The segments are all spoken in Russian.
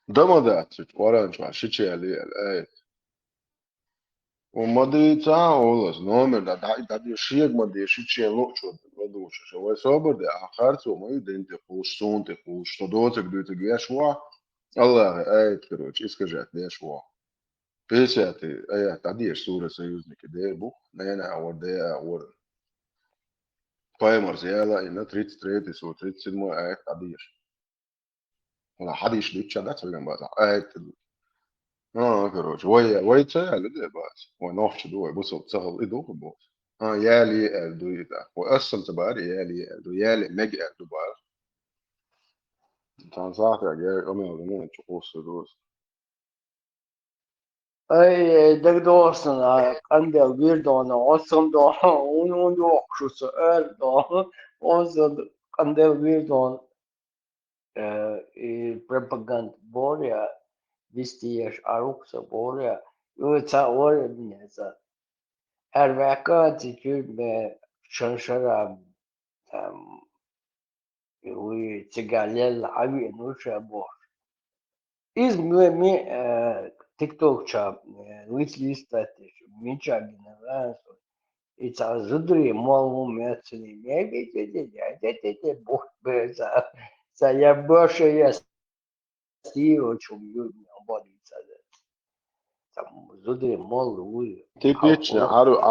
Домодацич, oranžā, šičie lieli, ej. Un madīcā, olas, номер, tad ir šiegmadī, šičie ločot, vaduši, šo vai sobodē, harcu, мы идем, хуш, сунты, хуш, что доцик, дутик, вешва, Allah, ej, короче, искажать, вешва. Песяти, ej, tad ir sūra sajūzniki, dēbu, nē, or dē, or. Paimars jēlā, ina, 33, un 37, ej, tad ir. Un hadīši dičā, that's vajag bāzā, ej, tad. Короче, وي تسأل إيه بس ونوفش دوي بص تسأل إيه دوه بس يالي الدو يدا وأصلا تبار يالي الدو يالي مجي الدو بار كان صح يا جاي أمي أغنية تقص دوس Ay, degdorsen andel virdona osam do un yokşus do osa andel virdon propaganda borja vistiers aruksa borja yutsa ornesa her vecka attityd med könsara vi tigalel avi nusha bor izmi TikTok çap list mincha general it's a zudri mol metni de bu beza sa ya больше я стiro чем люди ободится там zudri mol уй Ты печня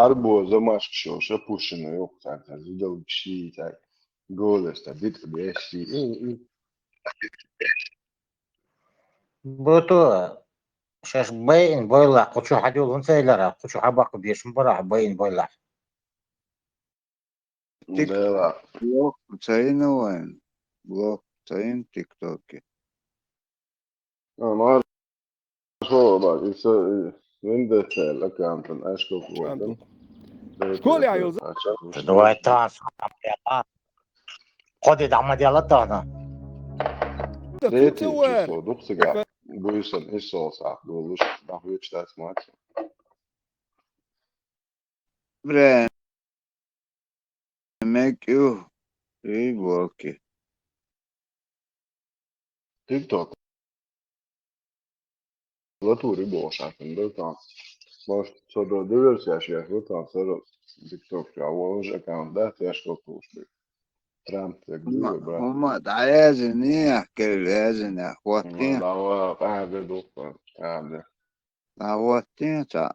арбо замашк шо шапушина yok zaten zidal bir şey tak голос так бит bir şey بوتو شاش باين بويلا قشو حديول ونسيلرا قشو حباق بيش مبرع باين بويلا ده Blok sayın oyun. Blok sayın TikTok'ı. ما شو بقى من ده لك عم تنقشكو فوقن شكون يا يوزا؟ دواي تاس قدي دعم ديال الدهنا Tētiņš uz to dupsigā būsim izsolsā, doluši, dahujuši tās mācī. Bre. Demek yuh. İyi bloki. TikTok. Latviju ribošana, un bija tā. Mums sodot diversiāšajās Latvijas sarot TikTok kā ložakā un dētieš kaut kūš bija. Trump tiek divi, brāt. Huma da yazın niye ahkeri yazın ya. Vaktin. Dava pēdi dupa, pēdi. Da vaktin ta.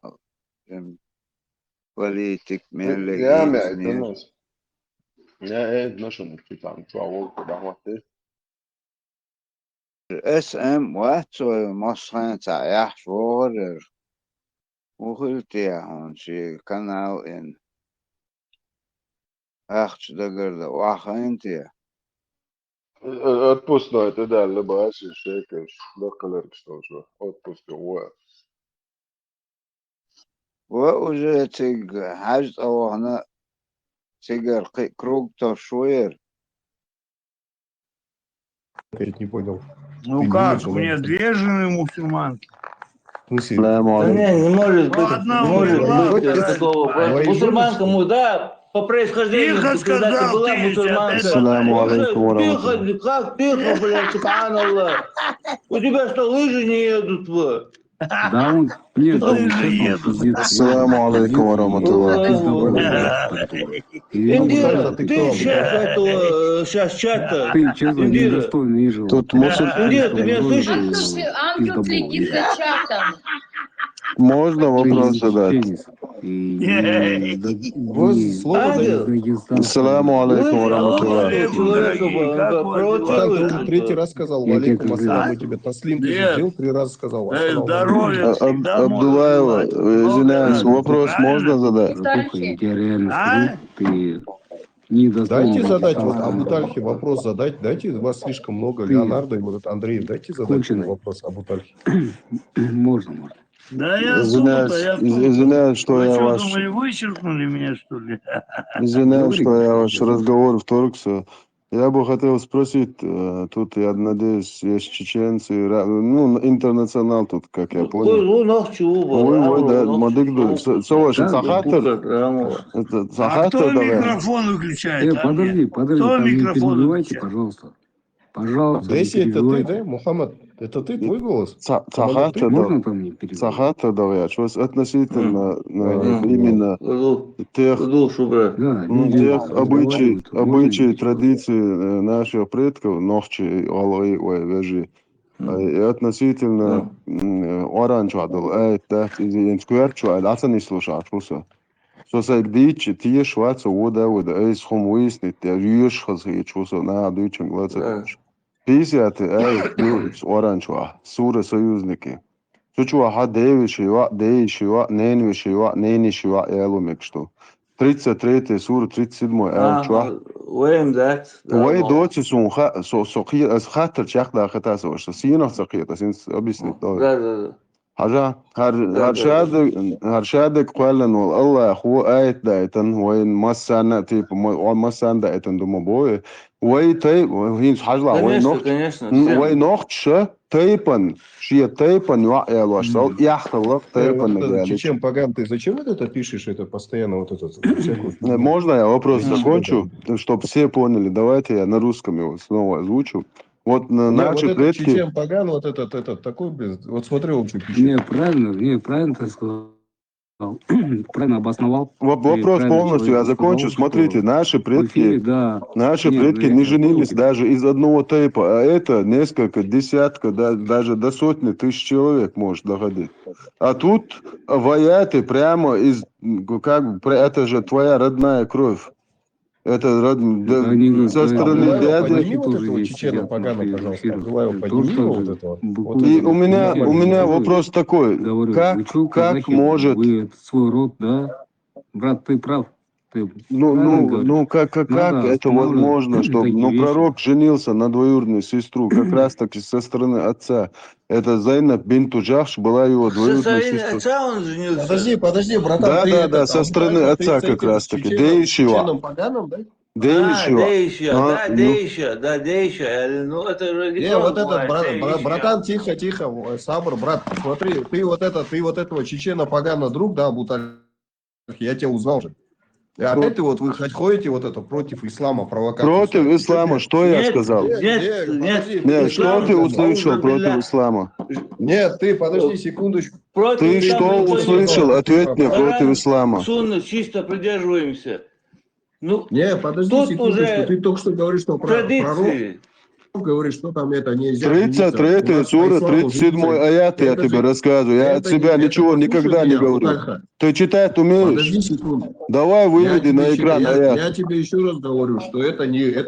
Politik melek. Jāmē, tanās. Jā, našanu kitām čua volku dahvati. SM واتسو مصحن تاع شغل وقلت يا هون شي كانوا ان اخش دقر واخنت يا Atpustināja tad labā esi šeikers, dakalērkstošo, atpusti uē. وأجي تيج حاجة أو هنا تيجر كروك تشوير Опять не понял. Ну Ты как, видишь, у меня она- две жены мусульманки. В смысле? Да не может быть, Одна не может умерла, быть вторая такого. Твои Мусульманка, жены, да, по происхождению, Тихо когда ты сказал, была ты, мусульманка. Ассаламу алейкум ва Тихо, как тихо, блядь, субханаллах. У тебя что, лыжи не едут, вы? Да, он, нет, он Лыжи честно, он едут. пиздец. Ассаламу алейкум ва рахматуллах. Индира, ты ты кто, шеф этого, сейчас чата. Ты, честно, Индира, недостойно и жил. Тут мусор... Индира, ты меня слышишь? Ангел следит за чатом. Можно вопрос Ты задать? теннис. И Вы слово Ангел? Дагестан. Ассаламу алейкум ва Лыжи, рахматуллах. Алейкум, дорогие, как вас Братан, ты дела? уже третий раз сказал Я валейкум тебе ассалам, говорю. и тебе таслим, ты Нет. сделал 3 раза сказал ассалам. Здоровья всегда Абдулаева, можно желать. извиняюсь, Много вопрос раз, можно задать? Братуха, я тебе реально А? скажу, ты недостойный. Дайте задать, вот Дагестана. Абутальхе вопрос задать, дайте, вас слишком много, Ты Леонардо и вот Андреев, дайте задать ему конченый. вопрос Абутальхе. Можно. Да я тут, Извиняюсь, я тут. извиняюсь, что Вы я что, ваш... думали, вычеркнули меня, что ли? Извиняюсь, Говори, что я говори. ваш разговор вторгся. Я бы хотел спросить, тут, я надеюсь, есть чеченцы, ну, интернационал тут, как я Ой, понял. ну, нахчу, Ой, да, Мадыгду. Саваш, Да, Сахатер? А Сахатер, кто давай. микрофон выключает? А Подожди, Кто там не микрофон перебивайте, выключает? пожалуйста. Пожалуйста, не Дэси, это ты, переживайте. да, Мухаммад? Это ты, твой голос? Можно по мне переводить? Сахата давай, что относительно Понятно. именно тех Душу, брат. Да, ну, люди тех разговаривают. Можно обычаи, и традиции наших предков, ногчи, алой, ой, вежи, и относительно оранж адал, это из кверчу, а это не слушать, что сайк дичи, тие шваца, ода, эйс хом уиснит, я рюш хазы, что на дучен глаза. 50 оранжева, сура союзники. Чучуа ха девишива, ненвишива, ненишива, элумик что. 33 сура, 37 чуа. Уэм, да? Уэй доци сун сохи аз хатер чахда хатаса что синах сахита син объяснить. Да. حاجة هرشادك قال إنه الله هو آيت دايتن وين مسنا تيب مسنا دايتن دم بوي وين تيب وين حاجة وين نوخ وين نوخش تيبن شيء تيبن يا الوشتال يحتلق тейпан Вот Чечен Паган, ты зачем вот это пишешь, это постоянно вот это? Можно я вопрос закончу, чтобы все поняли? Давайте я на русском его снова озвучу. Вот наши вот предки... Чечен Паган, вот этот такой, блин, вот смотри, он что пишет. правильно ты сказал. Правильно обосновал. Вопрос полностью я закончу. Смотрите, наши предки не женились даже из одного тейпа, а это несколько десятка, даже до сотни тысяч человек может доходить. А тут ваяты прямо из, как бы, это же твоя родная кровь. Это со стороны дяди. Подними вот этого Чечена Пагана, пожалуйста. Абдулаев, подними его вот этого. И у меня вопрос такой. Говорю, Как может... Вы свой род, да? Брат, ты прав. Ты как это возможно, чтобы пророк женился на двоюродной сестру, как раз таки со стороны отца. Это Зайнаб бинту Джахш была его двоюродной сестрой. Отца он женился. Подожди, братан. Да, со стороны отца как раз таки. Чеченом Паганом, да? Дейща. Ну, это же вот этот, братан, тихо, Сабр, брат, смотри, ты вот этого Чечена Пагана друг, да, Буталь, я тебя узнал же. И опять ты вот вы ходите вот это против ислама, провокацию. Против ислама, что я сказал? Нет, что ты услышал против ислама? Нет, ты подожди секундочку. Ты что услышал? Ответь мне против ислама. Сунны чисто придерживаемся. Ну, не, подожди секундочку, ты только что говоришь, что пророк говорит, что там это нельзя. 33 сура, 37 аят я тебе рассказываю. Я от себя ничего никогда не говорю. Ты читать умеешь? Подожди секунду. Давай выведи на экран аят. Я тебе еще раз говорю, что это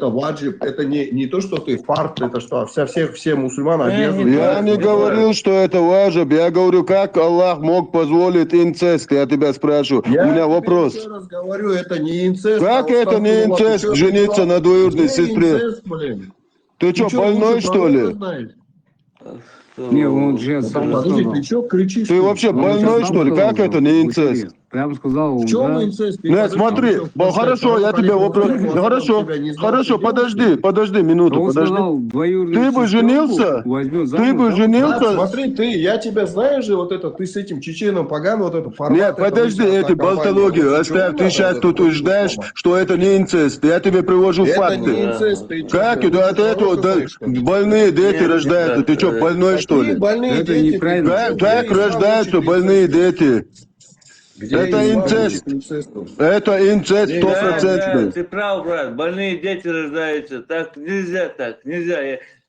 ваджиб, это не то, что ты фарт, это что все мусульмане обязаны. Я не говорил, что это ваджиб. Я говорю, как Аллах мог позволить инцест. Я тебя спрашиваю. У меня вопрос. Я еще раз говорю, это не инцест. Как это не инцест жениться на двоюродной сестре? Ты что, больной, что ли? Не, он же подожди, ты что кричишь? Ты вообще больной, что ли? Как это не инцест? Прям сказал, в чем инцест? Нет, смотри, хорошо, я тебе вопрос... Хорошо, подожди минуту, подожди. Ты бы женился? Смотри, я тебя знаю же, вот это, ты с этим Чеченом Паган, вот это формат. Нет, подожди, эти болтологию оставь, ты сейчас тут ждаешь, что это не инцест. Я тебе привожу факты. Это не инцест, ты как это от этого больные дети рождаются? Ты что, больной, что ли? Больные дети. Как рождаются больные дети? Это инцест. Это инцест 100%. Ты прав, брат. Больные дети рождаются. Так нельзя.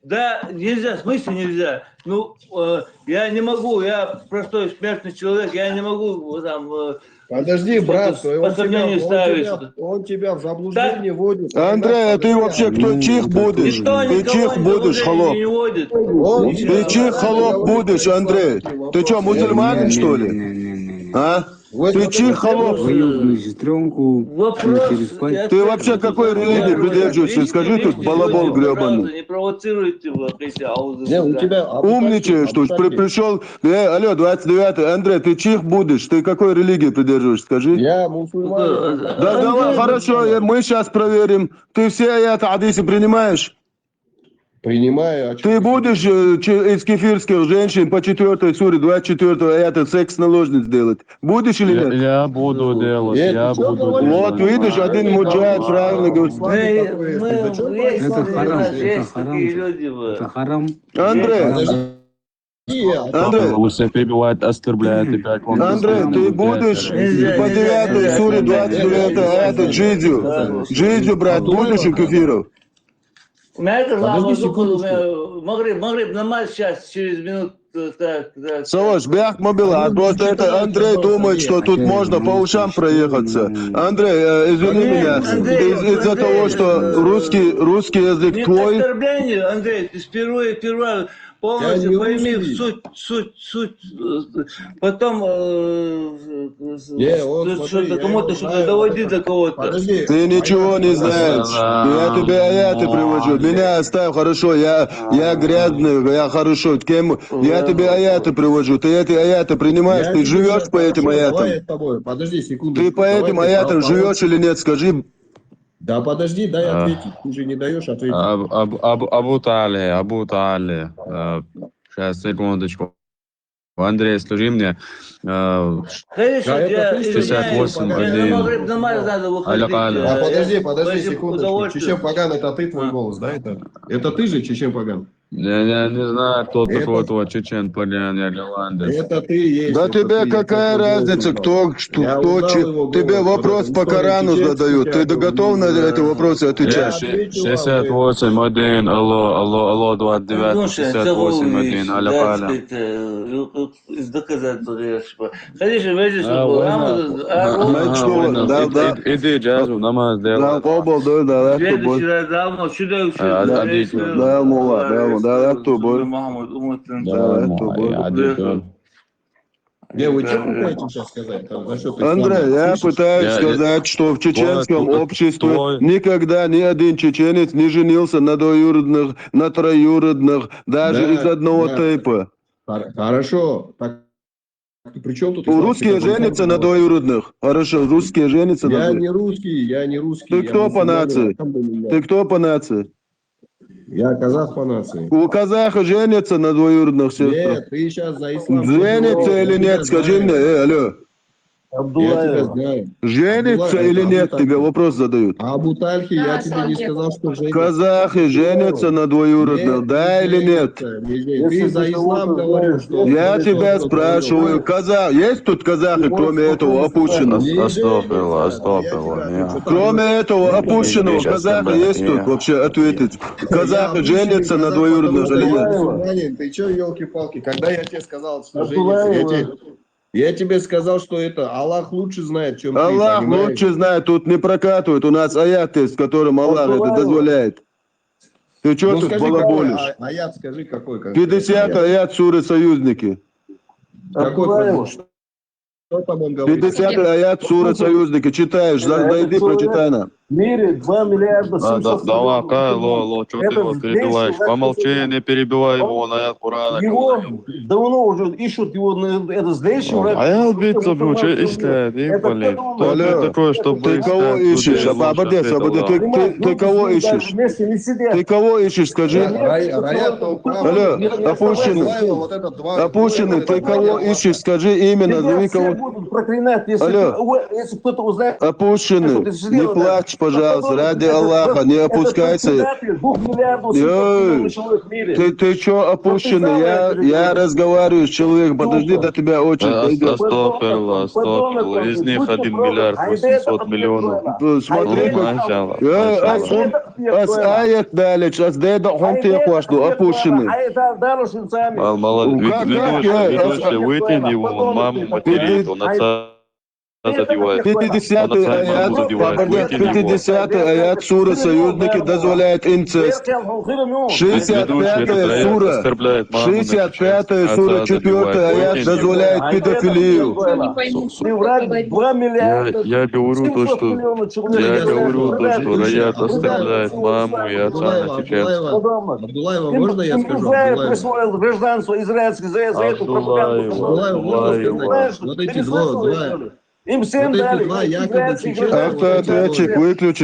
Да, нельзя, в смысле нельзя. Ну, я не могу, я простой смертный человек, я не могу там... Подожди, брат, он тебя в заблуждение вводит. Андрей, а ты вообще кто чих будешь? Ты чих будешь, холоп. Ты чих, холоп, будешь, Андрей. Ты что, мусульманин, что ли? А? Ты чих, холоп. Ты вообще какой религии придерживаешься? Скажи тут, балабол гребаный. Не провоцируйте его, умничаешь, что пришел. Алло, 29-й. Андрей, ты чих будешь? Ты какой религии придерживаешься? Скажи. Я мусульманин. Да, давай, хорошо, мы сейчас проверим. Ты все аяты хадисы принимаешь? Принимаю. А Ты что будешь из кефирских женщин по 4 суре 24 аята секс наложниц делать? Будешь или нет? Я буду делать, Ты я чё буду говоришь? Вот, делать. видишь, один муджахид правильно говорит. Исламе такое есть. Мы, Зачем есть, в исламе Это харам, есть? есть это такие харам. люди. Это харам. Андрей, Андрей, Пусть перебивает, оскорбляет, опять он Андрей, ты будешь по 9 суре 29 аята джидю. Джидю, брат, будешь у кефиров? У меня это Подожди Магриб намаз сейчас, через минут. Так. Салаш, бях мобила, просто это Андрей думает, что тут можно по ушам проехаться. Андрей, извини меня, из-за того, что русский язык Нет твой, оскорбления, Андрей, ты сперва полностью не пойми русский. суть. Потом смотри, что-то я кому-то его что-то знаю, доводи вот до кого-то. Подожди. ты ничего не знаешь. Я тебе аяты привожу. Меня оставь, хорошо, я грязный, я хорошо. Я тебе аяты привожу. Ты эти аяты принимаешь, ты живешь по этим аятам. Давай я с тобой. Подожди секунду. Ты по этим аятам живешь или нет, скажи. Да подожди, дай ответить. Ты же не даешь ответить. Абу Тали. Сейчас, секундочку. Андрей, скажи мне, Конечно, я извиняюсь, 68 мне один. на Магриб намаз надо выходить. Аля. Подожди С секундочку. удовольствием. Чечен Паган, это ты твой голос, да? Это ты же Чечен Паган? Я не знаю, кто Это- такой твой чечен, парень, я голландец. Это ты есть. Да это тебе ты, какая я твой голос разница, узнал. Я узнал его голос. тебе Вот вопрос это по история Корану чеченских задают. Ты театров. готов на эти вопросы Я отвечать? ответил, 68 один, алло, 29, Слушай, 68 один, да, аля. сказать, из доказательства. Конечно, видишь, А, Иди джазу, намаз Да, делай. побол, да, следующий раз давно, сюда Да, мула, да, кто будет? Не, вы что пытаетесь сейчас сказать? Там, насчет ислама? Андрей, я Слышишь? пытаюсь сказать, что в чеченском обществе твой- никогда ни один чеченец не женился на двоюродных, на троюродных, даже Да, из одного да. типа. Хорошо. Так, при чем тут ислам? Русские Ты женятся как на бы- двоюродных. Хорошо, русские женятся на Я двоюродных. не русский. Ты я кто по мусульманин, нации? альхамдулилля. Ты кто по нации? Я казах по нации. У казаха женятся на двоюродных сестрах. Нет, ты сейчас за ислам. Женятся или нет? Скажи мне, алло. Я тебя знаю. Женятся Абдулла, или это нет? Абу Тальхи. Тебе вопрос задают. А Абу Тальхи, я тебе не сказал, что женится. Казахи женятся на двоюродных, Нет, да не или нет? женится, не женится. Ты за ислам говоришь, что... Я что тебя кто-то спрашиваю, говорил. есть тут казахи, кроме этого опущенного? Не Астопила, женится. Кроме этого опущенного Сейчас казаха я есть тут вообще ответить? Казахи женятся на двоюродных или нет? Ты что, елки-палки, когда я тебе сказал, что женится, я тебе сказал, что это Аллах лучше знает, чем ты, Аллах понимаешь? лучше знает, тут не прокатывает. У нас аят есть, в котором Аллах это дозволяет. Ты что Ну тут скажи, балаболишь? аят скажи, какой? 50 аят суры «Союзники». Какой? Что там он говорит? 50 аят сура «Союзники». Читаешь, зайди, прочитай нам. В мире 2 миллиарда 700 Давай, миллионов. ло, что ты его Это перебиваешь? меньше, Помолчи, не перебивай его, он аят Курана. Его давно уже ищут, его это злейшим. А я убийца, блин, что искать, блин. Кто ты Алло, такой, чтобы ты кого искать ищешь? людей лучше Ободец, ответил, ты кого ищешь? Вместе не сидят. Ты кого ищешь, скажи? Алло, Опущенный, ты кого ищешь, скажи имя, назови Все кого. будут проклинать, если кто-то узнает. Опущенный, не плачь, пожалуйста, ради Аллаха, не опускайся. 2 миллиардов 700 миллионов человек в мире. Ты что опущенный? Я разговариваю с человеком, подожди, до тебя очередь дойдет. Астопила. Из них 1 миллиард 800 миллионов. Смотри, ас аят далеч, ас деда хонте хвашту, опущенный. Молодец, ведущий, вытяни его, он маму материт, он отца задевает. 50-й аят сура «Союзники» дозволяет инцест. 65-я сура, 65-я сура, 4-й аят дозволяет педофилию. Не пойму, что вы 2 говорите. миллиарда Я говорю то, 700 что миллионов человек. Раят оскорбляет маму и отца на чеченцев. Абдулаева, можно я скажу? Израиль Абдулаева. присвоил гражданство израильское за эту пропаганду. Абдулаева, можно Абдулаева. сказать? Вот эти два Им всем Вот эти дали. два якобы израильские чеченца, гражданские. Автоответчик выключи,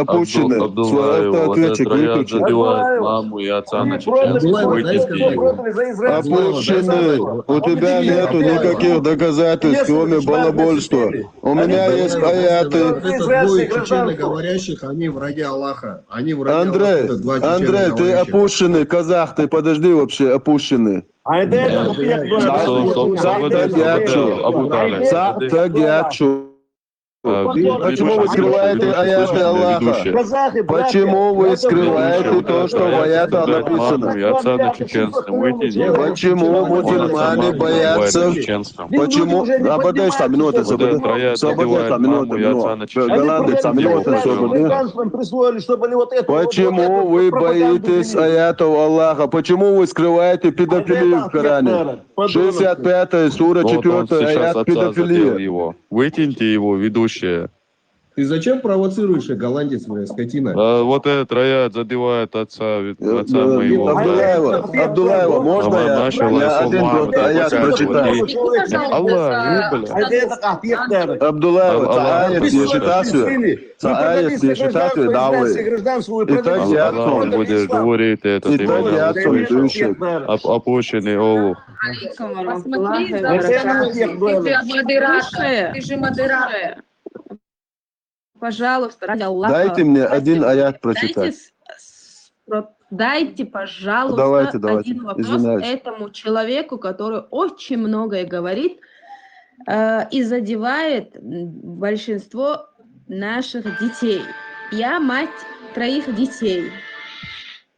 опущенный. Свой Абдулаев, вот автоответчик этот Раят выключи. задевает маму и отца на Они просто чеченском. Абдулаев, дай Вытяните сказать. его. продали за израильские Опущенный. У тебя нету никаких доказательств, кроме балабольства. У меня есть аяты. Вот это двое чеченоговорящих, они враги Аллаха. Они враги Андрей, Аллаха, это два Андрей, ты чеченоговорящих. опущенный, казах, ты подожди вообще, опущенный. А это Почему вы скрываете аяты Аллаха? Почему вы скрываете то, что в аятах написано? И отца на чеченском. Вытяните его. Почему мусульмане боятся? Почему? Подожди, минуту, свободы, минуту. Голландец, минуту, свободы. Почему вы боитесь аятов Аллаха? Почему вы скрываете педофилию в Коране? 65 сура, Вот он 4 сейчас аят отца задел педофилия. его. Вытяните его, ведущие. Ты зачем провоцируешь, голландец, скотина? Вот этот Раят задевает отца моего. Абдулаева, можно я один просто аят прочитаю? Абдулаева, це аят є читацію. Це аят є читацію, давай. І так я Он будет говорить это. І так я ведущий. Опущенный олух. Посмотри, ты же модератор. Пожалуйста, ради Аллаха. Дайте мне один аят прочитать. Дайте, пожалуйста, Давайте, один вопрос извиняюсь. этому человеку, который очень многое говорит и задевает большинство наших детей. Я мать 3 детей.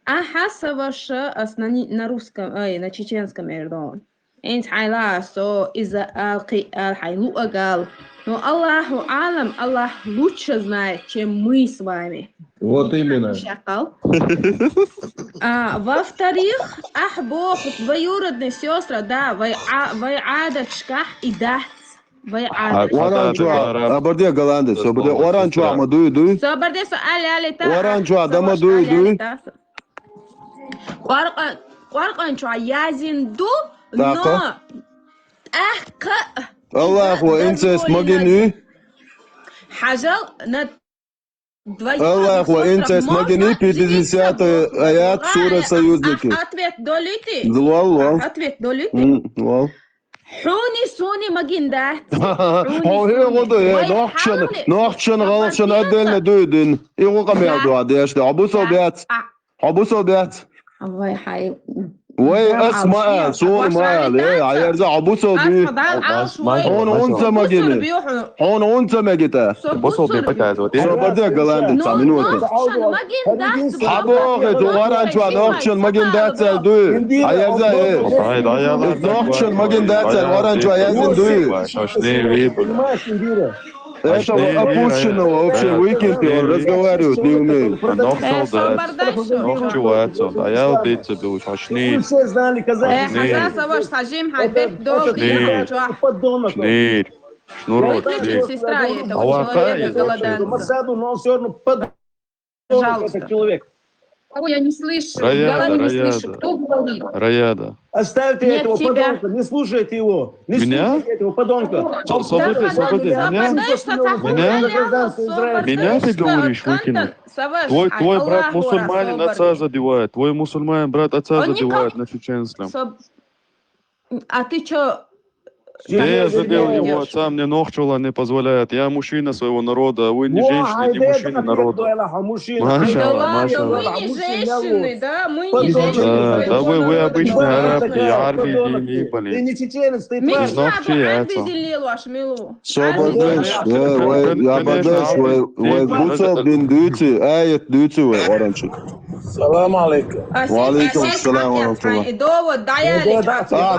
А хасаваша на русском, на чеченском, пардон. Энт хайла, so из-за аль-хайлу агал. Но Аллаху алам, Аллах лучше знает, чем мы с вами. Вот именно. Во-вторых, Бог, двоюродные сестры, да, вайадат шках и дахц. Абарде голландец, абарде оранчуа мадуй дуй. Собарде али та. Оранчуа да мадуй дуй. Оранчуа язинду, но Аллаху инцест магини. Хажал на Аллаху инцест магини, 50 аят сура союзники. Ответ долити. Лол. Ответ долити. Лол. Хуни суни магинда. Нохчен галчен отдельно дуйдин. Ирука мерду адеште. Абу собят. Вай хай. وي اسمع صور ما ليه عيرجع ابوسو بي هون انت ما جيني هون انت ما جيتا صبرت голландец минуты حبوخ دوغاران شو نوخشن ما جين داتل دوي عيرجع نوخشن ما جين داتل وران شو عيرجع دوي Это опущенного вообще выкиньте, он разговаривать не умеет. А я убить тебе уж. Вы все знали казахи. Шнурок, сестра этого человека, Масаду, но он все равно этот человек. Кого я не слышу? Раяда, Я не слышу. Кто говорит? Раяда. Оставьте Нет этого тебя. подонка, не слушайте его. Не Меня? слушайте этого подонка. Свободи, меня ты говоришь выкинуть? Твой брат мусульманин отца задевает. Твой мусульманин брат отца задевает на чеченском. А ты что? Я задел его отца, мне нохчула не позволяет. Я мужчина своего народа, а вы не женщины, не мужчины народа. Машаллах. Мы не женщины, да? Мы не женщины. Да, вы обычные арабки, арби, дини, Ты блин. не чеченец, ты Миш, тварь. Сободеш, ябадеш, вай буцал бин дүйти, аят дүйти вай оранчик. Салам алейкум. Валейкум ассалам ва рахматуллах. Довод,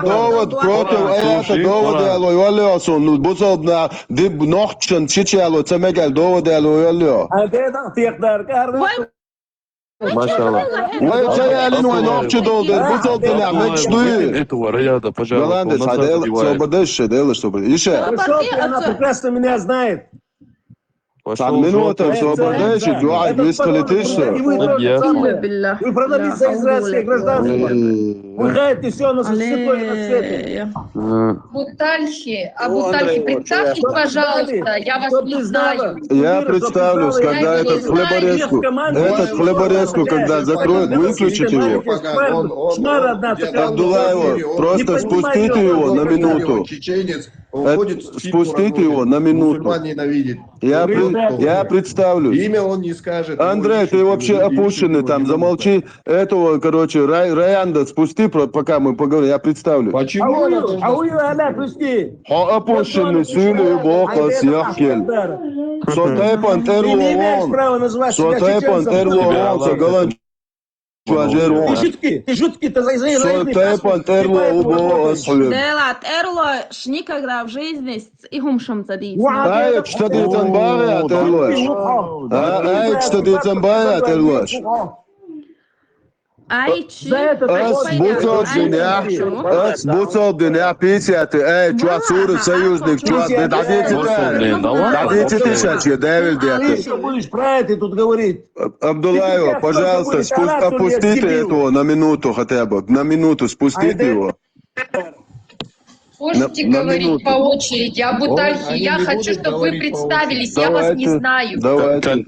Довод против аята, довод яло йолиосун, ну буцал на диб нохчен чичало, цемегал довод яло йолио. А ты так тихдar Машаллах. Вай чаялин вай нохчи долдер, буцал тина мечтуи. Этого Раяда, пожалуйста, Голландец, он отца задевает. сободеш, делаешь, чтобы. Еще. Она прекрасно меня знает. Пошел минута, в жопу. освобождаешь, и два, 200 летишь, И что? вы тоже Ясно. самое. Вы продали за израильское гражданство. Вы знаете все на святое на свете. Бутальхи, О, Андрей, вот представьтесь, ясно. пожалуйста, я вас Чтоб не ты знаю. знала. Я Чтоб представлюсь, ты знала, когда я этот не знаю, хлеборезку, этот хлеборезку, когда закроют, выключите его. Шмара одна такая. Абдулаева, просто Не понимаю спустите его. его на минуту. Чеченец уходит в Спустите его на минуту. Мусульман ненавидит. Я Ребята, представлюсь. Имя он не скажет. Андрей, ты вообще опущенный там, замолчи. Этого, короче, Раянда спусти, пока мы поговорим, я представлю. Почему она должна Ала, пусти. Опущенный сыны бога съехкель. Сотепан Ты не имеешь терлоон. права называть себя Сотепан чеченцем. терлоон, согалан Ты за Сотепан терлоон. Делат Эрлош никогда в жизни с Игумшем цадить. Ай, что ты там баря, терлош? Ай, что ты там баря, терлош? Айчи. Ас буцал дня, ас буцал дня, писяты, эй, чуа суры союзник, чуа, дадите тысячи, девель Ты дяты. еще будешь про это тут говорить. Абдулаева, пожалуйста, опустите этого на минуту хотя бы, на минуту спустите его. Можете на говорить минуту. по очереди об Бутальхе. Они Я не хочу, будут чтобы вы говорить по представились. Я вас не знаю. Давайте.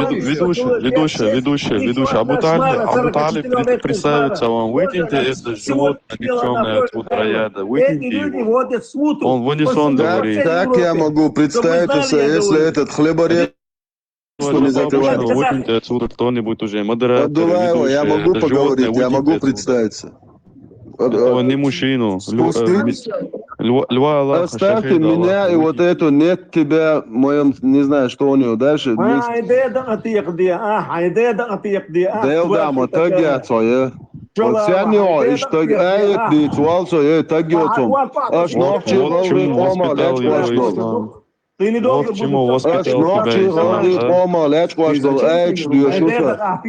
Ведущий, Абутали, представится вам, выкиньте это животное никчемное отсюда, Раяда, выкиньте Эти люди его. водят смуту. Он в унисон говорит. Как я могу представиться, если этот хлеборез не закрывает? Выкиньте отсюда кто-нибудь уже, модератор, Абдулаева, я ведущий, могу это животное поговорить, я могу выкиньте отсюда. представиться. Этого не мужчину. Льва Аллаха, Оставьте шахида меня Аллаха, и вот выкиньте. эту, нет тебя, в моем, не знаю, что у него дальше. Девдама, тагиацо, вот сяньо, и что ает дитвалсо, тагиоцом. Аж ногчи Вот голви чему кома, воспитал лечь его квашкол. ислам. Ты не Вот должен чему будешь Аж воспитал ногчи тебя голви ислам, да? кома, лечь квашкол, эй, чдю, шуса.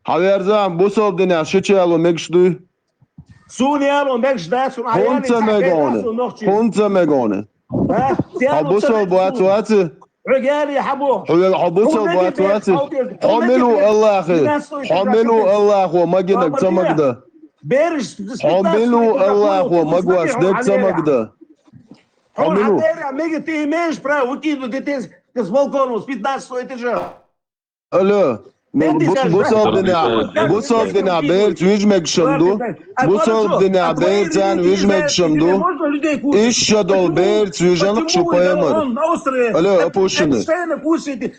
Хаверзам, бусол дня, шичалу, мекшду. Хунца мегоне. Хабусол буатуати. Хабусол буатуати. Хамилу Аллахи. Хамилу Аллаху, магинак цамагда. Хамилу Аллаху, магваш, дек цамагда. Хамилу. Ты имеешь право выкинуть детей с балкона с 15 этажа. Алло. Бусол дня, берт, вижмек шамду. Бусол дня, берт, зан, вижмек шамду. Ища дол, берт, вижанок шупаемар. Алло, опущенный.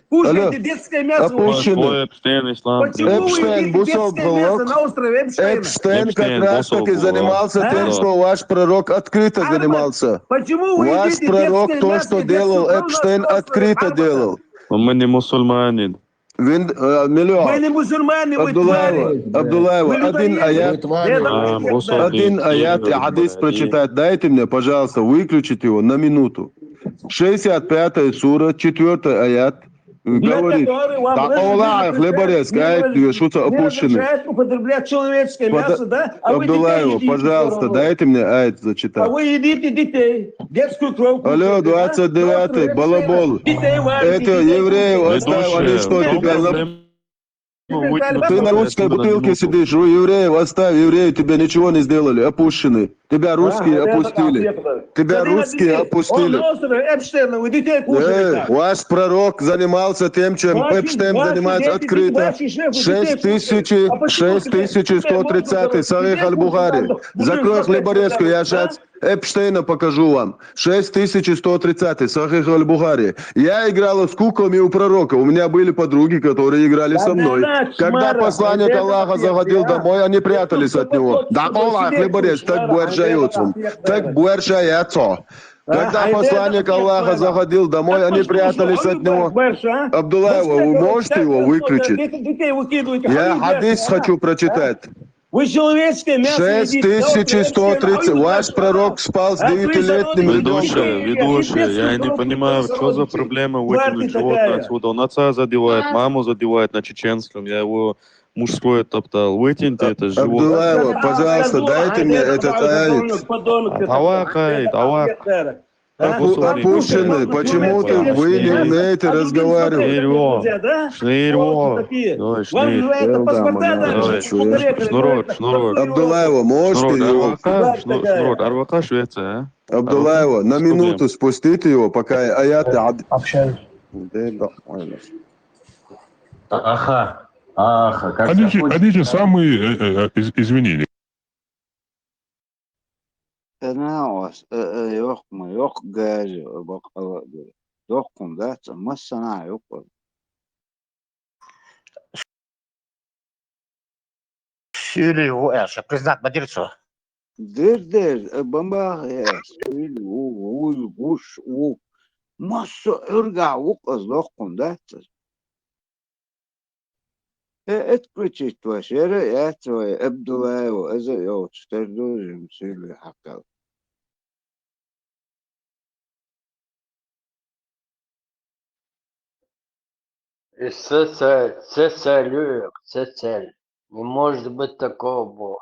Кушайте детское мясо. Опущенный. Твой Эпштейн, ислам. Почему вы Эпштейн, едите бусол детское мясо блок. на острове Эпштейна? Эпштейн как Эпштейн, раз таки бусол занимался блок. тем, что ваш пророк открыто занимался. Почему вы Ваш едите пророк детское то, мясо что и делал детскую Эпштейн, кровь на острове открыто Арбата? делал. Мы не мусульмане. Вы Миллион. не мусульмане, вы твари. Абдулаева, Вы один людоеды. аят. Один аят и хадис прочитать. Дайте мне, пожалуйста, выключите его на минуту. 65-я сура, 4-й аят. Говорит, да Аллах, хлеборез, аят, шутся опущенный. Употреблять человеческое мясо, да? А вы детей Абдулаева, едите. пожалуйста, дайте мне аят А зачитать. вы едите детей. Детскую кровь. Алло, кушаете, да? 29-й, балабол. Детей варите, Это детей евреев оставь, они что тебя... Ты на русской бутылке сидишь, у евреев оставь, евреи тебе ничего не сделали, опущены. Тебя русские опустили. Тебя русские опустили. Он на острове Эпштейна, вы детей кушаете. Ваш пророк занимался тем, чем Эпштейн занимается открыто. 6130 Сахих Аль-Бухари. Закрой хлеборезку, я сейчас Эпштейна покажу вам. 6130 Сахих Аль-Бухари. Я играл с куклами у пророка. У меня были подруги, которые играли со мной. Когда посланник Аллаха заходил домой, они прятались от него. Да, Аллах, хлеборез, так буэршаются. Так буэршаются. Когда посланник Аллаха заходил домой, они прятались от него. Абдулаева, вы можете его выключить? Я хадис хочу прочитать. Вы человеческое мясо едите. 6130. Ваш пророк спал с 9-летним ребенком. Ведущий, я не понимаю, что за проблема выкинуть животное отсюда. Он отца задевает, маму задевает на чеченском. Я его мужское топтал. Вытянь ты это живот. Абдулаева, пожалуйста, дайте мне этот аит. Тавакай, тавак. Опущенный, почему вы не умеете разговаривать? Шнырьво. Шнурок. Абдулаева, можете его? Шнурок, Арвака, Швеция. Абдулаева, на минуту спустите его, пока аяты... Общаюсь. Аха. Аха. Как Одите самые извинения. تناوس يقم يقجاج يقم ذات ما الصناعة يقم Сюли его, признат мадрицу. دير بمبا يا سويل وش و مص ارجع وقص يقم ذات اتكوتشيت وشيرة ياتوي ابدولاي وازا يو تستردو جمسيلي حقا C'est celle. Не может быть такого Бога.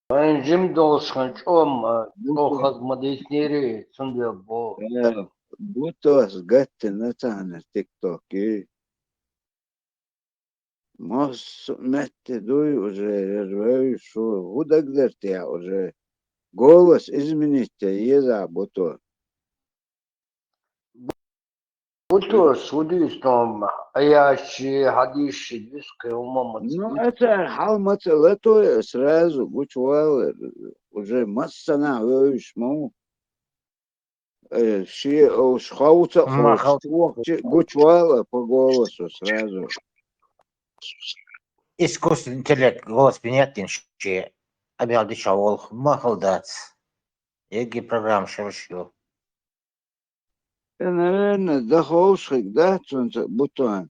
Ванжим должен чохаз мадиснери сунде Бог. بوتوس قت نتانا تيك توك مص مت دوي уже рваю шо гуда гдертя уже голос измените еза бото Буто судишь там, аящи, хадиши, дискай, умама. ну это халмата лето сразу гучвал уже масса на вёш мол ши шхауца гучвала по голосу сразу. Искусственный интеллект, голос понятен, что объявил дичавол, махал дать. Еги программ шершил. Наверное, дохолшик, да, цунца бутон.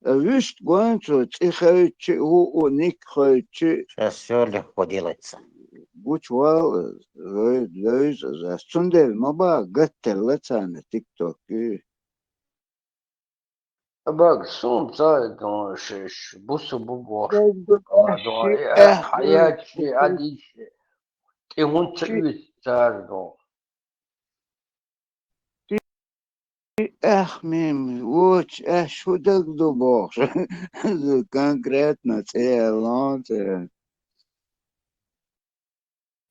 Вишт гуанчу, цихаючи, у ник хаючи. Сейчас все легко делается. Гучвал, лойз, за цундель, маба, гаттер, лацана, тик-ток. Bak son zaten bu bu hayatçı hadi ihun çardo. Эх, мим, вот, что так дубош? Конкретно, целонце.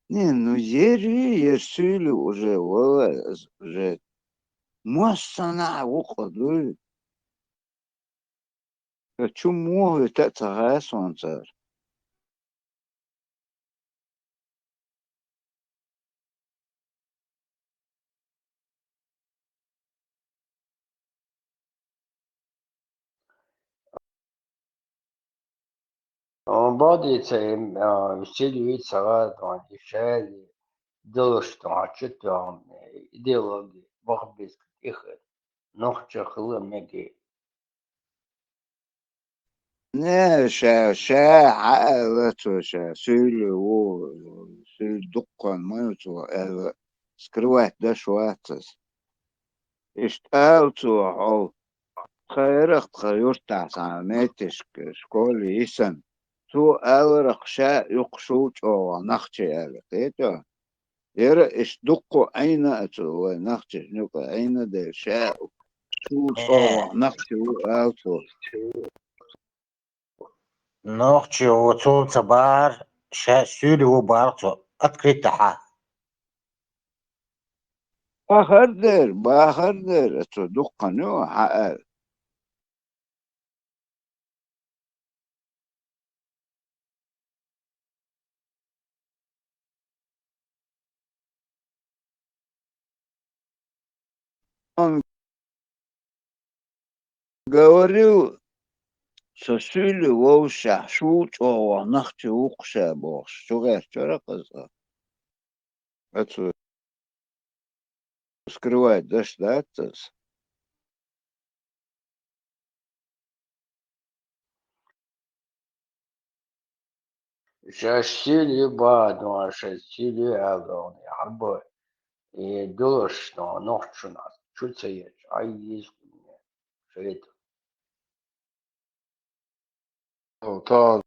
Не, ну, ери, сили уже, уже. Масса на выходу. Чему это солнце? Он бодится усиливает сарат, он решает, делает что хочет, он идеологии, бог без их ногче хлымеги. Не, عائلته سيلي سيل دقن ما يتوى سكروات ده شواتس اشتالتو عو خيرق خيرتا ساميتش شكولي يسن تو أورق شاء يقشوش أو نخشي ألقيتو يرى اشدقو أين أتو نخشي نقو أين ده شاء شوش أو نخشي ألتو Ночью у солнца бар, сейчас сюли у барцу, открытая. بخردر أتو دقنو حقل Он говорил, что сюли воуша шут о нахти укша бог что вчера каза. Это скрывает дашь да это. شاشيلي بعد ما شاشيلي أغاني عبا دولش نوحشنا شو تسيج عايز شريط طبعا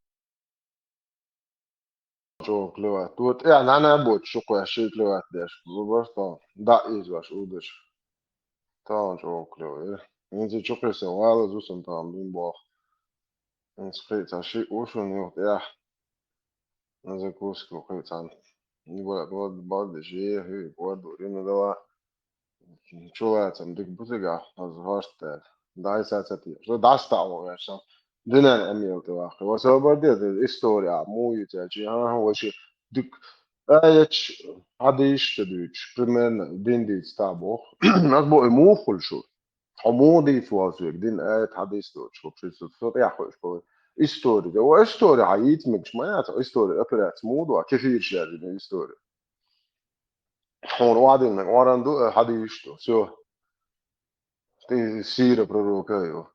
çok klivat. Tot yani ana bot çok ya şey klivat der. Bu var tamam. Da iz var udur. Tamam çok klivat. İnce çok esen valla zusun tamam bin bu. İnce kıyta şey olsun yok ya. İnce kusko kıytan. Bu da şey bu da yine de var. Çoğaltım dik bu da az hasta. Da isatati. So da sta o ya. Dinen emil de var. Ve sonra da istorya mu yüce. Ha o şey dik Аяч hadis Deutsch, примерно den dit stabo. Nas bo emochul scho. Hamodi фуазек, den hadis Deutsch, вообще so ja хош. История. O история hayit mix معناتها история операция موضوع كثير شيء من история. هون وادين من وراندو hadis то. Всё. Ты сира пророка его.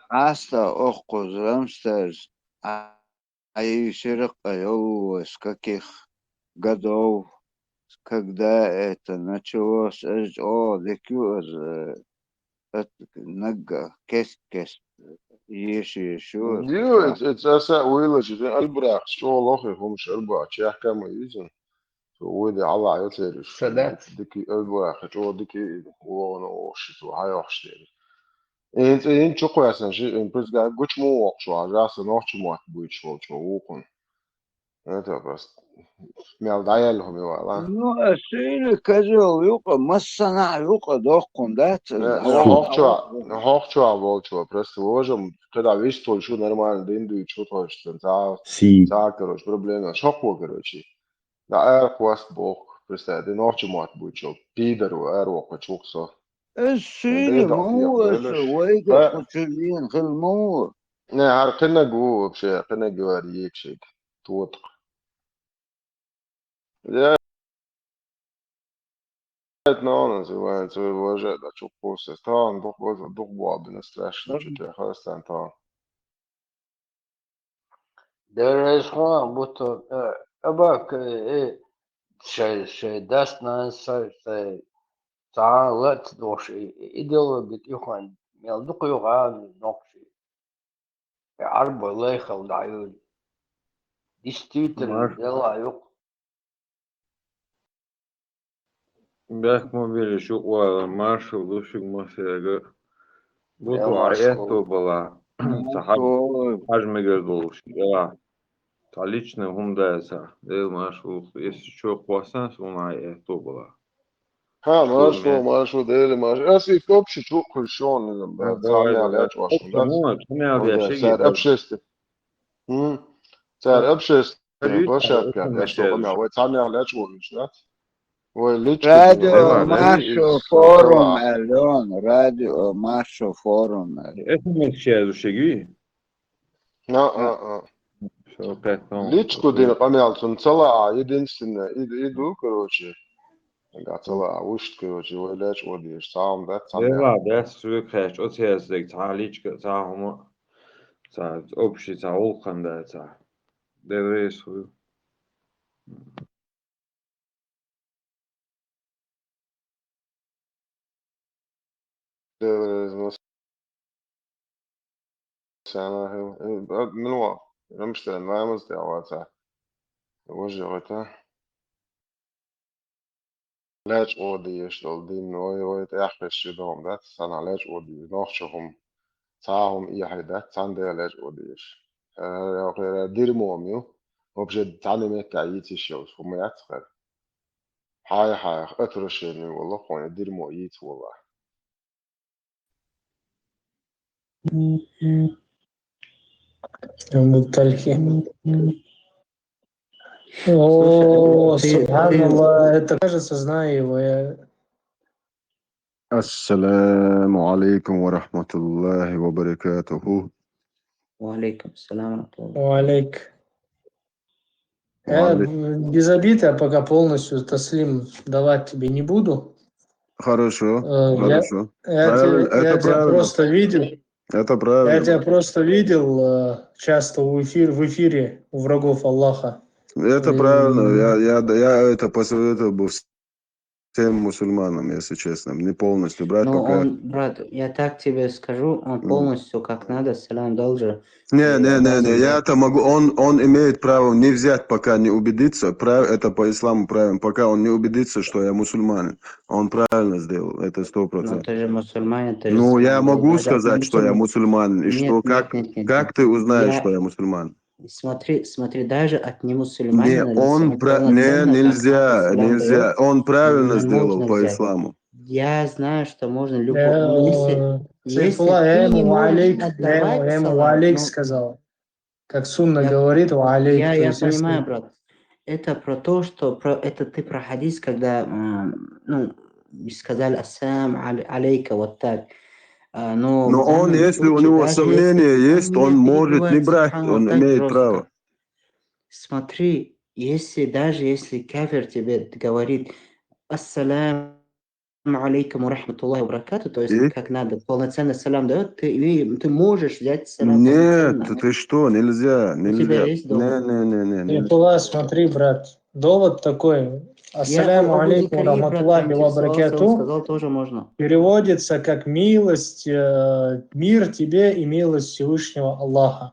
Аста охкузрамстers Айширк с каких годов, когда это началось, it's asa ويلش البراق شو لوخي هم شربا شيخ كما يزن ودي على عيوتيرش ديكي البراق شو ديكي وانا وشت وهاي وحشتير انت شو كويسن شي ان بس قاعد قلت مو وقشوا جاس نوش مو بويتش شو وكون انت بس مال دايلهم يوا Ну, сильно козел юка, массана юка дохкун, да? Hochschwa волчва, просто ложим, когда весь то, что нормально, да инду и что то, что короче, проблема, шоку, короче. Да, хвост бог, просто, да ночью мат будет, что пидору, рока, чуксо. сильно, муэса, вейга, почулин, хилму. Не, харкина гу, вообще, харкина говори, шейк, тут. Я no, называется, уважать, да, что после стан, дух бабы страшно, что-то хостан там. درس خوان بوتو أباك شيء دستنا شيء تعالت دوش إيديولوجي يخوان ميل يغان نقشي عرب الله يخل دعيون ديستيتر يلا يق Бях мобили шуква маршал душик масяга. Буту аяту была. Хажмегер долуш. Я. Лично гумдается. Дел маршал. Если что хвасан, он аяту была. ها ماشو ديلي ماشو اسي كوبشي تو كل شون نزم تعمل على واشون سار ابشست سار ابشست باشا كان اشتغل مع وتعمل على واشون راديو ماشو فورум اليوم راديو ماشو فورум Это мечтаю шаги. Личку дин памял сон цала единственное иду короче قاعد وش كروجي ولاش وديش تعاون ده لا بس شو كاش أتيازك تعاليش كتاعهم تاع أبشي تاع أولقن ده تاع دريس هو سنة من وا رمشتن ما مزدي عواتا وجهته لاش وديش دول دين وي تأخش يدهم ده سنة لاش وديش نخشهم تعهم إيه هيدا تاندي لاش وديش دير موميو وبجد تعلم كعيتي شوز هم يتخل هاي أترشيني والله خواني دير مو يت والله Бутальки. О, субханаллах, это кажется, знаю его. السلام عليكم ورحمة الله وبركاته. وعليكم السلام ورحمة الله. Валейк. Я без обид, я пока полностью таслим давать тебе не буду. Хорошо, хорошо. Я тебя просто видел. Это Я правильно. тебя просто видел часто в эфире у врагов Аллаха. Это правильно. Я это посоветовал бы всем мусульманам, если честно. Не полностью брать, Ну, пока... он, брат, я так тебе скажу, он полностью как надо, салам дал же. Не, я-то могу, он имеет право не взять, пока не убедится, это по исламу правильно, пока он не убедится, что я мусульманин. Он правильно сделал, это 100%. Ну, ты же мусульманин, ты же Ну, я салам дал. могу Даже сказать, что я мусульманин, и что, как ты узнаешь, что я мусульманин? Смотри, даже от немусульманина, Нельзя, он правильно сделал по исламу. Я знаю, что можно любой... Я ему алейк сказал. Как сунна говорит, алейк. Я понимаю, брат. Это про то, что это ты про хадис, когда сказали ассалам алейка, вот так. Но он, если у него сомнения есть, он может не брать, он имеет право. Смотри, даже если кафир тебе говорит ассалам алейкум рахматуллахи ва баракату, то есть как надо, полноценный салам дает, ты можешь взять салам. Нет, ты что, нельзя. У тебя есть довод? Не. Смотри, брат, довод такой. Ассаляму алейкум рахматуллахи ва баракату сказал, тоже можно. Переводится как милость, мир тебе и милость Всевышнего Аллаха.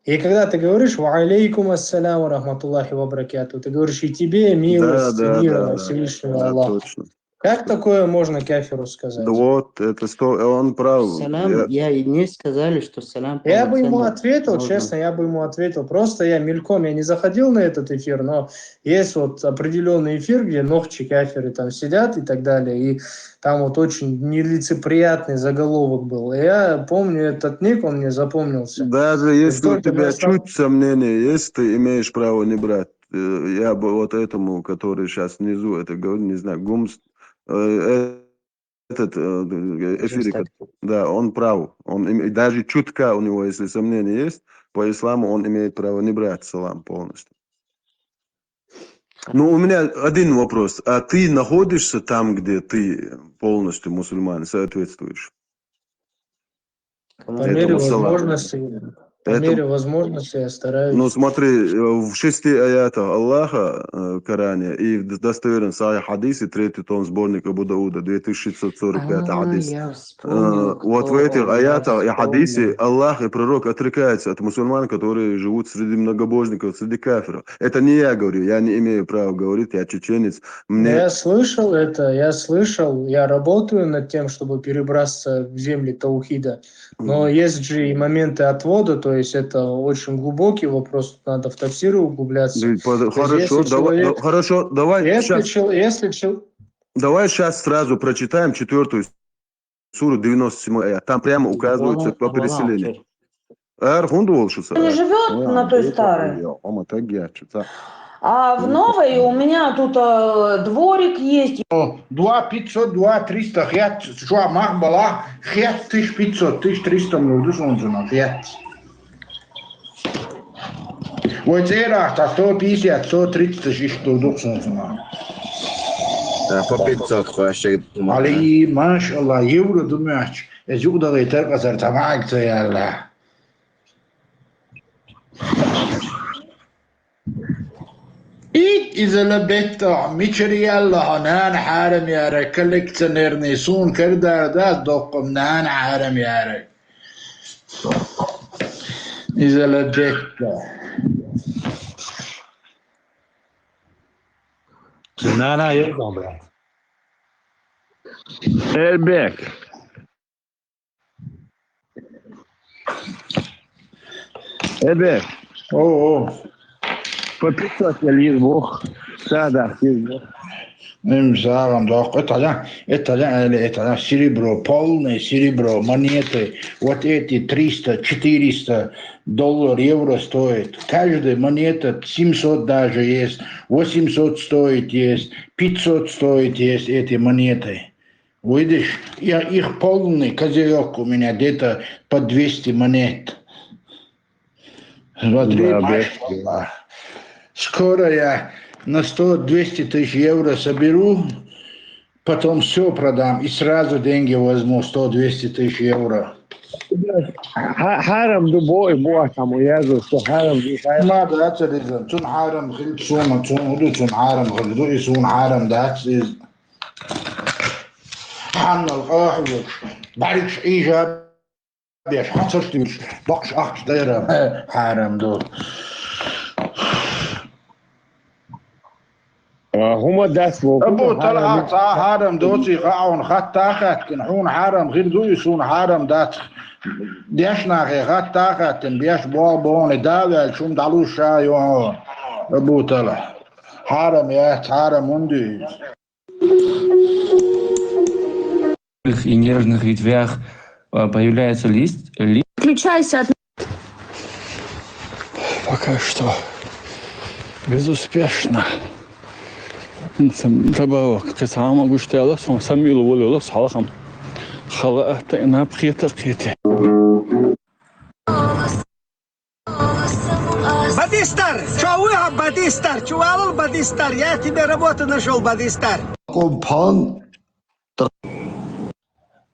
И когда ты говоришь «Ва алейкум ассаляму рахматуллахи ва баракату», ты говоришь и тебе милость, мир Всевышнего Аллаха. Точно. Как такое можно кафиру сказать? Да вот, он прав. Салам, я не сказали, что салам. Я бы ему ответил, честно, Просто я мельком, я не заходил на этот эфир, но есть вот определенный эфир, где ногчи кафиры там сидят и так далее, и там вот очень нелицеприятный заголовок был. И я помню этот ник, он мне запомнился. Даже если у тебя чуть сомнения есть, ты имеешь право не брать. Я бы вот этому, который сейчас внизу, это говорю, не знаю, Гумс, этот эфир, да, он прав. Даже чутка у него, если сомнения есть, по исламу он имеет право не брать салам полностью. Ну, у меня один вопрос. А ты находишься там, где ты полностью мусульманин, соответствуешь? По мере возможности я стараюсь. Ну смотри, в 6 аятах Аллаха в Коране и в достоверном Сахих хадисе, 3-й том сборника Абу Дауда, 2645 хадис. Вот в этих аятах и хадисе Аллах и пророк отрекаются от мусульман, которые живут среди многобожников, среди кафиров. Это не я говорю, я не имею права говорить, я чеченец. Я слышал это, я работаю над тем, чтобы перебраться в земли таухида. Но есть же и моменты отвода, то есть это очень глубокий вопрос, надо в тафсиры углубляться. Хорошо, давай сейчас сразу прочитаем 4-ю суру 97 аят. Там прямо указывается по переселению. Не живет на той старой. А в новой у меня тут дворик есть. 2500, 2300, хет, что махбала, хет 1500, 1300 млюдус он же на хет. Вот это 150, 130 тысяч млюдус он же на. По 500 вообще. Али, машаллах, евро думаешь, я жугда гайтер казар тамак цаялла. إذا لبيت ميشري الله نان حارم يا ري كلك تنيرني سون كردار داس دوقم نان حارم يا ري إذا لبيت نانا يرضى بقى Эльбек. Эльбек. О. По 500 есть Бог. Да, есть Бог. Сарам, да, это серебро, полное серебро, монеты, вот эти 300, 400 долларов, евро стоит. Каждая монета 700 даже есть, 800 стоит есть, 500 стоит есть эти монеты. Видишь, их полный козырек у меня где-то по 200 монет. Смотри, машаллах. Скоро я на 100-200 тысяч евро соберу, потом все продам и сразу деньги возьму, 100-200 тысяч евро. حرم دبوي بوحة ميازو سو حرم دبوي ما that's it is تون حارم خلد سون تون ودو تون حارم خلدو يسون حارم that's is حن القاحوة بعدش إيجاب بيش حصرت مش بقش أخش دايرة حارم دول هما داسمو أبو طلعت حارم دوتي قاعون خط تاخت كنحون حارم غير دو يسون حارم دات ديش ناخي خط تاخت بيش بوابون داول شوم دالو شايون أبو طلع حارم يا حارم وندي и нежных ветвях появляется лист. Включайся от... Пока что безуспешно. Табавок, ты сам могу что сам мило волю салахам. Халата на пхета. Бадистар, чауя Бадистар, чуал Бадистар, я тебе работу нашел, Бадистар. Компан.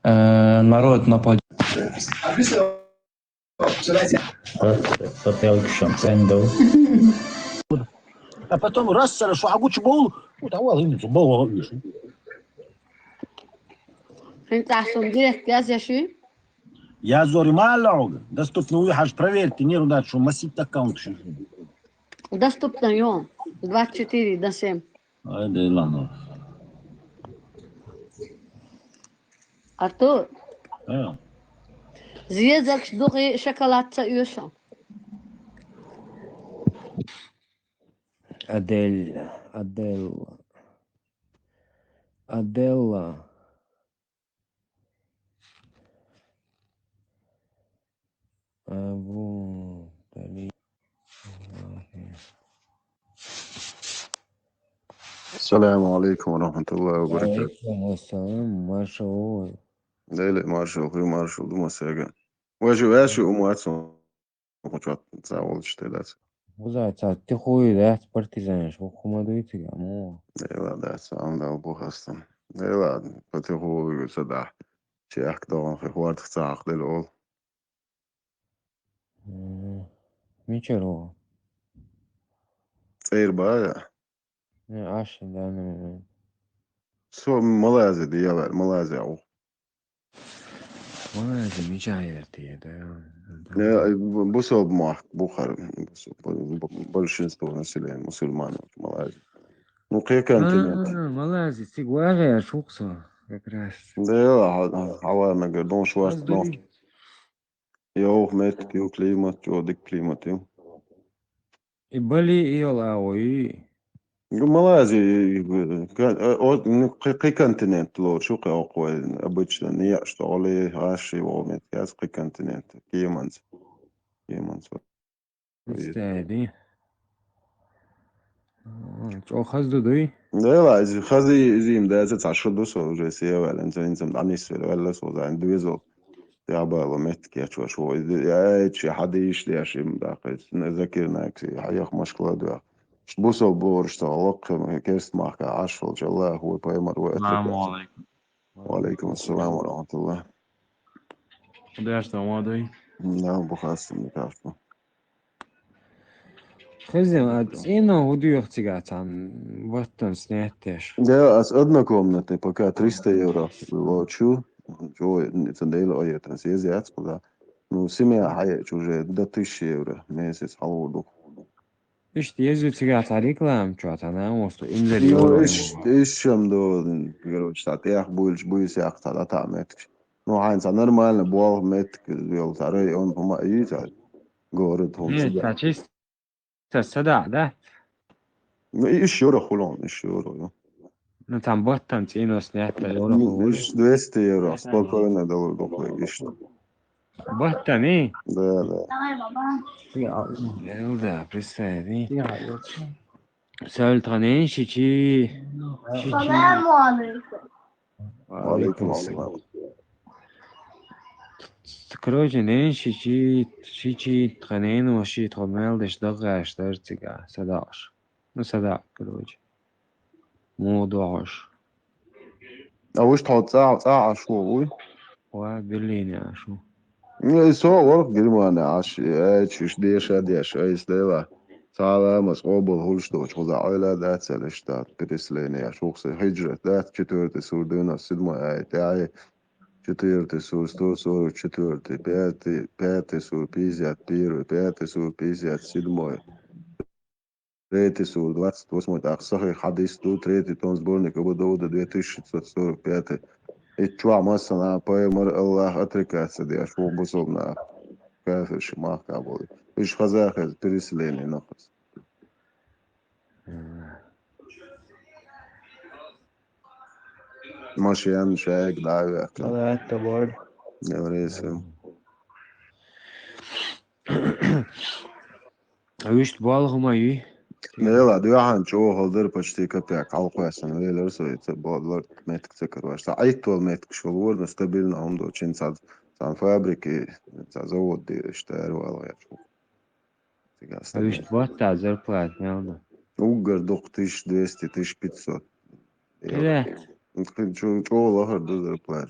Народ нападет. А потом раз хорошо, а гуч бол, вот а вот не бол, видишь. Я зори малог, доступно уехать, проверьте, не рудать, что массив аккаунт. Доступно, ё. 24 до 7. А, да ладно. Артур, А. زيادك دغي شوكولاتة يوشا. Аделла. السلام عليكم ورحمة الله وبركاته. وعليكم السلام مارشال. Lele marshal, Rio marshal, do Mocega. Hoje eu acho o Watson. За уличтэй даа. За ти хүй даа партизан шо хумадуйти гamo. Да, сам да бухастан. Да, потихоньку сюда. Чех дон хварт цаах делол. Мичеро. Цейрба. Аш да на. Со Малайзия диявер, Малайзия. Малайзия мечает да. Бусоб мах Бухар, большинство населения мусульманов в Малайзии. Ну, какой континент? Малайзия, сигуария, шукса, как раз. Да, хавана гордон шварц нов. Йох мет кил климат, чодик климат. И Бали, и Лаои. Малайзия, какой континент лор, шо какой обычно не что ли, аши вомет, какой континент, Йеменс. Стади. Чо хаздуй? Да, خذي زين ده زت عشر دوسو جسيه ولا انت مدعنيس ولا سو ده اندويزو يا با مت كيتشو شو يا شي حد يشتي شي مداقيت ذاكرناك حيخ مشكله ده بوسو بورش تعلق كيست معك عشر الله هو بايمر وقت. السلام عليكم. وعليكم السلام ورحمة الله. Да, что молодой? Да, бухастый, мне кажется. Хозяин, цена удуется там, вот там снятешь. Да, с однокомнатной пока 300 евро. Лочу, جو تنديل أيه تنسيزيات بقى. Ну, семья حياتي уже до 1000 евро месяц حلوه. إيش تيجي تيجي عليك لام شو أنا وصل إنزل Ну, يورو. إيش شام دو, короче, تاتيح بويس ياخد على تعمتك. Ну, عين нормально, بوال متك, يلا تعري он هما يجي. говорит он. Нет, а чисто сада, да? Ну, إيش يورو خلون, إيش يورو. Ну, там вот там цену снять, евро. إيش 200 евро, спокойно дал дохлый, إيش. Вот там, и? Да. Ну да, представь, Сальтанин, Шичи. Салам алейкум. Алейкум ассалам. Короче, нин Шичи, Транин, Ваши, Тромел, Дешдагаш, Дерцига, Садаш. Ну, Садак, короче. موضوعش. وش تحط ساعة شو أبوي؟ وبالليل يا شو. صور Германия, عش شش ديش هديش أي ستيلا تعالى مسقوبل هولشتوش وذا عيلة ذات سلشتات بريسلينيا شوخسي هجرة ذات четвертый сур 97 تاعي четвертый сур 144 пятый сур 51 пятый сур 57 третий сур 28 так صحيح حديث третий том сборника Аба Дауда 2645 اتشوع مثلا بايمر الله أتركات دي أشوف بصلنا كافر شماخ كابولي إيش خزاخز بريسليني نقص ماشي يعني شايك دعوة هذا أنت برضه. يا ريسم Вишь, балгы мои. Нела, дуяхан чего холдер почти копяк, алкоясан, вейлер соится, бодлар метк цикр, что айтвал метк шулворно стабильно, он до чин сад фабрики, завод ди штайру алгачу. Вишь, вот та зарплата, правда. Угар дух 1200, 1500. Да. Чего лахар до зарплат?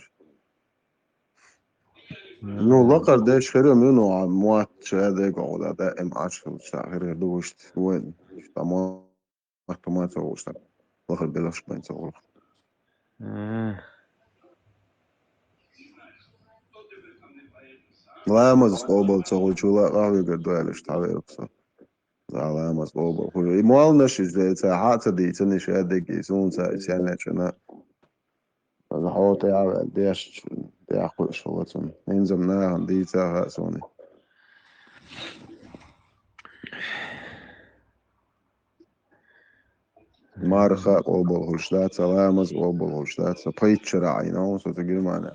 Ну, лахар деш херем, ну, موات شهادة قاعدة دائم 10 ساعة دوشت وين؟ تمام ما تسويش لخر بلاش ما تسوي لا ما تسوي تسوي شو لا قاعد قدوالش تعبير بصر لا ما تسوي هو مال نشي زي ساعات دي تني شهادة كيسون ساعة يعني شنا الحوت يا ديش ياخذ شغلتهم ينزلنا عندي ساعة سوني Marga Oberholstadt, Salamas Oberholstadt, so Preacher, you know, so to get man.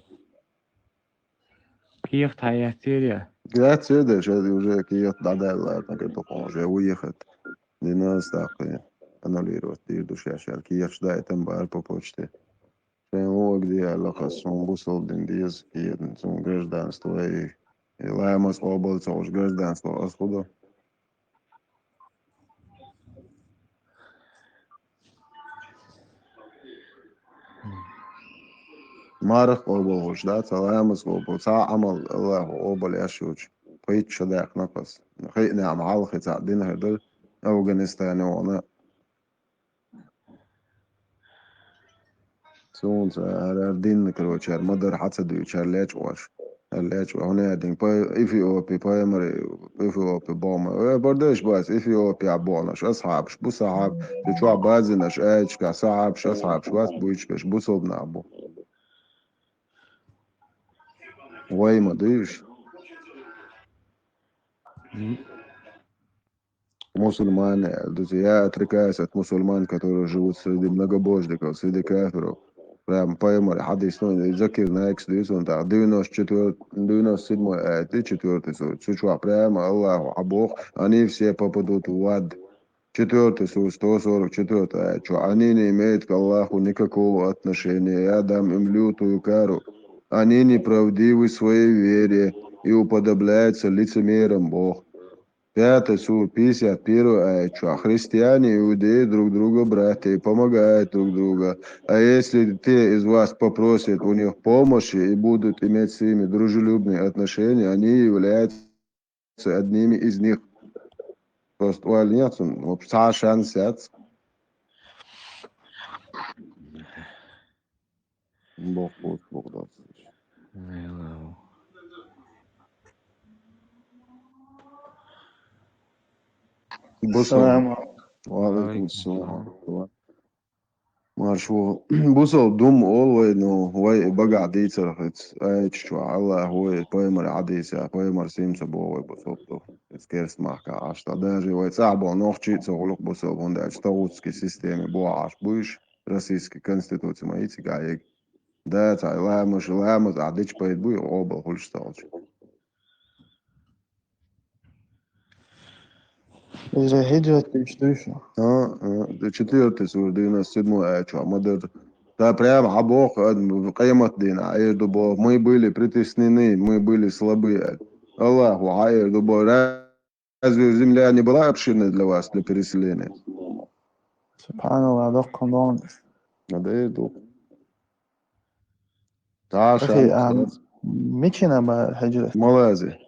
كيف حياتي Grazie, ده شيء уже كيف دادلا تكتو قنجة ويخت لناس تاقي أنا ليرو تيردو شاشال كيف شدا يتنبار بوشتي شين هو قدي علاقة سون بوصل دين ديز كيف سون гражданство и Ламас Оберholstadt уж гражданство откуда? Марх Oberholstadt, Salamas Oberholstadt عمل الله أوبل يشوش قيت شداق نقص خينا عم عالخي تعدين هدل أفغانستان وانا سون دين كروتشار مدر حتى دوتشار ليش واش ليش هنا دين باي إثيوبي بايمري إثيوبي بوما بردش باس إثيوبي عبونش أصحابش بو صعب تشوع بازنش أيش كصعبش أصحابش باس بويش بو صوبنا عبو Ой, мадыш. Мусульмане, друзья, отрекаясь от мусульман, которые живут среди многобожников, среди кафиров, прям поймали, хадис, ну, закир на экс, он так, 97 аят, 4 суд, сучва, прямо Аллаху, а Бог, они все попадут в ад. 4 суд, 144 аят, что они не имеют к Аллаху никакого отношения, я дам им лютую кару. Они неправдивы в своей вере и уподобляются лицемерам Бог. 5 сур, 51 аят, что христиане и иудеи друг друга братья и помогают друг другу. А если те из вас попросят у них помощи и будут иметь с ними дружелюбные отношения, они являются одними из них. Просто увольняться, вообще шанс сядь. Бог даст. السلام وعليكم السلام. Маршо, бусал дум олвей, но вай бага дийцер хит, чуа Аллах вай поймар адийся, поймар симса бовай бусал то, скерс маха ашта, даже вай цабо нохчица улук бусал вонда, штаутский системе боаш буш, российской конституции маити гаек, да, цай ламаш, адич поет буй обал хульшталч. إذا هجرت تشتوشو. 4 сур 97 аят, мадер. Да, прям Бог قيمت дина, ай дубо, мы были притеснены, мы были слабые. Аллаху, ай дубо, разве земля не была обширной для вас, для переселения? Субханаллах, доком дон. Да, иду. Да, أخي ميشينا ما هجرت مالازي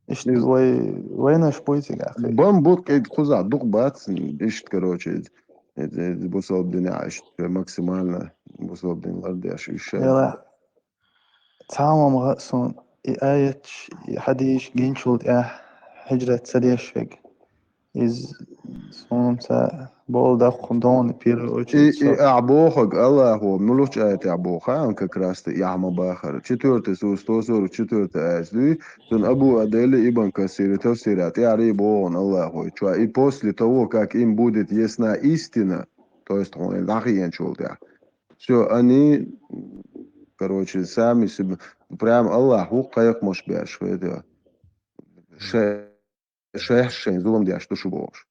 إيش وين شبويتك أخي بامبوك خذ دوق بات إيش كروتش بوصل الدنيا عشت максимально بوصل الدنيا الأرض عشان الشيء يلا تعاوم غأسون آية حديش جينشولد هجرة سريش فيك إز سونتا بول دا خندون بير أعبوخك الله هو ملوش آية أعبوخا أنك كراست يعم باخر четвертый сус 144 آية тон Абу Адели Ибн Касир тafсирят и бон Аллаху. И после того, как им будет ясна истина, то есть он лахиенчул, все, они, короче, сами себе, прям Аллаху каяк мош бяш, это шех зулам дяш, то шубош.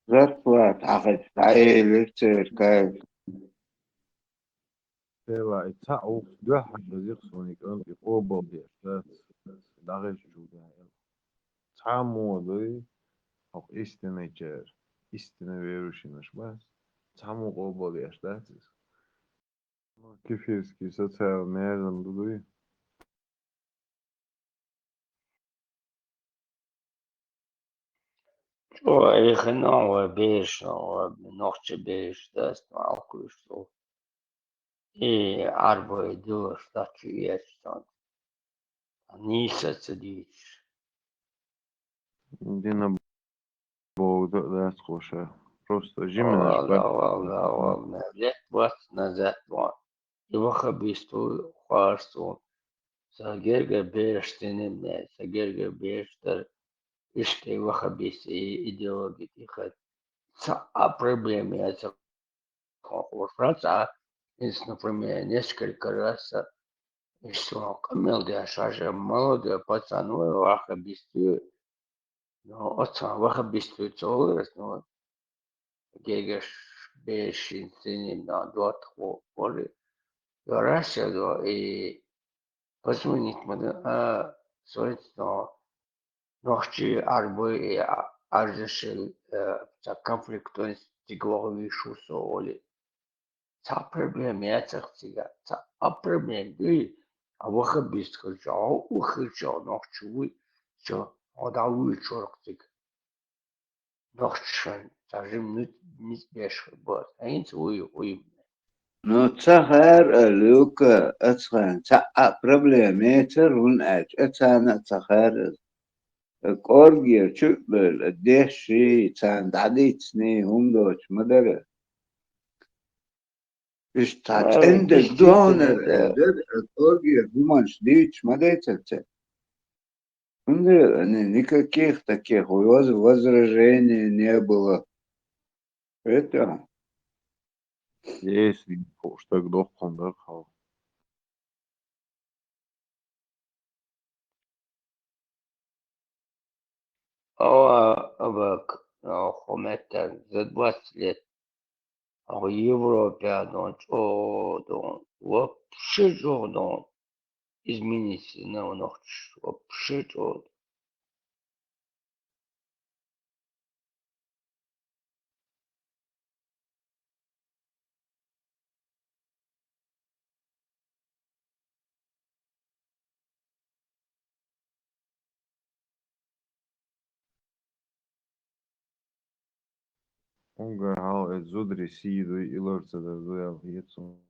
Зарплат, ахет, электр, кайф. Tēvā ir ca'u gahan bezirksonīk ānki qobaldies, dāgēs jūdāja. Camodu, auch istene cer, istene veruşinaş bas. Camu qobaldies, dācis. Kifirski sociāli mērlam duduji. خناوة بيش نوخش بيش دست معكوشتو عربو يدور ستاتشي يشتان نيسا تديش Dina Bog dāc qošā. Просто žimināš والله ليت بس نزات وان يوخا بيستو خوارستو ساقرقر بيش تنمنا ساقرقر بيش تر إشتي وخا بيس إيديولوجي تيخد проблемы это во Франции, например, несколько раз, что камел де шаже молодой пацан, ваха бистую, но отца ваха бистую целый, но гегеш бешин синим на двот холи, Россия до и позвонить мне, соответственно, ночи арбы и аржешил конфликтность тигловый шусоли. Та проблема яцахтига, та проблема ди, а ваха бистхажа, ухажа ночуй, что одауи чорктиг. Ночшан, тажим нит беш бот, айнц уй. Ну, цахар люка, ацхан, та проблема рун ач, ацана цахар. Коргия чупбел, деши, цан дадицни, умдоч, мадара. إيش عندك دونر أورجي هومانش ديتش ما ديتش никаких таких возражений не было. Это если что дохон дохал. Абак, хомета за 20 лет. А в Европе вообще жодон изменить на ночь. Вообще жодон. Ungar hal het zodri sidu ilorca da duel hietson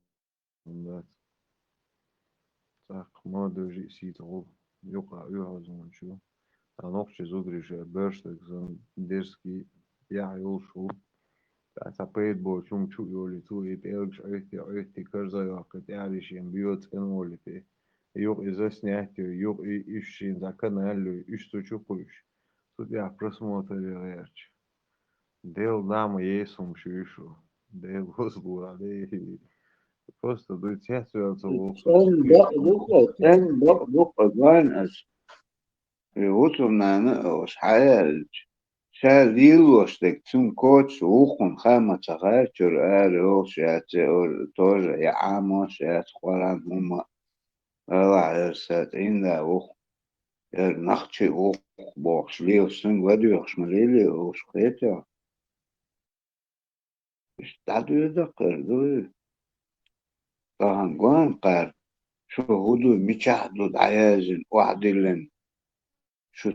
dat. Так, молодой ситол, юка юхазон чу. А ночи зодри же бёрштек зон дерски я юлшу. Та пейт бо чум чу юли ту и белгш ойти карзайок тяришин биот энолите. Юк изоснятю, юк ищин за каналю, ищу чукуш. Тут я просмотр верч. Дел дама есум шишу. Дел господа, просто дует сердце كان بقى جوانس وصلنا نقص حيال شاديل وشتك تم كوتش وخون خامة تغير أروح شات توج يا عامو شات قران هما الله يرسات إن وخ نختي وخ بوخش ليو سن وديوخش مليلي وش خيتها استعدوا يدقر دوي طبعا قوان قار شو هدو ميشاهدو عيازن وعدلن شو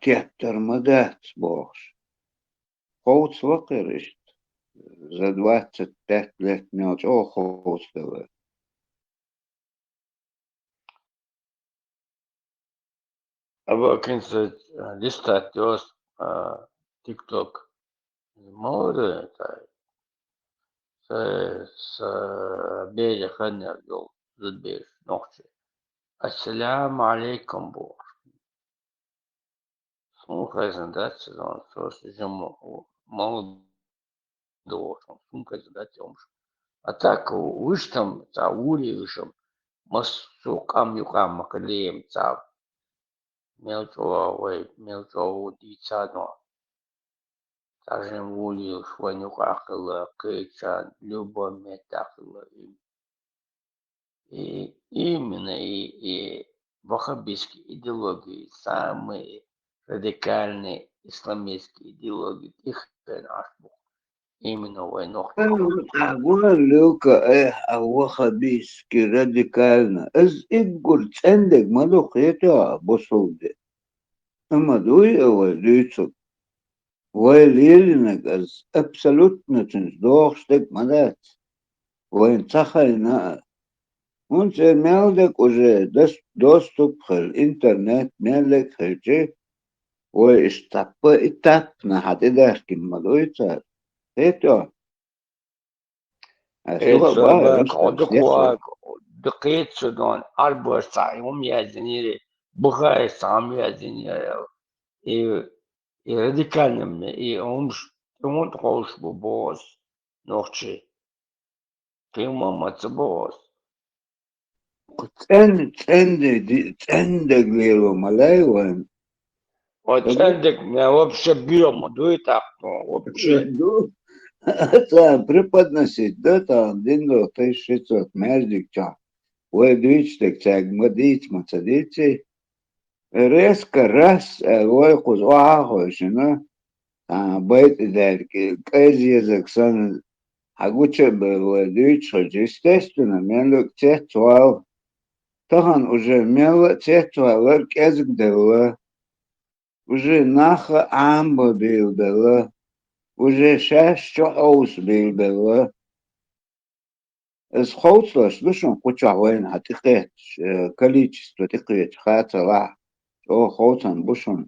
تيهتر مدات بوش خوت وقرشت زدوات تات لت ميوت او خوت دوا أبغى كنت لسه توست تيك توك الموضوع س بيجي خدنا اليوم ضد بيش نقطة السلام عليكم بو سمو خزن دات سلام سوس جمع موضوع سمو خزن دات يومش أتاك وشتم تعولي وشم مسوق أم يقام مكليم تعب ميلتو دي تسانو تاجم ولي شواني قاقل كيتشان любо метакл и именно и ваххабистские идеологии, самые радикальные исламистские идеологии, их именно войнах. أقول لك إيه هو خبيث كي راديكالنا إز إبقول عندك مالو خيطة بصودة أما دوي أول ديتو ويليلنك إز أبسلوتنا تنسدوخ مالات وين تخينا وانت مالك уже доступ к интернет مالك خيجي وإشتاق إتاق نحط إدارك مالويتا خيطة دقيت سودان أربع ساعة يوم يزني بخاري سام يزني راديكالنا من أمش تموت خوش ببوس نوشي فيما ما تبوس عندك ليلو ملاي وين وعندك ما вообще берем дует вообще это преподносить да там динго 1600 мязик ча ويدويش تاج مديت متديتي резко раз ويقوز وعاهوشنا بيت ذلك كاز язык сан хагуче ويدويش естественно мелок тетуал тахан уже мел тетуал язык дела уже наха амбо бил дела уже шесть оус бил дела схоуслаш лушон куча вين хатикет количество тикет хатала о хоутан бушон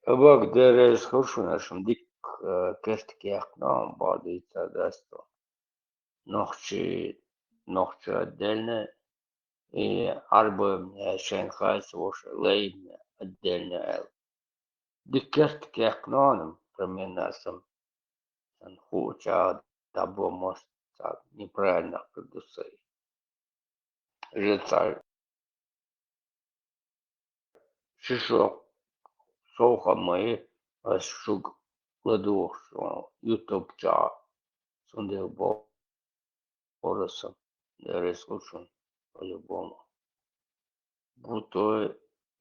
بقدر أشوفه عشان ديك كرتك يحنا بعد يتداستو نوخشي отдельно и арбо عشان خاص وش لين отдельно ديك كرتك يحنا примерно сам хоча дабо мост неправильно продусей жильца шишок Соха мои шуг ладух YouTube ча сундел боросом ресурсом по-любому. Бутой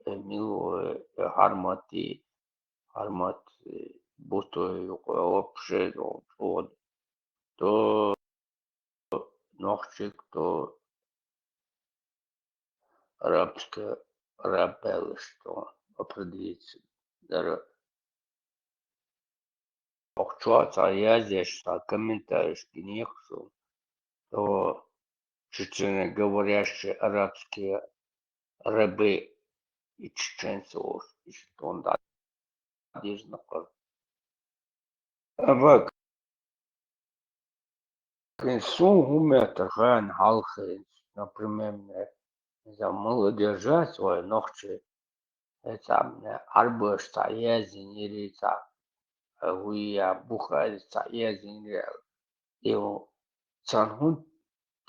милой хармат бутой вообще вот то ногчик то арабская рабель что определиться. Dar ochchoata язешь комментариев нехсу, то чечены говорящие арабские рабы и чеченцы и что он да дежнакор. Абак сум гуметр хан халхин, например, за молодежь свой ногче это арбуш таязин или так ويا بخاري تعيازين يو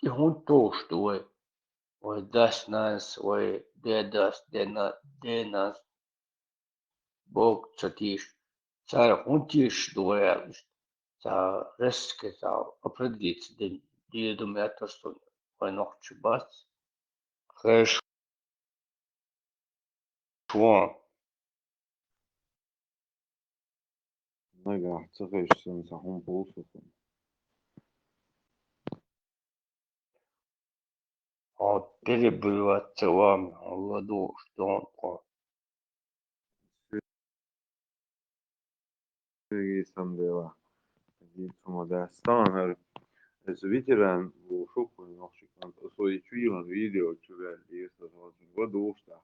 هون توش دوي وداس ناس وداس ديناس بوك تشتيش صار هون تيش دوي تا رسك تا أبرديت دي دومياترسون ونوخ تشباس خيش شوان نجح تغش سنسحون بوسكم Перебывать вами, ладу, что он Samdela. Som där stan här. Så vet jag den och shoppar i Norrköping. Och så i tjuren video tyvärr det är så att vad då står.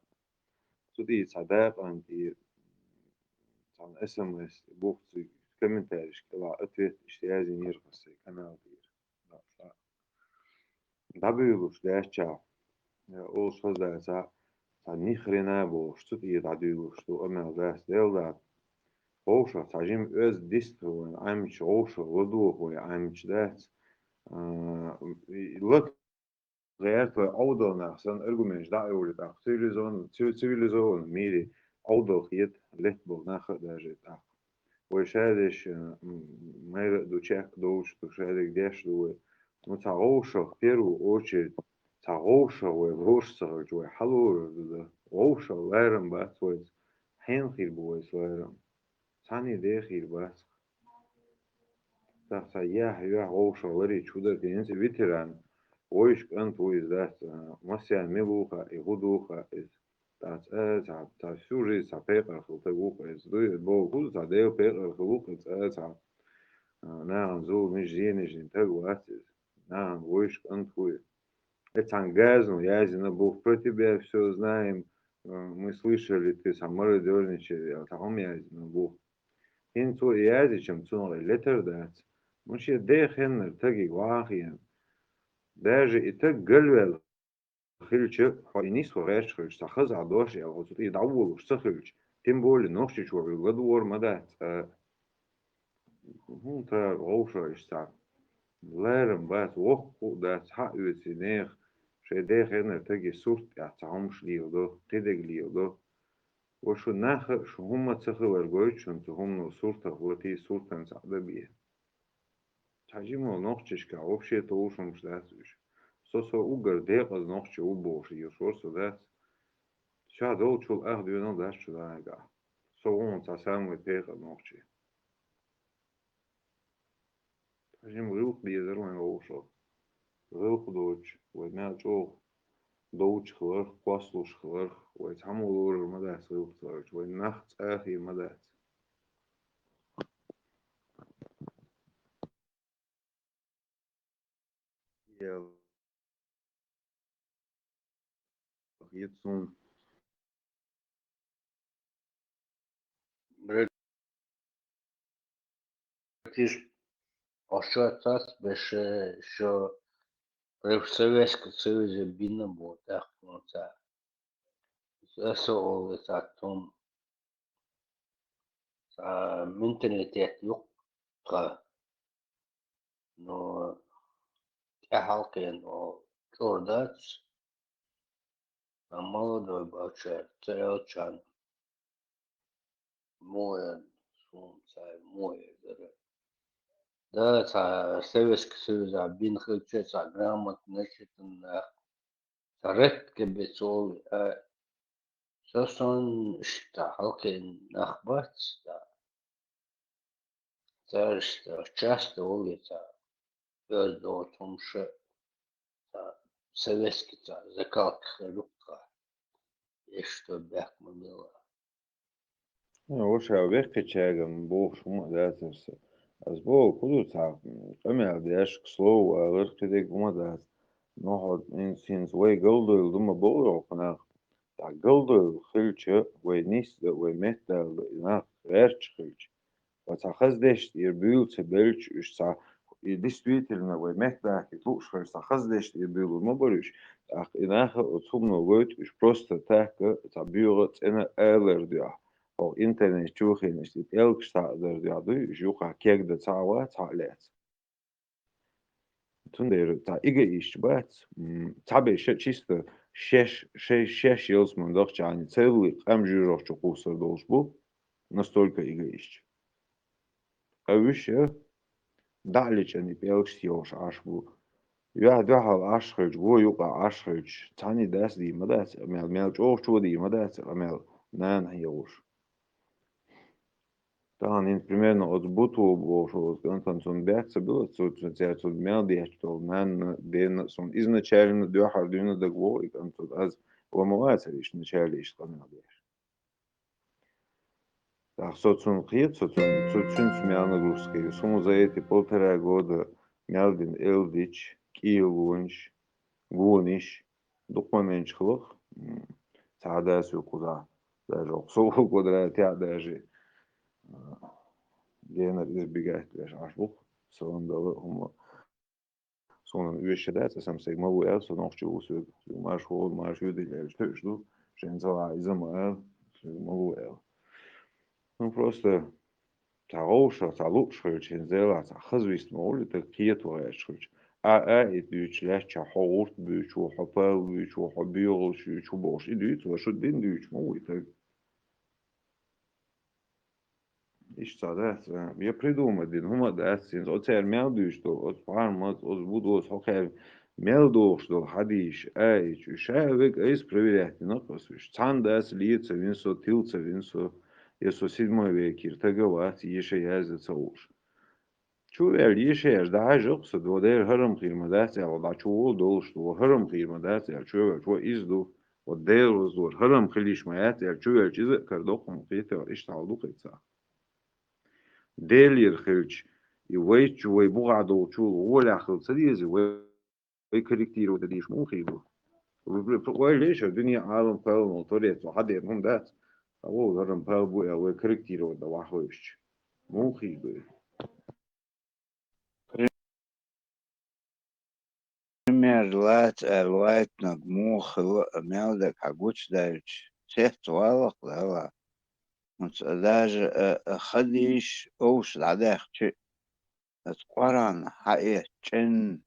Så det är så där anti sån SMS bort kommentarer skriva ответ istediğin yer kası kanal diyor. Да бюлуш дача. О создается ни хрена бо что ты дадюлуш что амел дас делда. Оша сажим öz дисту амч оша воду хой амч дас. Лот Reert we ouder nach zijn argument daar over het af. Civilisatie meer ouder het letbol nach daar zit af. We zeiden meer do check doos to zeiden des do. Maar taroosje peru очередь taroosje we roosser we hallo de roosje leren wat we heel hier boys leren. Tani de hier wat. Dat ja roosje leren чудо деньги veteran. Oish kant oish dat masya meluha и гудуха is dat ta всю жизнь sa peqar khultaguha is do bo kul sa deo peqar khuluqa sa na zo mish zinejin taguat is на oish kant oish это ангазну язина бог про тебя все знаем мы слышали ты самородерничали а там язина бог инцо язи чем цунор летер дат мучи дехен таги вахиен даже и так гальвел хилче файнис врэш хилч сахаз адош я вот и давул сахилч тем более ночи чур гадуор мадат ну та роша иста лерм бат ох да ха үсинех шеде хенер таги сурт я таамш лиодо тедег лиодо وشو نخ شو هم تخور گوی چون تو هم сурт хвати суртан садаби тажимо ночиш ка вообще то ушум штасуш Сосо угар деqas noqchi ubosh yursorsa dat sha dolchul ag duyno das chudaga so on ta samwe deqas noqchi tajim ruq bizerlan osho ruq doch we melcho doch khwar qaslush khwar we tamulur madas ruq doch we nacht akhi madas Yetsun British ошатас беше що в Советському Союзі бідно було так, ну це засовували так, том менталітет юкка, ну тягалки, ну чордац, а молодой баче, це очан, моє сонце, моє заре. Да, це Советский Союз, а бін хлопче, це грамотно читання, це редке бецоли, а сосон шта, халки нахбац, це ж часто вулиця, без до тому, що советский, це закалка рубка, і що бяк мобила. وش بيحكي شاغم بو شو ما داتس از بو كله تاع قمع داش كسلو غير كده ما دات نقعد ان سينز وي جولدو دوما بو قنا تاع جولدو خلچه وي نيس وي مت نا غيرچ خلچ وتاخذ داش يربيل تبلچ اش تاع действительно وي مت دا كتوش خلص تاخذ داش يربيل ما بريش اخ اناخ تصوم وقت اش просто так تاع بيوت انا الر ديا او интернет чухин ist elk stader ja du juha kek de tawa talet tunde ta ige ish bat tabe чисто шеш yils man doch chani целый амжирох чукусер должбу настолько иге ish а више далечани пелкстиош ашбу я дахал ашхыч го юка ашхыч тани дас ди мадас мел Dann in примерно от буту бошо он сон бяхца было цуцу церцу мелди что man den сон изначально дёхар дюна дагво и он тут аз ломоваться лишь начале лишь сказал. Так соцун қиет соцун смяна русской суму за эти 1,5 года мялдин элдич киелунш гуниш документ хлох сада сукуда даже оксол года тя даже Генер избегает лишь ашбух, sondern sondern üyeşeder sam segma bu el son okçu usul marş hol marş yüdel stöşdu şenza izama el segma bu el. Ну просто тароша талуш шензела хазвист моли так киетва шуч и дючляш чахорт бючу хапал бючу хабиол шучу бош и дюц вашу дин дюч моли так. Ich das, wir prидумали, ну да, син, оцер мелду, что от фармат, от буду сохер мелду, что хадиш, чушавик, проверять, ну, посвящ. Цандас, лица, винсо, тилца, винсо, если 7 век, иртаговать, еще языца уж. Чувел, еще я ждаю, жокса, дводер, харам хирмадация, а чувол дол, что харам хирмадация, чувел, что изду, вот дел раздор, харам хилиш маятия, чувел, чиза, кардохом, хитер, ишталдухайца. ديلير خلش يويش ويبغادو شو ولا خل سديز ويكريكتيرو تديش مو خيبو ويليش الدنيا عالم قال موتوريت وحد يفهم ده هو غرم بابو يا ويكريكتيرو ده واحوش مو خيبو Пример лайт нагму мелдек агуч дальч сехт валах дала даже خديش أوش العداخ شيء القرآن حقيقة جن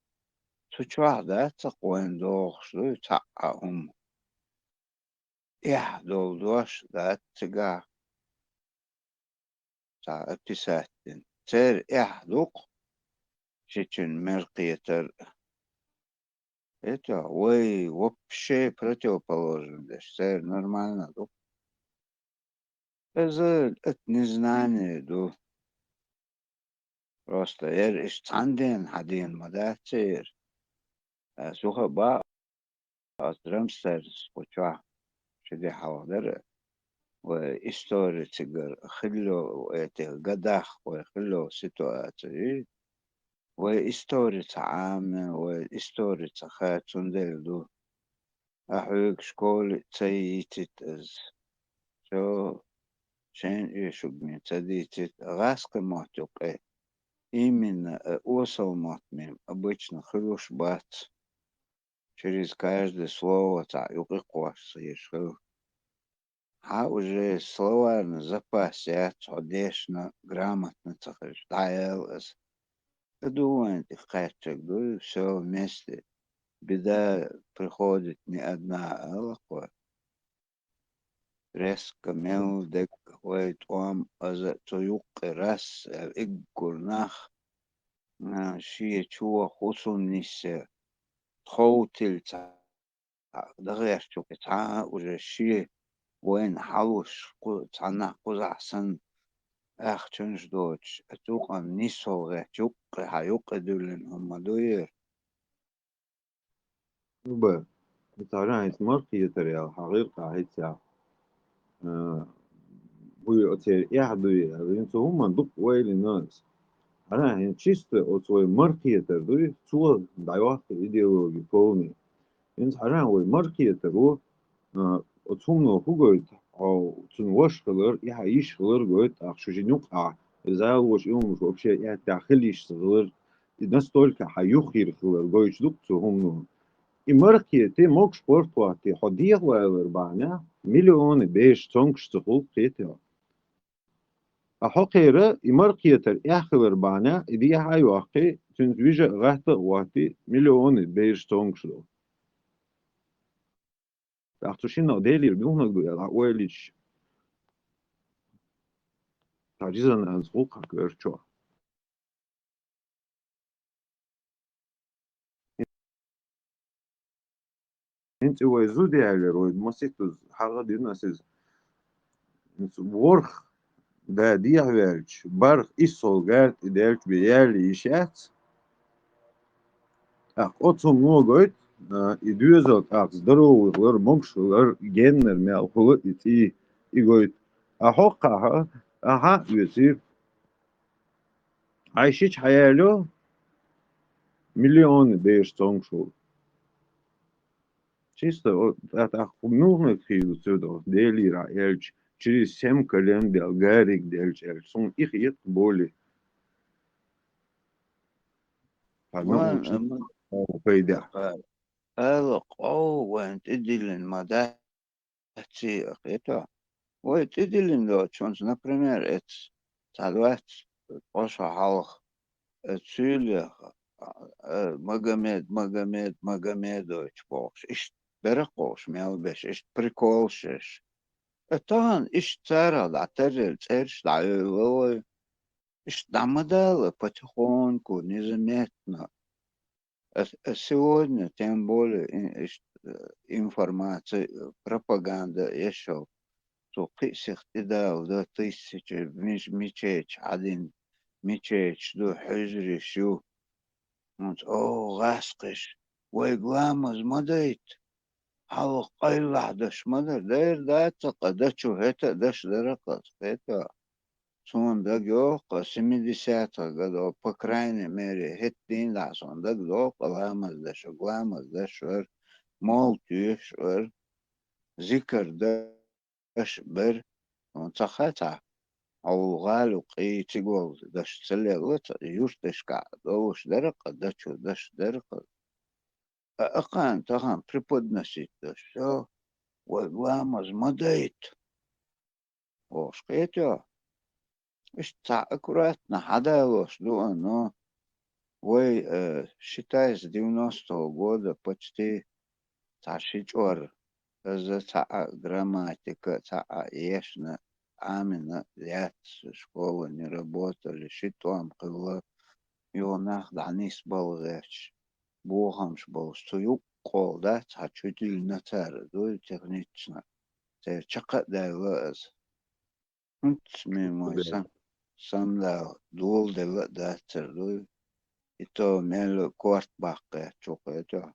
تشوهدا تقوين دوخ شلو تعهم يحدول دوش دا تقع تاع ابتساتين تير يحدوق شيء مرقيتر это ой вообще противоположность тер нормально дух это незнание дух просто عندين حدين مداتير سوخ با أدرمستر سقطع شدي حوادر وإستوري تجر خلو قداخ وخلو سيتواتي وإستوري تعامل وإستوري تخاتون دلدو أحوك شكول تيتت از شو شين إيشو بمين تديتت غاسق محتوقي именно осол матмем обычно хруш бат через каждое слово та юкыкваш ешху а уже словарный запас я конечно грамотно цахаш таэлс думаю ты хачек ду все вместе беда приходит не одна алаква резко мелдек ويت وام از تويق راس إجورناخ شيء شو خصوص نيس خوتل تا دغير شو كتاع ولا شيء وين حوش تانا قزعسن أخ تنش دوتش أتوقع نيسو غيتوق هيوق دولن هم دوير وبا تعرف اسمه كيتريال حقيقة هيتسا هو أتير يحدوي هذين هم دق ويل الناس أنا هن чисто от свой маркетер дуй цуа дайвах идеологи полный инс харан ой маркетер о от сумно хугойт а цун вошхлер я ишхлер гойт ахшужинюк заалош им вообще я дахилиш сгылыр настолько хаюхир хлер гойч дук цумно и маркете мог спортвати ходиях вайлер бана миллионы беш цонгштхул петя أحقيرة إماركيتر إخبر بانا إدي هاي واقع تنزويجة غهت واتي مليون بيج تونكشلو تأخذشين ناديلي بيونا قوي على أوليش تعجزنا عن سوق كرشوا أنت ويزودي على رويد ما سيتوز حاجة دينا سيز ورخ Да, Dievērč, bar izsolgēt, ideļš bija jālīšēts. Otsum nogoit, и дюзот, здоровый, мокшулар, геннер, мяухулы, и гоит. Хоха, ага, весир. Айшич хаялю, миллионы дэш сонгшул. Чисто, это нужно хилу сюда, делира, эльч. Через 7 колен дел, гарик дельч, эльч. Сон их ет боли. وين فايدة. وين تدلين ما ده تسيق это. Ой, тидилин до чонс, например, это талват оша халх цюле Магомедович полш. Иш берекош мелбеш, иш приколшеш. Этан иш цара да терел церш да ой. Иш дамадала потихоньку, незаметно. Сегодня тем более информация, пропаганда еще. توقيسخ إداو دو تيسيش مش ميشيش عدين ميشيش دو حجري شو انت غاسقش ويقلامز مديت حاو قيلع دش مدر داير داتق دشو هتا دش درقص هتا سون دقوق 70 قدو بكرايني ميري هتين دعسون دقوق غامز دش غامز دش ور مول تيش ور ذكر دش بر وانتخطع أو غالو قي تقول دش تسلي غوت يوش دشكا دوش درق دشو دش درق أقان تغان преподносить دشو وغامز مديت وشقيتو إيش تاع أكوراتنا حدا وش دو أنو وي считай с 90-го года почти تاع شيجور إذا تاع грамматика تاع يشنا عامنا ليات школы не работали, шитом قلة يوناخ دعنيس بالغش بوهمش بالستيو قول ده تاع شتيل نتار دول تغنيتنا تاع شقة داواز انت ميمويسان ساملا دول دل داتر دول إتو ميلو كورت باقي شوقيتو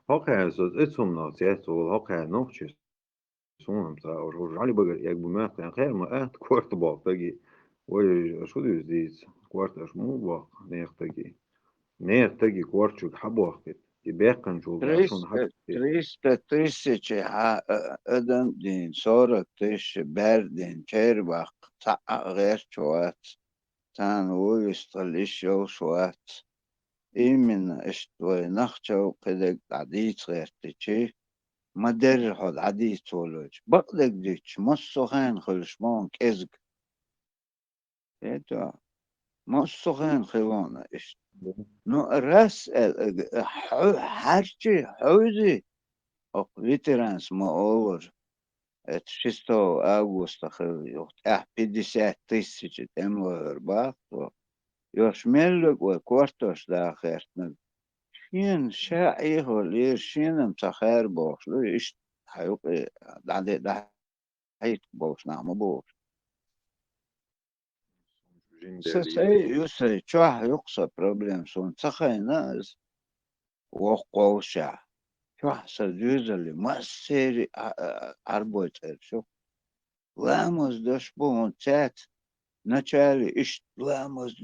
Hockey så ett som något sätt och hockey nog just sån så och rally bugger jag bemärkte en خير ما ett kvart bak تجي وشو دي زيد كوارت اش مو باق نير تجي كوارت شو حبوا وقت يبقى شو شون حق 300 أدم دين 40 بردين كيرباق تاع غير شوات تان ويستلش يو شوات إيمن اشتوي نخشو قدك عديد غير تشي ما در هاد عديد تولوش بقدك ديش مصو خين خلشمان كزق إيتا مصو خين خلوانا اشت نو راس حرشي حوزي فيترانس ما أول 6 أغسطس خلي 50 тысяч تمر باقو يشملك وكورتوش داخرتنا شين شاعي هولير شين مسخير بوش لو إيش حيوقي ده هيك بوش نعم بوش سي يوسي شو يقصى بروبلم سون سخي ناس وقوشا شو حصل جوز اللي ما سيري عربوتر شو لاموس دش بون تات начале إيش لاموس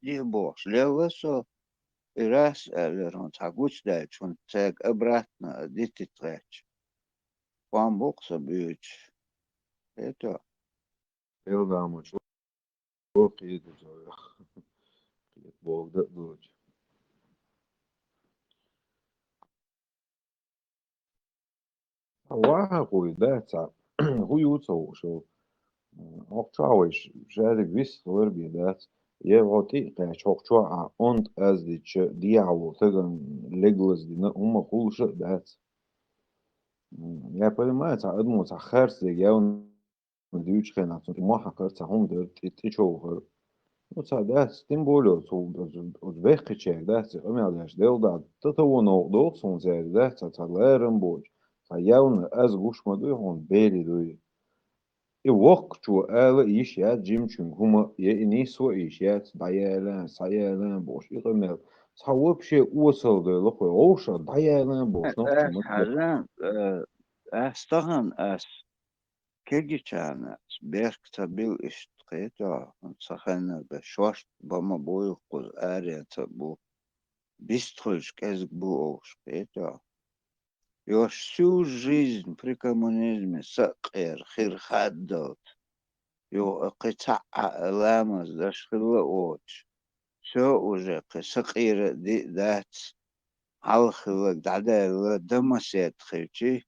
دي بوش لوسو راس الرون تاقوش دا چون تاق обратно ديتي تغيش وان بوكسا بيوش это Ilgāmo čoku iedzoju. Bog da dođe. Вахуй, да, цап. Хуюцо шо. Окчавыш, жадик вис лырби, да. Евоти, кэч окчава, онт аздич диавол, таган леглас дина, ума хулша, да. Я понимаю, ца адму ца харсик, я он дючь хэнат, маха карца хум дэр тичоу. Ну, ца да, тем более, от вехчек, да, амялдаш делда, тата воно долсон зэр, да, ца лэрэн боч. Ца явно аз гушмаду он бели дуй. وقت شو إيش يا جيم شون هما إني سو إيش يا دايلان سايلان بوش يغمل صوب شيء وصل ده لخو أوشا دايلان بوش نفس أس مدة حالان أستغن كيجي كان بيرك تبيل اشتقيتا سخنا بشوش بما بوي قل آريا تبو بيستخلش كازك بو أوشقيتا يوش всю жизнь при коммунизме سقير خير خدوت يو قطع لامز داش خلا اوش شو уже سقير دي ذات على خلق دعدا دمسيت خيرتي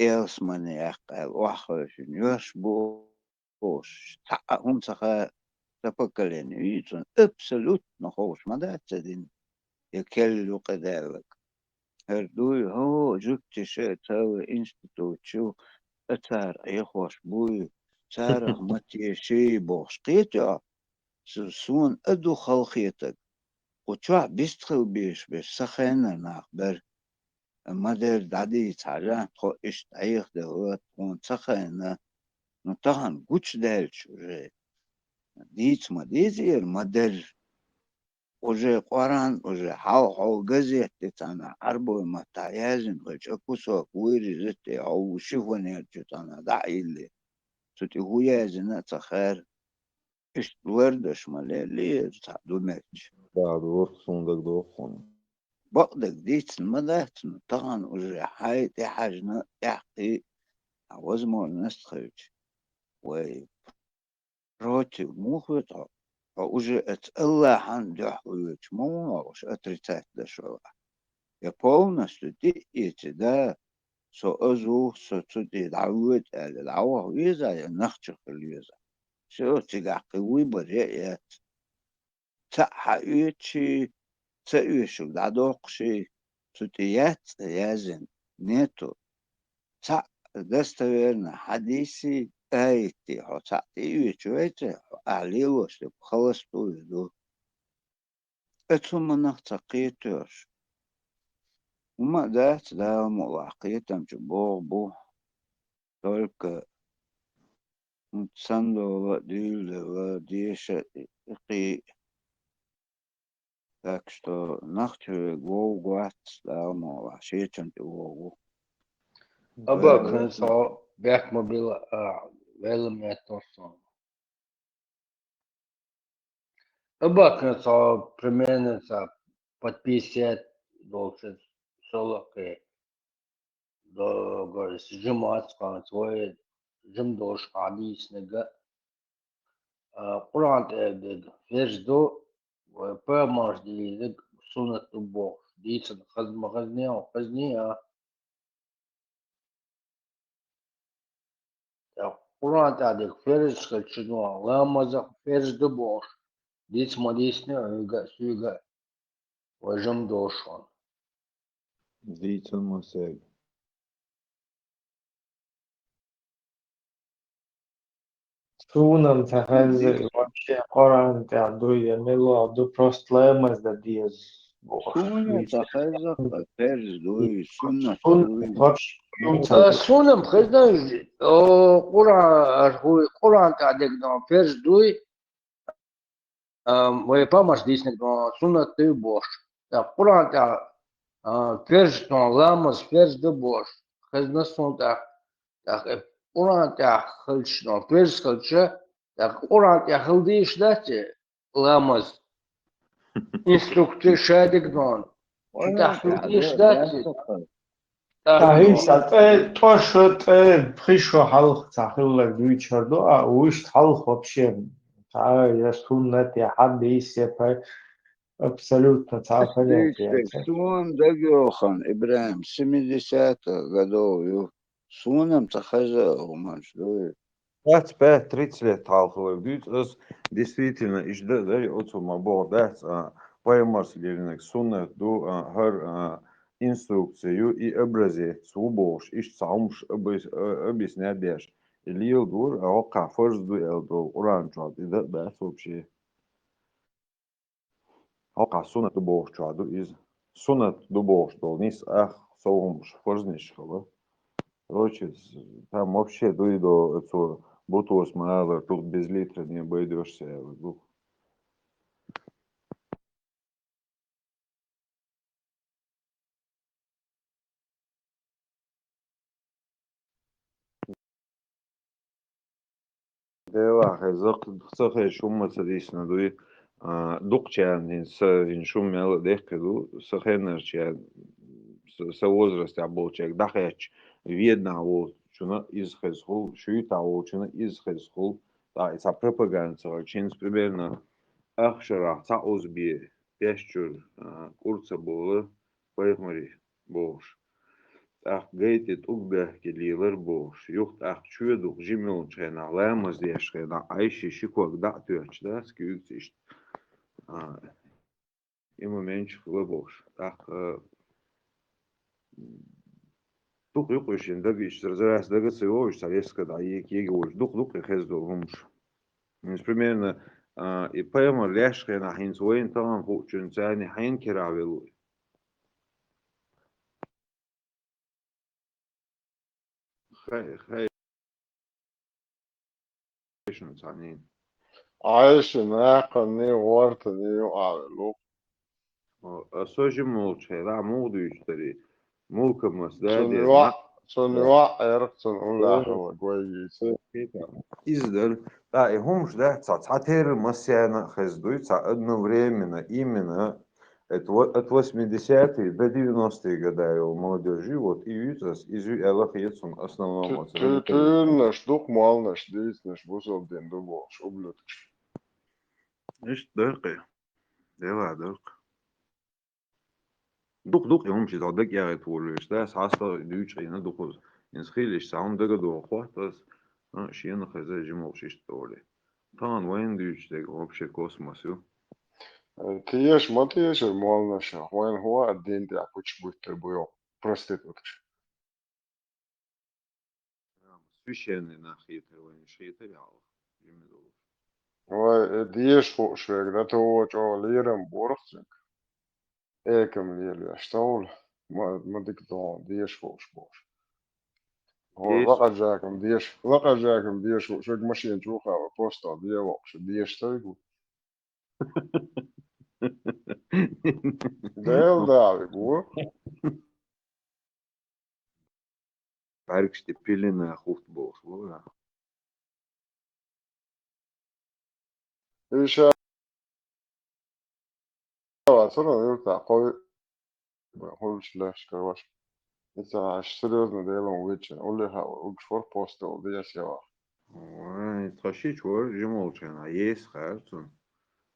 إيلس من يقل وحوش يوش بوش هم سخا تفكرين يجون absolut نخوش ما دات تدين يكل قدالك هردوي هو جبت شيء تاوي انستيتوت شو أتار يخوش بوي تارغ متي شي بوش قيتا سون أدو خلقيتك وتوع بيستخل بيش سخينا ناخبر مدر دادي تعجان خو إش تايخ دلوات وان سخينا نتاهن قوش دالش وجي ديت ما ديزير مدر وجي قران وجي حاو قزيت تانا عربو ما تعيازن وش أكوسو ويري زتي أو شفوني تانا داعي اللي تتي هو يازن تخير إش وردش مالي تعدو ماتش بعد وقت صندوق دوخون بقدك ديت المدات طبعا وجي حاي تي حاجنا يحقي عوز مو نستخرج وروتي موخوطة وجي اتقلا حن دحويت مو وش اتريتات دشوا يا بولنس دي يتدا سو أزو سو تدي دعوت الدعوة ويزا يا نختش اليزا شو تقع قوي بريئة تحقيتشي تأيشو دعدوقشي تتيات يازن نيتو تع دستويرنا حديثي آيتي حو تعطي يوشويتي أعليوش خلص طويدو اتهم نختقيتوش وما دات دا مواقيتم جبوغ только سندو ديل ديش إقي так что нахчу гол гуат да мо шечен ту أباك صار بيك مبيل ويلم يتوصل أباك صار примерно под 50 должен солоки до говорит сжимать как свой жим дош حديث نجا قرآن تأبد فيجدو وبرمج دي سنة البوخ دي خدمة غزنية وغزنية قرآن تأبد فيرج خلشنوا لامزق فيرج دبوخ دي مديسني عيقا سيقا وجم دوشون ديت المساق Сунам تخزي вообще Коран تعدو يملو عدو просто لامز دا ديز سونة تخزق فيرز دوي سنة Сун دوي вообще يوتل سونم خزنا قرآن هو قرآن تأبد فيرج دوي ويبامش ديسني سنة تبوش قرآن تأبد فيرج لامز فيرج دبوش خزنا سنة قرآن خلش فيرج خلشه قرآن خلديش داتي لامز инструкция шадик дон что خلديش داتي تاهيس توشو بخيشو حلق تاخلك دويتشردو ويش حلق вообще я суннат я حديث я абсолютно понятие سون دقيوخن إبراهيم 70 годов سونم تخزق ومش دوي 25-30 лет талхываю. Действительно, и ждать, да, отцу да, поймаш леринек сунна до хар инструкцию и образе субош, иш саумш объяснять беш. Или елдур, а кафарс до елдур, уранчат, и да, вообще. А сунна до бош чаду из сунна до бош, то нис ах саумш фарзниш хала. Короче, там вообще до бутос мало, тут без литра не обойдешься. Дела, зах шумма садисна дуи, дукчан ин шум мела дехкаду, сахенерчан со возраста был человек, дахач видно вот, что из хезхул, шуита вот, что из хезхул, да, это пропаганда, через примерно ахшара, та озби, пящур, курса было, поехали, бош. Ах, гейтит угбях келилер бош. Юхт ах чуедук жимел чена, лэмаз дешхена, айши шикуак да тюач, да, скюктишт. Има менч лебош. Ах, дух юкушин, дагиш, разраз, дагас его, советска, да, егош, дух хездо гумш. Примерно, и поэма ляшхена, хинс уэйн там, хучун цани, хайн киравелу. Хай, عايش ناقني ورطني وعلو أسوأ مولش لا مو يشتري ملك مسداد سنوا عرقتن ولا هو كويس издаль. Да, и хумш, да, цатер массиана хездуй, одновременно, именно от 80-е до 90-е годы молодежи, вот, и витас, из Аллах Ецун основном. Ты наш дух мал наш здесь, наш бусов день дубол, шублют. Ишь, дыркы, дела, дырк. Дух, я умчи, да, дык я это улюш, да, саста, дючь, и на духу, инсхилиш, сам дыга духу, то шиена хаза жимол шиштоли. Тан вайн дючь, да, вообще космос, ю. Ты ешь, маты ешь, мал наш, вайн хуа, день ты акуч будет требуё, проститутки. Священный нахитер, вайн шитер, я жимидол. Ой, диеш фошвег, да то вот о лирам борхцик. Экем лили, штаул, ما دكتور ديش فوش بوش هو وقت جاكم ديش شو ماشيين شوخا وبوستا دي وقش ديش تايقو ديل داوي بو Парк пилина хуфт бош, вора. إيش أصلا يرتاح قوي هو لاش كواش إذا серьезно делом вечер улеха укшвор постел дияс ява Ой, троши чур, жимолчен, а есть харцун.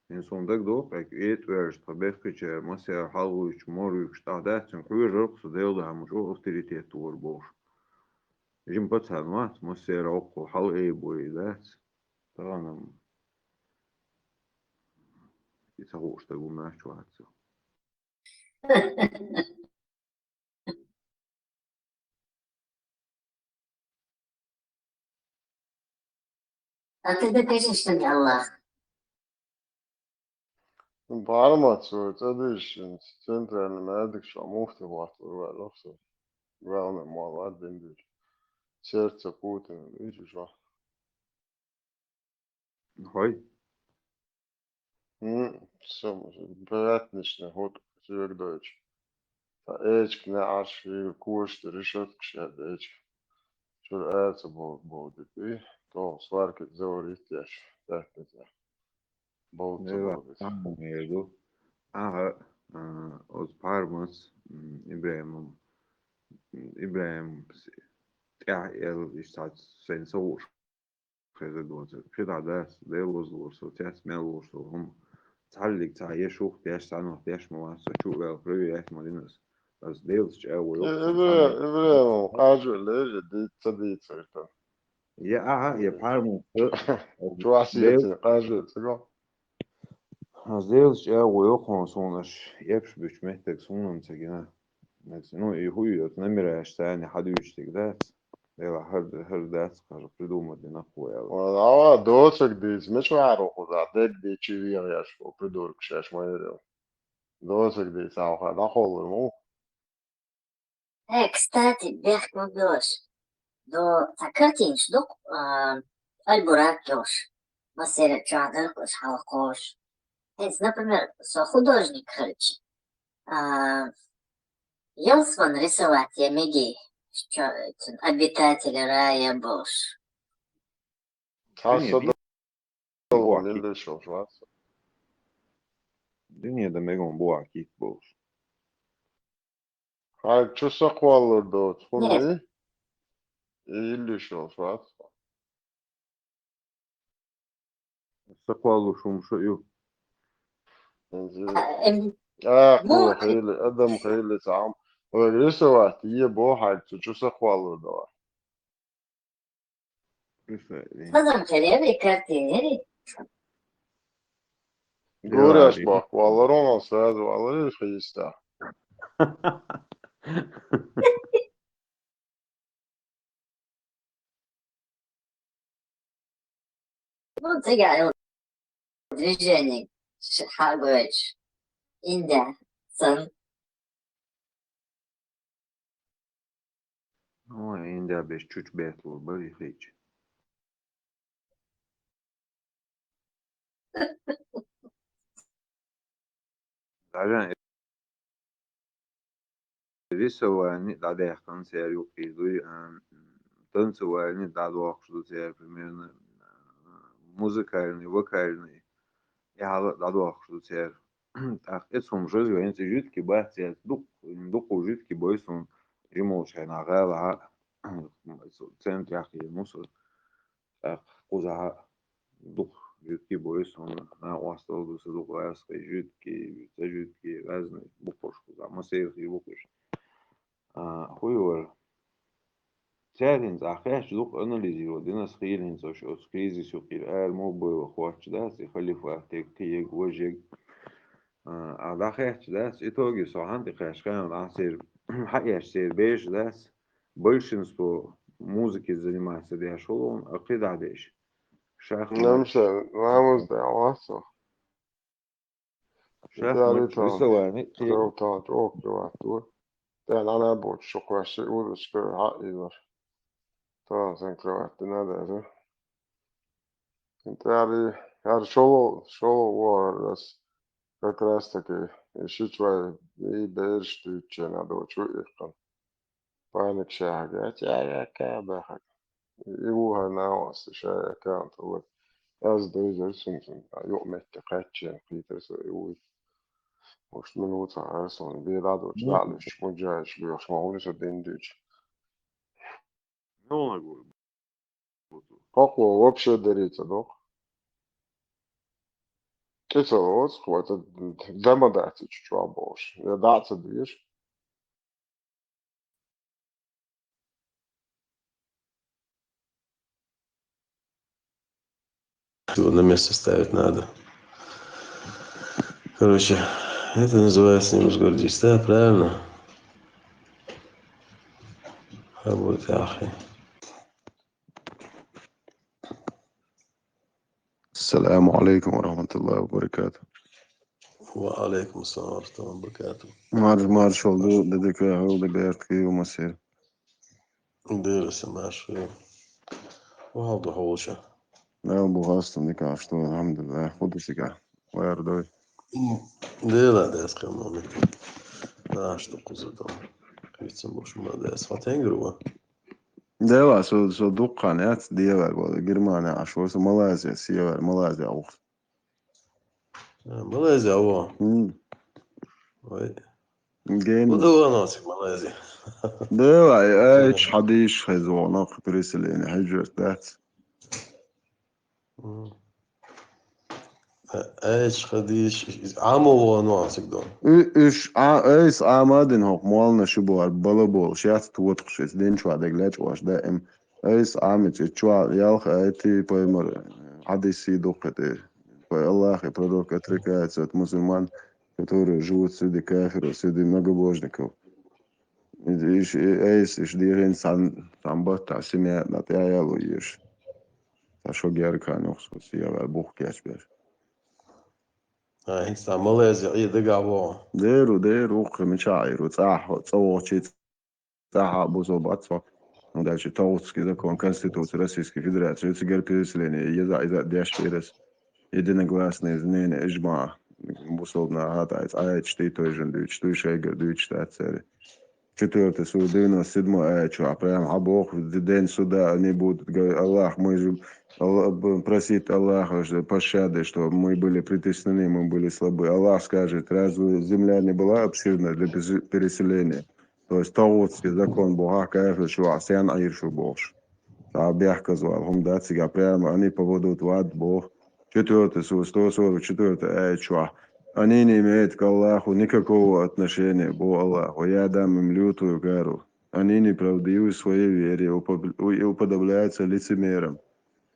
Инсондак дох, как этверш, побехкача, масса халуич, моруич, тадацин, квижок, судел да мужу авторитет тур бош. Жим пацан, мат, масса рокко, хал эйбой, дац. Танам. И сагуш, так умнаш чуатся. А ты докажи, что не Аллах. Бармацу, это дышин, центральный медик, что муфты вахту, лохсу, главный молод, дендиш, сердце Путина, видишь, что? Хой. Все, пятничный год, человек дойч. Эчк не аж и кушт, решет к шед, эчк. Что это будет, и то сварки заварить яш, пятница. Болту будет. Между. Ага, от Пармас, Ибраимом. Ибраим, ja, is dat zijn zo gezegd. Pida das, delos los, so tes melos, so tallik ta yeshuch, des san, des mo, so chuvel, prøve malinas. Das delos ja wo. Ибраим, кажу, лежит, дится это. Ja, aha, je Parmos. Чуасиете, кажу, сего. Az delos ja wo gewoon zonas, jepш büch mehtek sonam tsagina. Ну и хуй, намеряешь, что я не ходючий, да? Я хардас, скажу, придумали нахуй. А дочек дить, мы чвару куда, дек дить чивир, я ж придурок, шеш майрел. Дочек дить, а уха, на холу ему. Кстати, бехнул дождь. до تكرتينش دوك البراكيوش مسيرة جادركوش حلقوش. Hence, например, со художник кричит. Елсман рисовать я миги, что обитатели рая Бош. حاسة دول اللي شو شو Dünyada megon bu akit boş. هاي شو سقوالر دوت Нет, خلي اللي شو شو Sakvalu şumşu yok. قوة مو خيلة قدم خيلة عام ولسه وقت يبو هاي شو سقوالر دوت فضل خليني كارتيني. قوريش باك والله رونا ساد والله ليش خيستا Ну, цыгане, движение, шагуешь, Индия, сын. Ama India beş çüç betlu bari hiç. Zaten рисование, да, я концерт иду, танцевание, да, что примерно музыкальный, вокальный. Я да, что так, это сум жизнь, я не жидкий, бахтя, дух жидкий, бойсон, ему ще нагала, центр яхи, мусор, так, куза, дух жидкий, бойсон, на остал дуса дух лаской, жидкий, разный, буквошку, да, масех и буквош. Хуй Царин захаш дух анализировал, динас хилин сош кризис юқир, мол бой вахвач дас, и халифа тек тиег вожег. Дахаш дас, итоги сохан тихашкан асир, хаяш сир беш дас, большинство музыки занимается диашолом, а кидадеш. نمشي ناموز ده واسو Шахмат, рисование, تو تا تو تو ده أنا بود شو شيء ودشكر حقي تا سنكروات نده انت يعني شو war das Verkräftige ich weil wie Bärstütchen oder so ich kann فاهمك شي حاجات يا كابة يوها ناوس شي كانت هو قصده يزرسون يؤمن تقاتشين قيترس يوي مش من وطا أرسون بيلادو جدالش مجاش بيخشمعوني سدين ديج Ne ona göre? Kako uopće derite dok? Kica ovo, это демодати чува бош. Я даться движ. На место ставить надо. Короче, это называется не возгордись, да, правильно? Вот, ахи. السلام عليكم ورحمة الله وبركاته. وعليكم السلام ورحمة الله وبركاته. Marş oldu dedik ya oldu Bertki ومسير. Дырся наши. وهذا حوشة. لا أبو غاصتم ديك عشتو الحمد لله خدوسك ويردوي. Dela des kanonu. Našto kuzadom. Kričem boš mlades. Fatengruva. Dela so dukkanat diyever böyle Germania aşorsa Malezya siyever Malezya o. Malezya o. Vay. Gen. Bu da o nasıl Malezya. Dela hiç hadis hezona kıbrıs yani hicret dat. ايش خديش عمو ونواسك دون ايش عمادن هوك مالنا شبوار بلبول شيات توتقش دين شو هذا جلاش واش دائم ايش عمت شو يالخ ايتي بيمر حديثي دوقتي الله خي пророк отрекается от мусульман которые живут среди кафиров среди многобожников ايش ديرين сам бата семья на тяялу еш تاشو геркан охсус я бух кешбер هيك ماليزيا اي دقعوا ديرو مشاعر وصاح صوتي صاح بوزو باتفا Дальше Таутский закон Конституции Российской Федерации. ЦГР переселение. Из-за дешевирес. Единогласное изменение Ижма. Условно агатается. Аят 4 тоже дают. 4 шейгер дают 4 цели. 4 суд 97 аят. А прям Бог в день суда они будут говорить: Аллах, мы же просить Аллаха пощады, что мы были притеснены, мы были слабы. Аллах скажет: разве земля не была обширна для переселения? То есть Таутский закон Бога, кафир, что Асян Аиршу Бог. А бяхка звал, хумдацига, прямо они поведут в ад Бог. 4 суд 144 аят. Они не имеют к Аллаху никакого отношения, Бог Аллаху. Я дам им лютую кару. Они неправдивы в своей вере и уподобляются лицемерам.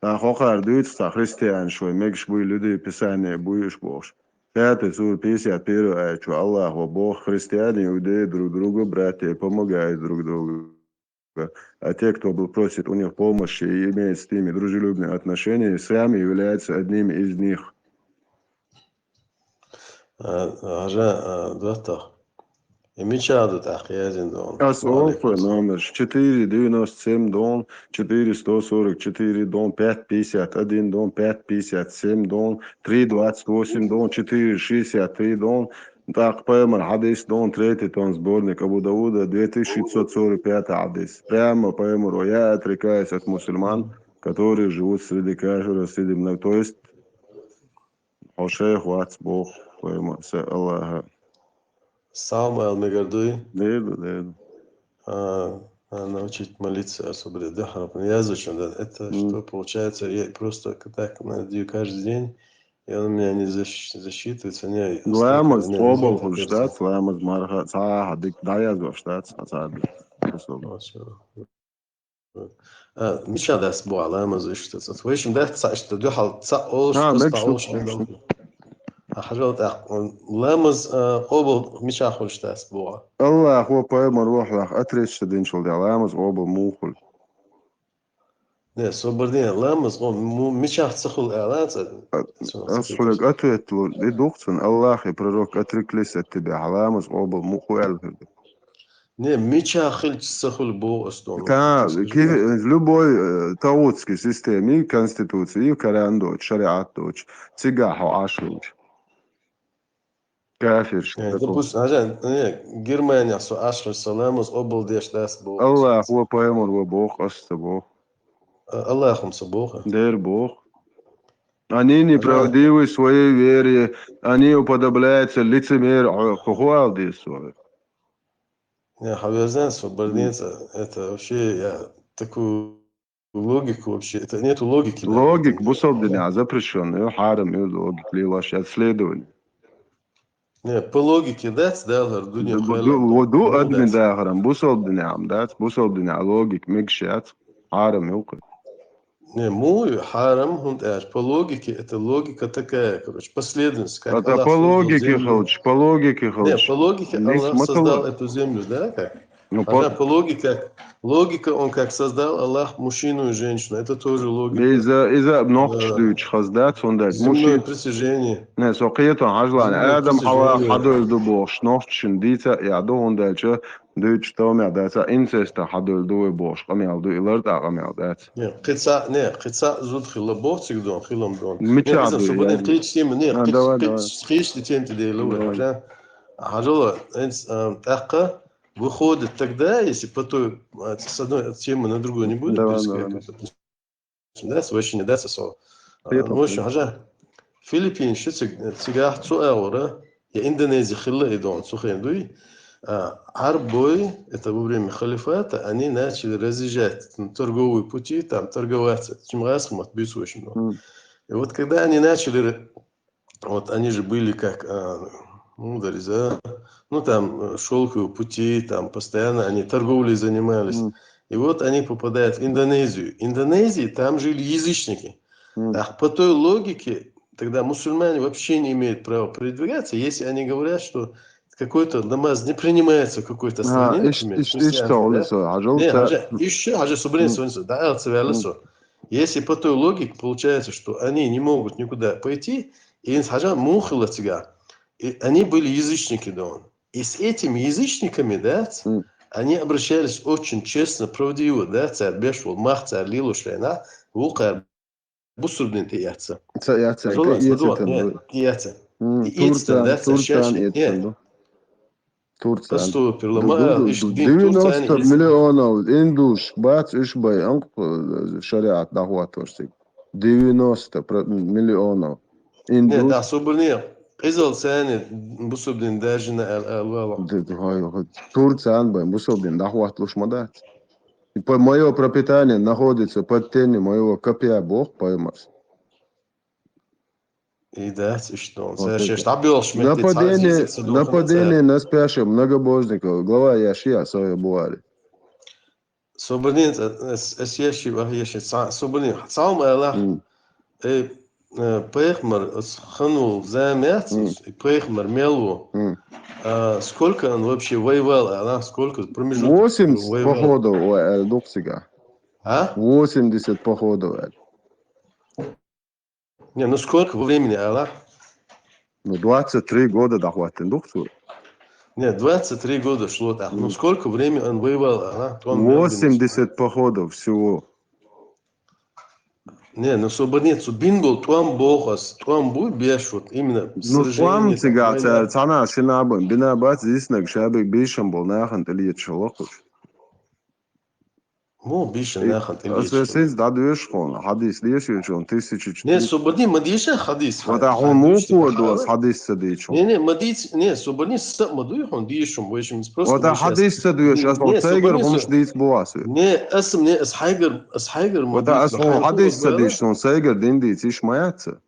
А хохар дуется христиан, что мекш бы люди писания будешь Бог. 5 суд 51 аят. Аллаху Бог, христиане, иудеи друг другу, братья, помогают друг другу. А те, кто просит у них помощи и имеет с ними дружелюбные отношения, сами являются одними из них. Доктор. Мечаду так, я один дом. Асофа номер 497 дом, 4144 дом, 551 дом, 557 дом, 328 дом, 463 дом. Так, поймер хадис дом, 3 тон сборник Абу Дауда, 2645 хадис. Прямо поймеру, я отрекаюсь от мусульман, которые живут среди кафиров, среди многих. То есть, Ошейх Вац Бог, поймер, Аллаха. Самуэл Мегардуй. Да. Научить молиться особо. Я изучил, да. Это что получается, я просто так надею каждый день, и он меня не засчитывается. Ламаз обл хульштадт, ламаз марха, цахадик, даязов штадт, цахадик. Меча даст буа, ламаз ищется. В общем, да, что дюхал цаол, что حاجات لامز قبل مش هاخدش تسبوع. الله هو بايمر روح راح أتريش تدين شو ده لامز قبل موخل. نه صبردين لامز قبل مش هتسخل إعلانات. أصلك أتريت له لدوختن الله يبرك أترك لسه تبع لامز قبل موخل. Не, меча хельцахул бостон. Да, в любой таутской системе, конституции, коряндоч, шариаточ, цигаху ашуч. Кафир. Допустим, Германия, ашуч саламус, обл деш даст Бог. Аллах, его поэмор, его Бог, оста Бог. Аллахом со Бога. Дер Бог. Они неправдивы в своей вере, они уподобляются лицемеру. Хохуал десу. Не, хавязан, свободница, это вообще, я такую логику вообще, это нету логики. Логик, бусолдиня, запрещенный, харам, и логик, лилаш, отследование. Не, по логике, дать, да, лардуня, воду админ даграм, бусолдиня, дать, бусолдиня, логик, микшат, харам, юкай. Не, мой харам, по логике, это логика такая, короче, последовательность. Как это по логике, Халч, по логике, Халч. Нет, по логике Аллах создал эту землю, да, как? Ну, по логика, он как создал Аллах мужчину и женщину, это тоже логика. Из-за ногчдуч хаздат, он дает. Земное притяжение. Не, соқието хажлан, Адам хава хадой дубош, ногчшин дица, ядо он дает, Дuyç tawmea data incesta hadol doe bosh qamel do ilard qamel dat. Qitsa zud khilla boxig don khillam don. Мечаду. Свободен qitch тем qitch тем ты ловишь. Хажола тaqqa выходит тогда, если потом с одной темы на другую не будет перескакивать. Да, вообще не даст со. В общем, хажа Филиппин что цигах цуэора, я Индонезия khilla идон сухен дуй. Арбой, это во время халифата, они начали разъезжать на торговые пути, там торговаться. И вот когда они начали, вот они же были как, там шелковые пути, там постоянно они торговлей занимались. И вот они попадают в Индонезию. В Индонезии там жили язычники. А по той логике, тогда мусульмане вообще не имеют права передвигаться, если они говорят, что какой-то намаз не принимается в какой-то стране, например. Если по той логике получается, что они не могут никуда пойти, и они были язычники, да. И с этими язычниками, да, они обращались очень честно, правдиво, да, царь Бешвол, мах царь Лилушрена, Вулкар, Бусурдин Тияца. Яца, Тияца. Турция, Турция. Поступил, 90 миллионов индуш, бац, ишбай, шариат дахуаторсик. 90 миллионов индуш. Нет, особо нет. Изол цены, Бусурдин даже на Алвала. Турция, Бусурдин дахуатлуш мадат. Мое пропитание находится под тенью моего копья, Бог поймас. И да, что? Нападение на спящих многобожников. Глава Яшия своей буари. Собранин, Яши, Яши, Собранин. Сам Аллах, Пехмар ханул замят, Пехмар мелу. Сколько он вообще воевал? Аллах, сколько промежутков? 80 походов, Дуксига. А? 80 походов. Не, ну сколько времени, Аллах? Ну, 23 года дохватен Дуксу. Нет, 23 года шло так. Ну, сколько времени он воевал, Аллах? 80 походов всего. Не, ну, собранец, бингол, туам бохас, туам буй беш, вот именно Ну, туам цигаться, цана шинабын, бинабат зиснак, шабик бишам был нахан, или чалохуш. Мо бишам нахан, Сенс дадуешь хон, хадис лешишь он, 1400. Не, собрани, мадиша хадис. Вот а он муху дуас хадис садичон. Не, мадиц, не, собрани сам мадуй хон дишум, вешим просто. Вот а хадис садуешь, а он тайгер хомш дис буасу. Не, асм не, асхайгер. Вот а он хадис садиш, он сайгер диндис иш маяца.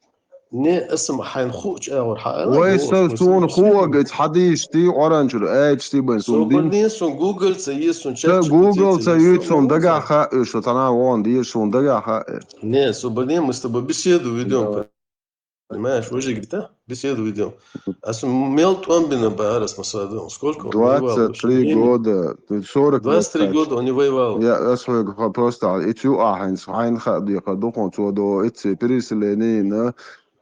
Не, اسم حينخوش أول حاجة. ويسون خوجت حديش تي أورانج الأيش تي بنسون دين. سون سون جوجل سيسون شات. جوجل سيسون دقة خا إيش تنا وان دي سون دقة خا. Не, سوبرنين مستبى بيسيدو فيديو. понимаешь, уже где-то беседу ведем. А мел Томбина Баарас Масадон, сколько он 23 года, 40 23 года он не воевал. Я свой просто итю ахинс, хайн хади хадукон цодо итси переселение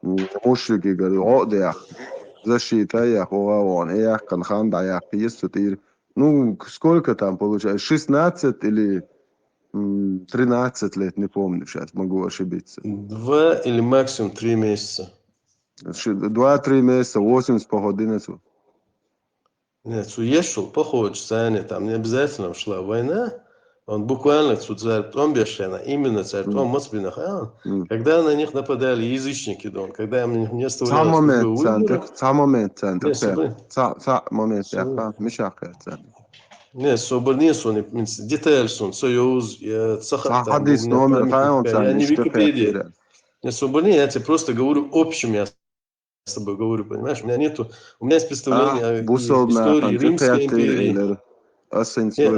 мушрики говорю, да, защита я хован, я канхан да я пьесу. Ну, сколько там получается? 16 или 13 лет, не помню сейчас, могу ошибиться. 2 или максимум 3 месяца. 2-3 месяца, 80 по 11. Нет, уехал, поход, там не обязательно шла война. Он буквально царь Томбешена, именно царь Том Моцбинахан, когда на них нападали язычники, когда им не оставляли выбора. Сам момент центр. Не, соборни сон, деталь сон, союз, хадис номер, я не Википедия. Не, соборни, я тебе просто говорю общим, я с тобой говорю, понимаешь? У меня есть представление о истории Римской империи.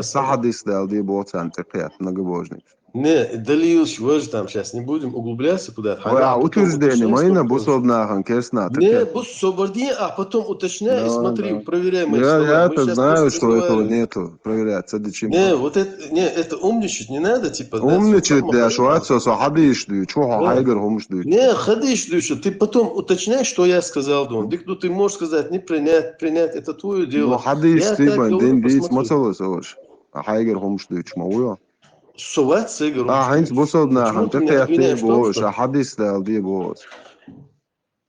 Сахадис дал дебот центр, многобожник. Не, Далиус, там сейчас не будем углубляться куда-то. А утверждение, моина бусобнахан, кесна. Не, бусоборди, а потом уточняй и смотри, проверяй мои слова. Я-то знаю, что этого нету, проверять, садичим. Не, вот это умничать не надо, типа. Умничать, да, шуаться, хадиш дую, чего хайгер хумш дую. Не, хадиш дую, что ты потом уточняй, что я сказал, Дон. Ты можешь сказать, не принять, это твое дело. Ну, хадиш, ты, бандин, дис, мацалос, ош. Хайгер хумш дую, чмауя. Суват сыграл. Хинц бусоднахан, ты бош, хадис дал ди бош.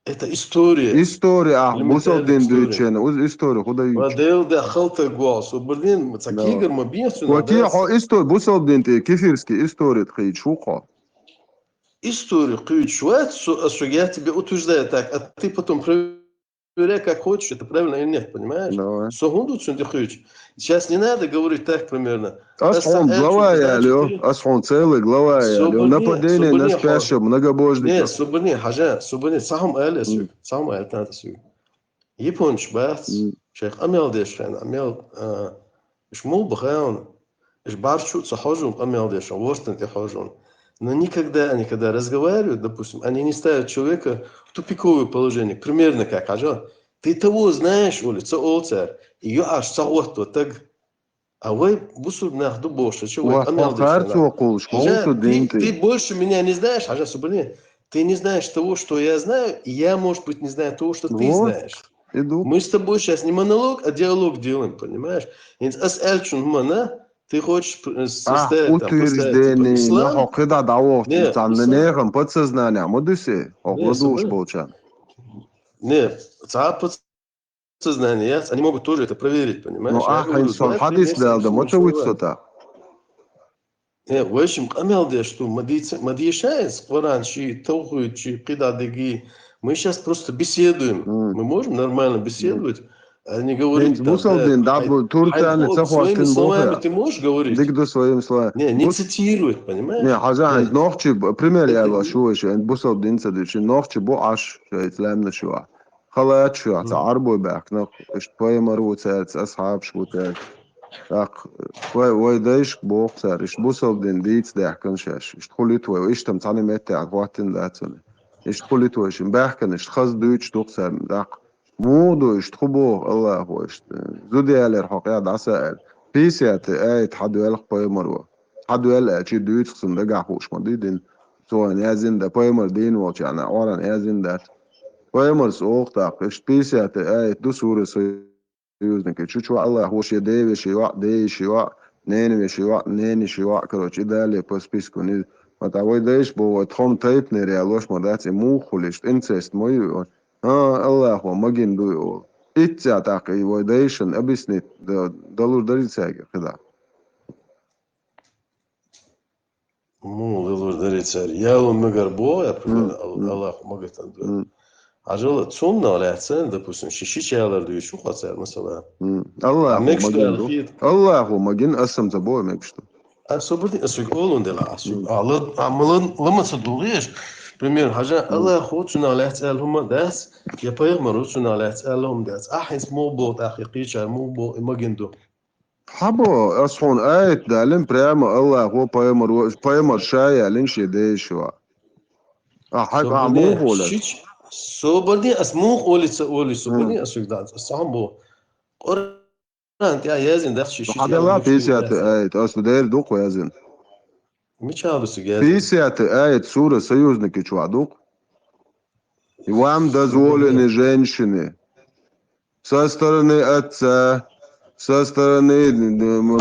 Это история. История, бусодин дуйчен, история, куда ю. Модел дохалта голос. Блин, цакигер мобинцу. Какие история, бусодин ты, кефирский история, ты чуха. Историю ключевать, что я тебе утверждаю так, а ты потом проверяй, как хочешь, это правильно или нет, понимаешь? Согунду, что ты хочешь. Сейчас не надо говорить так примерно. Асхон глава я, Асхон целый глава я, нападение на спящего многобожника. Нет, суббани, хажа, суббани, сам аля, сам аля, надо сюда. Японч бац, шейх амел дешен, амел, шмул бахаун, барчу сахожун, амел дешен, ворстен техожун. Но никогда разговаривают, допустим, они не ставят человека в тупиковое положение, примерно как, хажа. Ты того знаешь, улица Олцар, ее аж сауату так, а вы бусур нахду больше, чего ты больше меня не знаешь, Хажа Субани, ты не знаешь того, что я знаю, и я, может быть, не знаю того, что ты знаешь. Иду. Мы с тобой сейчас не монолог, а диалог делаем, понимаешь? Ты хочешь составить там, поставить типа ислам? Не, подсознание, модусе, обладуешь болчан. Нет, подсознание, они могут тоже это проверить, понимаешь? Ну, инсон хадис делда, мотовит что-то. Не, в общем, камелде, что мадишает, Коран, чи Таухуд, чи Кидадыги. Мы сейчас просто беседуем. Мы можем нормально беседовать, а не говорить там. Своими словами ты можешь говорить? Своими словами. Не цитировать, понимаешь? Не, хазан, нохчи, пример я вас шуешь, бусал динцадыч, нохчи бу аш, ислам нашуа. خلاص شو عربو بأكنق إشتوي مروتات أصحاب شوتات أق ويدايش بوقتار إشت بوصل دين ديت داحكن شاش إشت خليتوي وإشتم تاني متى عقواتين داتن إشت خليتوي إشت باحكن إشت خز دويتش دوقتار داق مودو إشت خبو الله هو إشت زودي على الحقيقة عسائل بيسيات آيت حدو يلق باي مروا حدو يلق أشي دويتش خصن دقع خوش مديدين سوان يازين دا باي مردين وش يعني أوران يازين دات Поеморс охтак, шписят, ду суры союзники. Чуть-чуть Аллах, уж едеви шива, деи шива, нени шива, короче, и далее по списку. Вот а вы даешь, бо вот хом тайпный реалош модати мухулиш, инцест мой, Аллах, магин дуй. Итца так, и вы даешь, объяснит, далур дарицаги, когда. Далур дарицаги. Я ломегар бо, я примерно, Аллах, магит андуй. А жил цунна ляцен, допустим, шишичалар дуй шу хацер mesela. Аллаху магин асам забой мекшту. А собрди асук олун дела асук. Амлын ламаса дугеш. Пример хажа Аллаху цунна ляцел хума дас. Я пайгмару цунна ляцелhum дас. Ахис мобот ахиqicha мобо магинду. Хабо асхун айт далин прямо Аллаху пайгмар шая линши дейшва. Хага мухола. Собрди асмух оли собрди асугдат самбо Qur'an ya yazın da şişi. Hadela pisiyat ayet aslı değil dok yazın. Miçabısı yazın. Pisiyat ayet сура союзники чувадук. И вам дозволены женщины со стороны отца, со стороны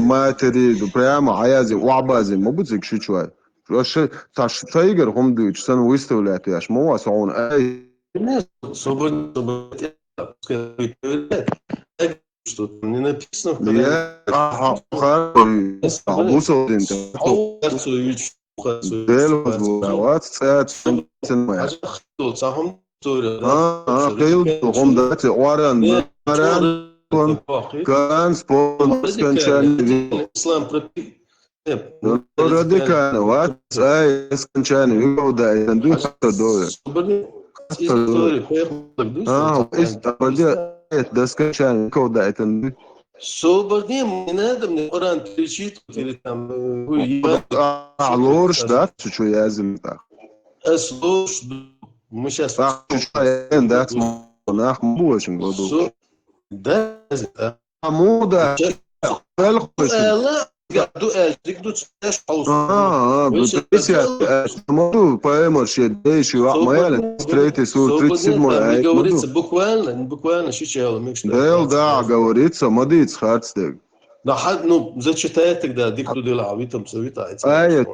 матери, прямо аязи уабази, мабуть, шичуай. Что тайгер хомдуч сан выставляет яш мова сон ай. Что не написано в до скончания кода это Собордим не надо мне Коран перечитывать или там лорш, да, чуть-чуть язым так. Лорш, мы сейчас да, нах очень году. Да, муда. Могу поэма шедейший ахмаял третий сур 37 говорится буквально сейчас да, говорится, мадиц хардстег. Ну, зачитай тогда, дикту дела, витам совитается. Аят,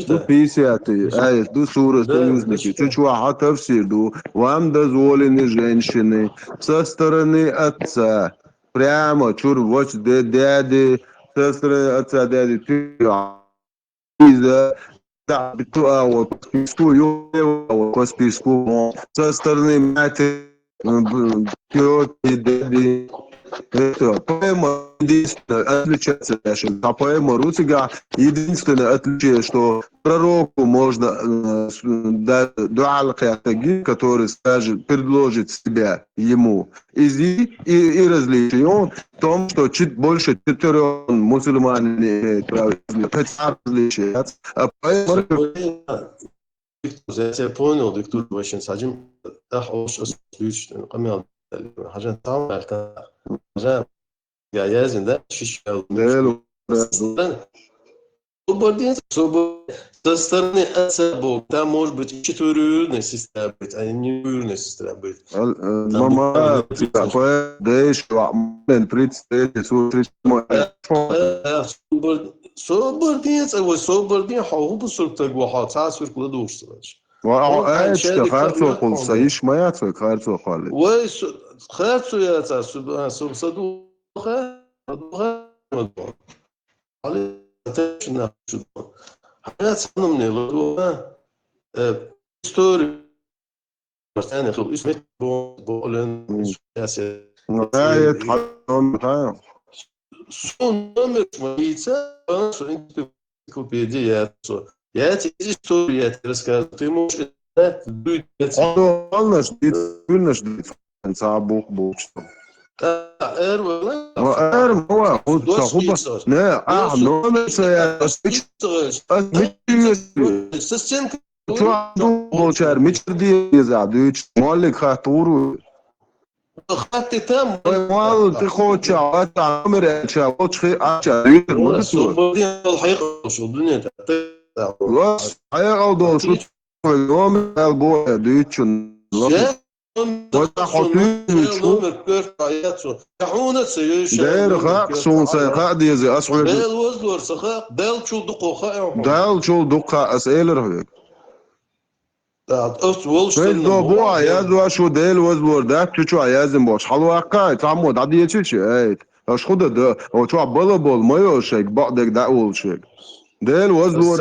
ду 50, аят, ду сура союзники, чуть-чуть тавсир, ду, вам дозволены женщины со стороны отца, прямо, чур, вот дяди, со стороны отца, дяди, ты, да, вот, по списку, со стороны матери, тети, дяди, это поэма единственное отличается, а поэма Руцига единственное отличие, что пророку можно дать дуаль-хатаги, который скажет, предложит себя ему и различие он в том, что чуть больше 4 мусульман не имеют права различия. А поэма... Я понял, диктор очень садим, так уж отлично, камел. حاجة طعم حاجة جايزين ده شيش وبعدين со стороны отца Бог, там может быть и четвероюродная сестра быть, а не двоюродная сестра быть. Мама, дешь, мен предстоит, Собординец, а вот собордин, хауба суртаг, вахата суркла душсовач. وعايش خارجو قل سايش ما يعطي خارجو خالد وي خارجو يا تا صدوخه مدون علي تشنا شو حيات من الغوا ستوري مثلا خو اسمه بولن سياسه نهاية حرام سون نمر ميتا سو انسيكلوبيديا Я эти истории рассказываю. Ты можешь это дует. Главное, что ты сильно ждешь конца Бог что. Со стенкой. Ты там. Ты хочешь, هيقعدوا شو يوم البوع ديتشن داير خاق سون ساق دي زي اسعد دال شو دقة اسئله رهيك دو بوع يا دو شو ديل وزبور ده تشو عايزين بوش حلوة تعمود عادي يتشي ايت اش خد ده او شو بلبل ما يوشك بعدك دعول شيك ديل وزبور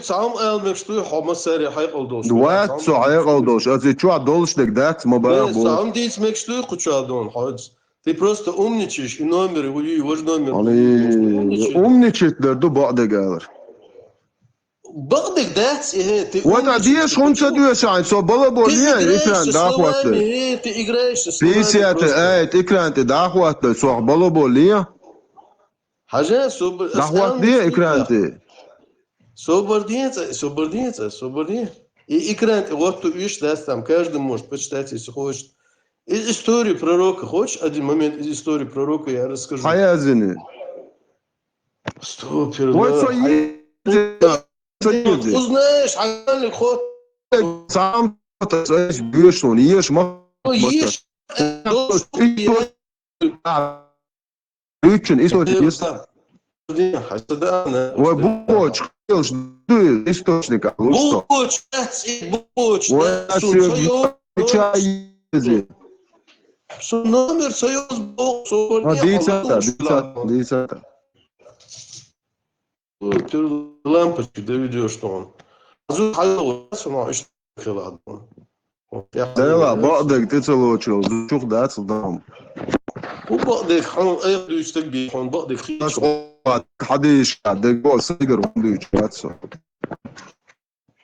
سام مكشتوي حما سري حيقلدوش دوات سو حيقلدوش ازي شو عدولش دات ما بقى сам дить мечтуй кучадон ходь. Ты просто умничаешь и номер, и ваш номер. умничать до بعدك قادر بعدك داتس ايه ты وانا ديش خمسة دوش عن سو بلا بوليه اكران داخوات ты играешь بيسيات ايت اكران تداخوات سو بلا بوليه حاجة سوبر داخوات دي اكران Собординец. И экран, вот ты видишь, да, там каждый может почитать, если хочет. Из истории пророка, хочешь один момент из истории пророка я расскажу? Хаязины. Стопер, узнаешь, ход. Сам бьешь, он ешь, ешь. Üçün источник. Боч, источник. Боч. Номер союз Бог. Десята. Ты лампочки доведешь, что он. Да, بعدك تتلوشل شوف ده صدام وبعدك حن أيق دوشتك بيحن بعدك خيش حديش عندك بقى سيجر وندوش واتسو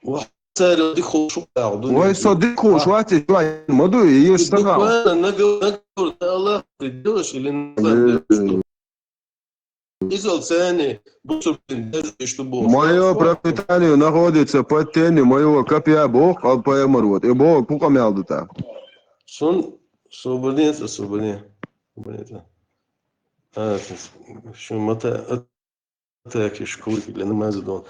وحسار دي خوش وقعدون ويصدقوا شواتي شوي مدو يستغى وانا نقول الله تدوش اللي نقول Изол цены, что Бог. Мое пропитание находится под тенью моего копья Бог, а поэморот. И Бог пукамялдута. Сон свободец. Что мата атаки школы для намазадон.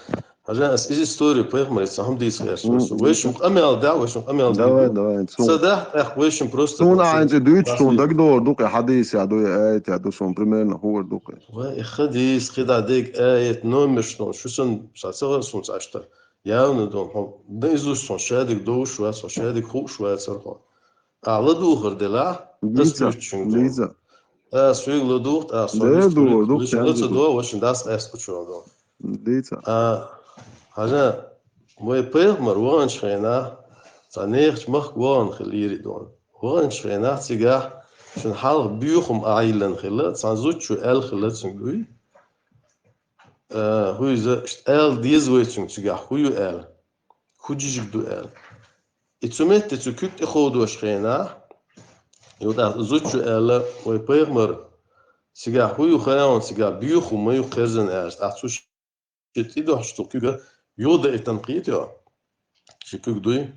Ажас из истории поэморит сам дисхерс. Вышим амел да, вышим амел. Давай. Сада, вышим просто. Сон عند دوت сон دقدور دوق حديث يا دو آيات يا دو сон примерно هو دوق. حديث خد ديك آية نومر شلون شو سن ساعة سون عشرة ياون دون هم نيزوش سون شادك دو شوية سون شادك خو شوية صراحة. على دوغر دلا. ليزا. سويق لدوغ سويق دوغ. ليش دو وشن داس أسكتشون دون. ليزا. هذا ماي بير مروان شخينا تانيخ مخ وان خليري دون. وان شخينا تيجا شن حال بيوخم عائلن خلات سانزوت شو خلات سنقوي هو إذا ديزوي تيجا هو خجيج دو اتسمت تكوت اخودو شخينا يودا زوت شو ويبيغمر تيجا هو خيان تيجا بيوخم ما يخرزن اتسوش تيدو حشتو كيغا يودا التنقيت يا شكوك دوي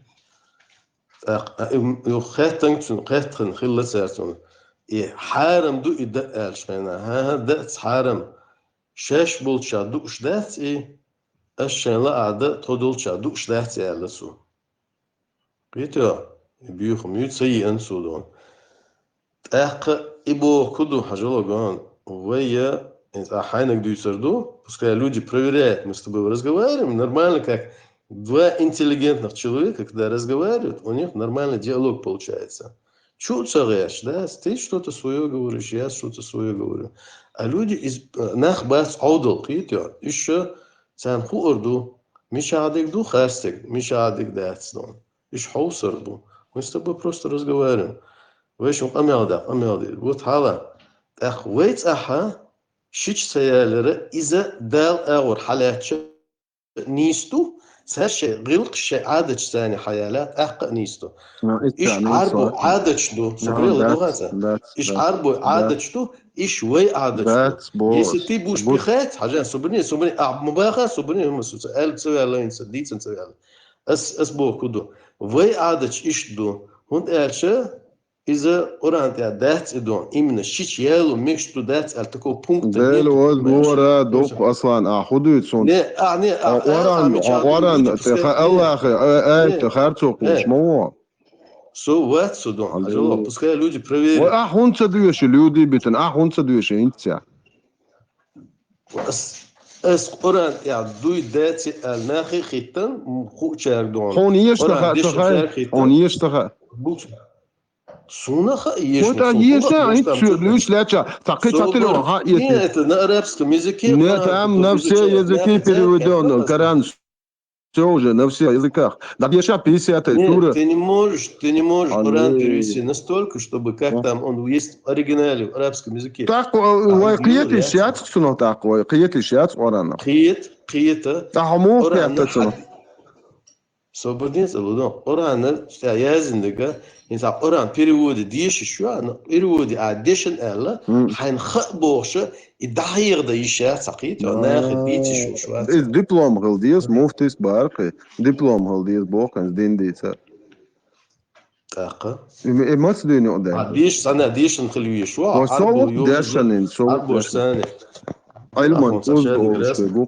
يو خاتن خلت سيرتون حارم دو إداء شخينا ها دات حارم شاش بول شادو شدات الشين لا عدا تودل شادو شدهت على سو قيتو بيوخ ميوت سي انسو دون إبو كدو حاجة ويا أحيانا дюйсерду, пускай люди проверяют, мы с тобой разговариваем, нормально, как два интеллигентных человека, когда разговаривают, у них нормальный диалог получается. Чуть речь, да, ты что-то свое говоришь, я что-то свое говорю. А люди из нах бас аудал, видите, еще цанху орду, мишадик ду хастик, мишадик датстон, иш хаусарду. Мы с тобой просто разговариваем. ويش أميالدي وتحالا أخويت أحا شيش سيالر إذا دال أغور حالات نيستو سهشي غلق شيء عادة ثاني حيالات أحق نيستو إيش عربو عادة شدو سبريل دوغاتا إيش عربو عادة شدو إيش وي عادة شدو يسي تي بوش بخيت حاجان سبرني مباخا سبرني هم سوسا ألب سويالا ينسا ديتن سويالا أس بو كدو وي عادة إيش دو هند ألشا إذا أورانت يا دات إدون إمنا شيء يالو ميكش تو دات ألتكو بونكت ده لو دورا دوق أصلا أخذوا يتصون أوران الله أخي تخارتوك مش مو سو وات سودون أجل пускай люди проверят أحون صدوش люди بيتن أحون صدوش أنت أس أوران يا دوي دات الناخي خيتن خوشار دون هون يشتغل Сунаха есть. Вот есть, лишь леча. Так это нет, на арабском языке. Нет, там на все языки переведено. Коран все уже на всех языках. Да еще 50 тура. Ты не можешь Коран перевести настолько, чтобы как там он есть в оригинале в арабском языке. Так, киет лишат, что такое? Киет лишат Корана. Киета. Да, мог это. Свободец, Коран, что я зиндага. إذا أوران переводы ديش شو أنا переводы عدشن ألا حنخبوش الدحير ده يشاء سقيت ناخد بيتي شو دبلوم غلديس مفتيس بارقي دبلوم غلديس بوكنز دين ديتا تاقة ما تديني قدام ديش أنا ديش نخليه شو وصوت داشنين صوت سنة علما تقول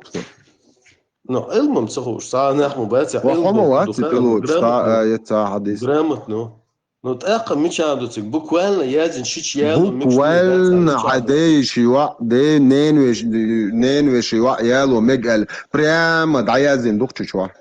No, علمهم تسخوش ساعة نحن باتي علمهم وحمواتي بلوك ساعة آية حديث грамотно. Но так мы чандуцик буквально яден шичьяло буквально عاديش وعدي نينوش يالو مجال прямо даязин духчичва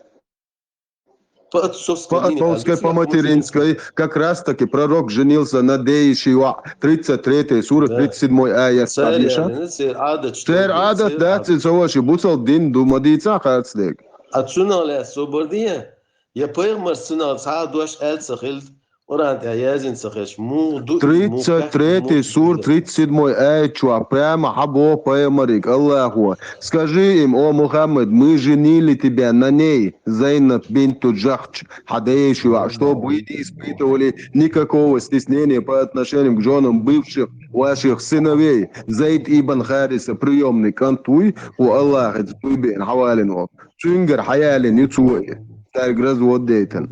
по-отцовской, по-материнской, как раз таки пророк женился на Дейшива, 33 сура, 37 аят. Царь адат, да, цицовоши, бусал дин думадица, хацдек. Отсюда ля собордия, я поехал сюда, садуаш эльцахильд, 33 сур, 37 аят, прямо хабо поэмарик, Аллаху. Скажи им, о Мухаммад, мы женили тебя на ней, Зайнаб бинту Джахч, Хадейшева, чтобы вы не испытывали никакого стеснения по отношению к женам бывших ваших сыновей. Зайд ибн Хариса, приемный кантуй, у Аллаха, Цубин, Хавалин, Цунгер, Хаялин, Ицуи. Так разводейтен.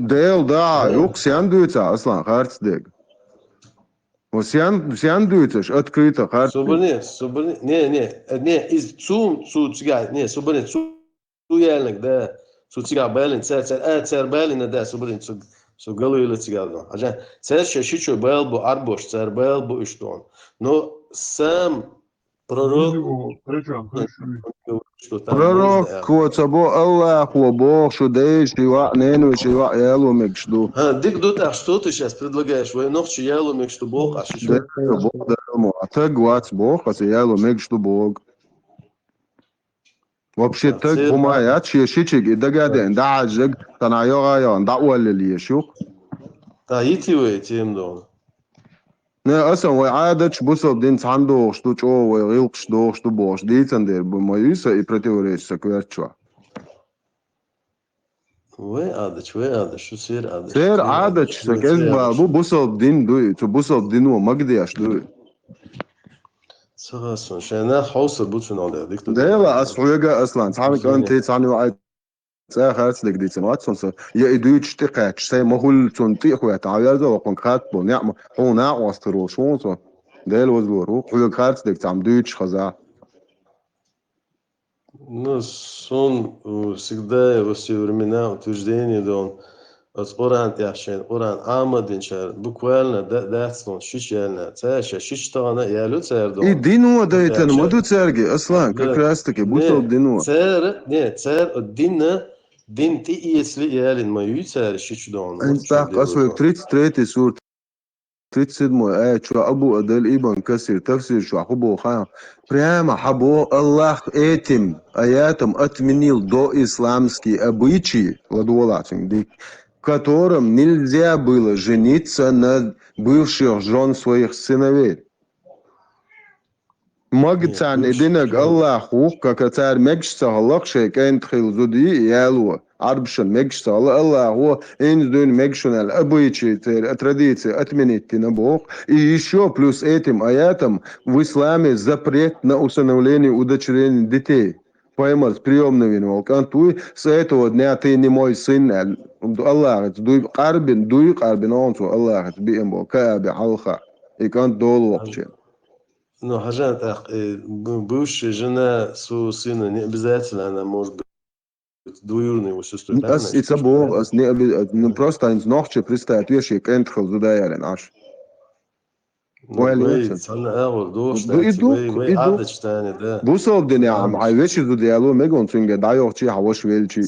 Değil da yok sen duyuyorsun aslan harçlık. O sen duyuyorsun открыто harçlık. Не из не соборне цуяльник да цуцига балин цер балин да соборне цу галуйлы цигадно. Ажа цер шишичо бал бу арбош цер бал бу иштон. Но сам пророк пророк коцабо Аллаху Бог шудейши ва ненуши ва ялу мекшду. Дик дут а что ты сейчас предлагаешь? Вы ночь ялу мекшду Бог, а что? А так гвац Бог, а ялу мекшду Бог. Вообще так бумая, чешичек и дагаден, даджик, танайорайон, дауалли ешук. Таитивы тем дом. Ne asam ve adet busov din sando что чо ve ilk что boş diysen der bu mayısa и противоречится кверчва. Ve adet şu ser adet. Ser adet sakez bu busov din duy, tu busov din o magdiyaş duy. Sağasın. Şena hausa butun oldu. Deva asfuyga aslan. Samik ante tsani ve خارج دي سنوات سونس يا ادويتش تقاش سي مهول تنتي خويا تعالى وقن خات بو نعم هنا واسترو شونس ديل وزورو خويا خارج دي تام دويتش خزا Ну, он всегда во все времена утверждение, да он от Оран яшен, Оран Амадин шар, буквально датсон шишельна, цаша шиштана ялю цердон. И дино да это моду церги, Аслан, как раз таки, бусол дино. Цер от дина, дин ти если ялин мою цер шиштон. Так, Аслан, 33 сур, 37 آية شو أبو أدل إبن كسر تفسير شو أخبو خان прямо حبو الله этим аятом отменил доисламские обычаи, в котором нельзя было жениться на бывших жен своих сыновей. Магцан идинак Аллаху, как отцарь мекшца Аллахшей кентхил зуди ялуа. Арбшан мекшца Аллаху, инздун мекшунал обычаи, традиции отменить на Бог. И еще плюс этим аятом в исламе запрет на усыновление удочерения детей. Поймал с приемными волкантуй, с этого дня ты не мой сын, Аллах, дуй карбин, онцу, Аллах, биембо, кааби, алха. И кант дол вообще. Ну, Хажан, бывшая жена своего сына не обязательно она может быть двоюродной его сестрой. Это Бог, ну просто они ночью представят, вещи, кентхал, зудаярен, аж. Бусол деням, а вещи зудайлу, мегон цинга, дайох чи, хавош велчи.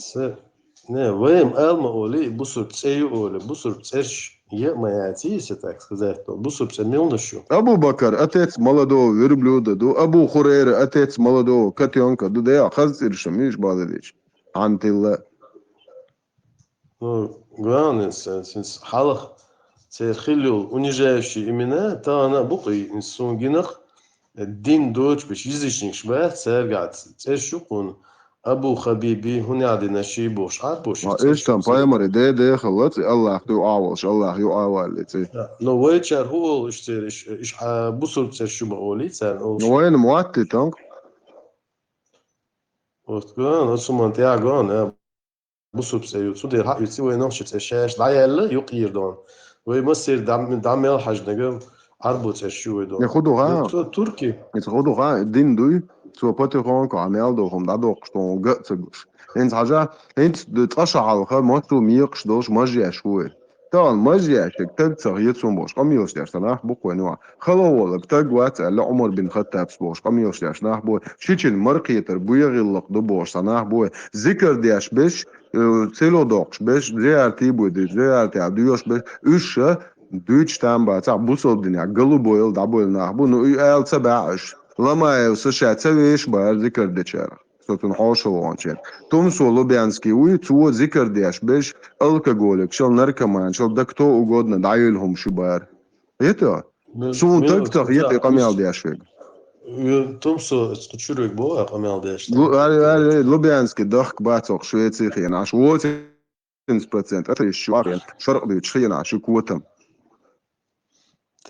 Не, вэм элма оли, бусур цею оли, бусур церш. Я моя отец, так сказать, то бусур цемил нашу. Абу Бакр, отец молодого верблюда, Абу Хурейра, отец молодого котенка, да я хазирша, миш бададич. Антилла. Ну, главное, халах, церхилюл, унижающие имена, то она буквы инсунгинах, дин дочь, беш язычник шбат, цергат, цершукун. أبو خبيبي هنا عندنا شيء بوش عارفوش إيش تام بايمري ده خلص الله يعاوش الله يعاول لو ويتشر هو إيش بوصل تشر شو بقولي تشر وين مواتي تانك وتقول أصلا أنت يا جون بوصل بسيو تصدق حق يسوي نفس تشاش لا يلا يقير دون ويمسير دعم الحج نجم عربو تشر شو دون ياخدوا غا تركي ياخدوا غا الدين دوي سو باترون كعمل دوهم دادوق شتون قتسبش انت حاجه انت تقشع على الخير ماتو ميقش دوش ماجيا شوي طال ماجيا شك تغييتهم باش قميوش داشتنا بوكو نوع خلو تقوات على عمر بن خطاب باش قميوش داشتنا بو شيتش المرقي تربيه غلق دبوش صناح بو ذكر دياش باش تسيلو دوقش باش زيارتي بو زيارتي عديوش باش ايش دويتش تامبا تاع بوصل الدنيا قلبويل دابويل ناخبو نو ال 17 لما يوسشات سويش بار ذكر دچار ستون حوش وانچن توم سولو بيانسكي وي تو ذكر دياش بيش الكحولك شل نركمان شل دكتو угодно دايلهم شو بار это سون دكتور يتي قميال دياش فيك توم سو تشورك بو قميال دياش لوبيانسكي دخك باتوق شويتي خينا عش ووت 10% это еще شرق دي تشينا شو كوتم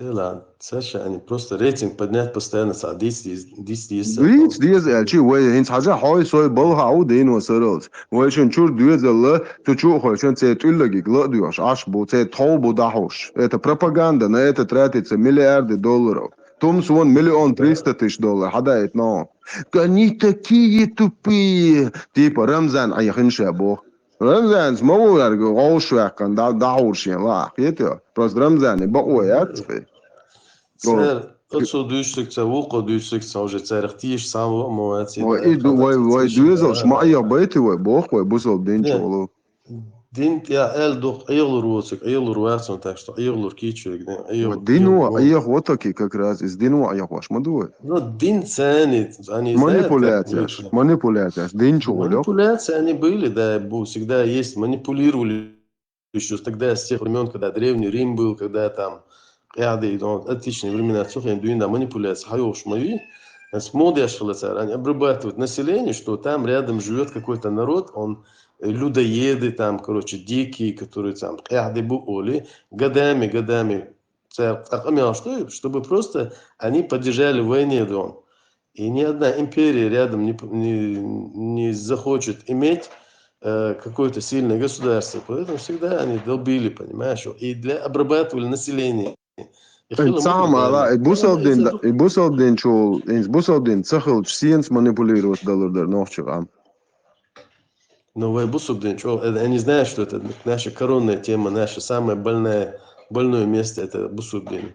لا ساشا يعني просто рейтинг поднять постоянно с 10 10 وي هنس حاجه هاي سوي بالها عودين وسرلت وشن شور ديزل تشو خشن تيتلغي لا ديوش اش بو تول بو داهوش это пропаганда на это тратится миллиарды долларов том свон $1 300 000 حدا اتنا они такие тупые типа рамзан айхинша бо رمضان مو يرجع عوشة كان داعورش يعني لا كده بس رمضان بقوا يكفي. سر أتصل دوشتك تسوق دوشتك تسوج تاريختيش سامو مواتي. وي دوزلش ما أي بيتي وي بوخ وي بوصل دين شغله. دين يا دوق أيغلر واتك أيغلر واتسون تاكست أيغلر كيتشوك دين هو أيغ واتكي كراز إز دين هو أيغ واش ما دوه. لا دين ثاني يعني. Манипуляция. День чего? Манипуляции они были, да, всегда есть. Манипулировали еще тогда, с тех времен, когда Древний Рим был, когда там отличные времена, да, манипуляция. Хайош мои, они обрабатывают население, что там рядом живет какой-то народ, он людоеды, там, короче, дикие, которые там, годами, чтобы просто они поддержали в войне, да. И ни одна империя рядом не захочет иметь какое-то сильное государство. Поэтому всегда они долбили, понимаешь? И обрабатывали население. Самā, Busaldin cahilč sienas манипулирует доллар новчикам. Ну, вы Бусубдин, я не знаю, что это наша коронная тема, наша самое больное место, это Бусубдин.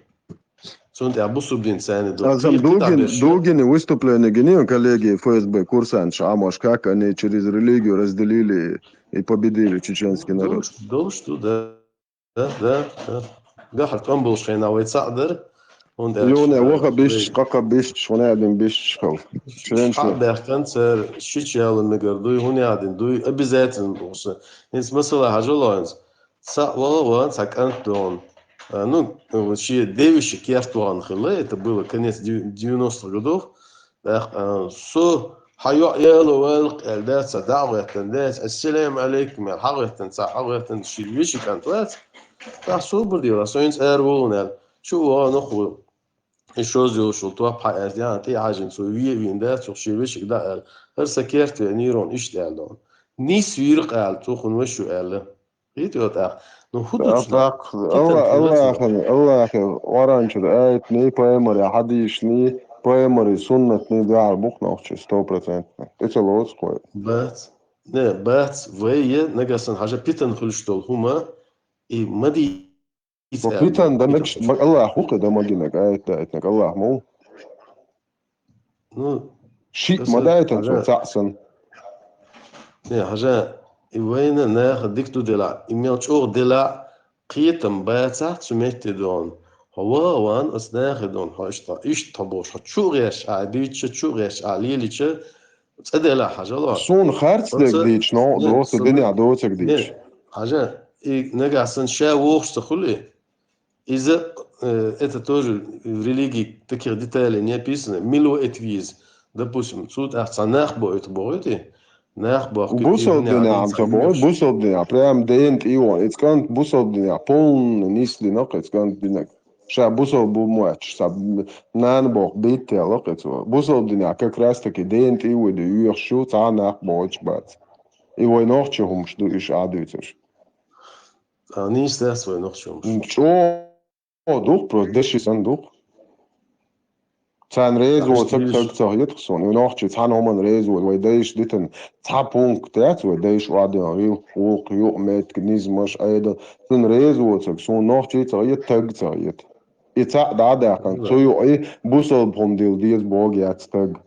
Смотри, а Бусубдин цены. Долгие выступления генерал коллеги ФСБ, курсант, Амош, как они через религию разделили и победили чеченский народ. Да. قاعد كم بالشيء ناوي تصدر يونا وقع بيش قاقا بيش ونادم بيش خوف شلون حاضر كانسر شيء المقردوي هون قاعدين دوي أبيزات الوصل إنس مثلا هجلانز سا والله ساك أنت دون ну شيء ديوش كيرتوان خلاه это было конец 90-х годов سو حيو يالو والق الدات سدعوة تندات السلام عليكم الحقيقة تنسى شيء ويش كانت وقت تحسب بدي راسينس أرولنا شو نخو الشوز شو توقع يعني تي عاجن سويه ويندات شو شيء ويش كده هر سكرت نيرون إيش تعلم نيس يرق على توخن وشو قال هيت يوتأ الله ورانش الآية ني بايمر حديش ني بايمر سنة ني دعاء بوخنا 100%. إيش الوصف بات وهي نجاسن حاجة بيتن خلشتول هما إيه مدي وبيتن ده نكش الله حقوق ده ما جينك آيتك الله مو شيء ما ده تنسو تحسن نه حاجة وين ناخد ديكتو دلا إيميل شور دلا قيتم باتا تسميت دون هو وان أسناخدون إيش طبوش هتشوريش عبيتش تشوريش عليليش تدلا حاجة لا سون خارج ديش نو دوت الدنيا دوتك ديش حاجة إيه نجاسن شا ووخش تخلي إذا это тоже в религии таких деталей не описано мило этвиз допустим суд ахцанах будет Busaldinā Busaldinā прям дент Иван, это kan Busaldinā полный низкий нокет, kan dinак. Ша Busal был матч, саб нанбок битте локет. Busaldinā как раз таки дент Иван, да юршу цанах боч бат. Иван нохчум что иш адуцеш. Не истя свой нохчум. Что? Дух просто деши сандух. Цан резо так ятхсон и нохчи цан оман резо вайдеш дитен ца пункт яц вайдеш ваден ил хук ю мет книзмаш айда цан резо так сон нохчи ца ят ца ят и ца да кан цою ай бусол помдил диес бог яц таг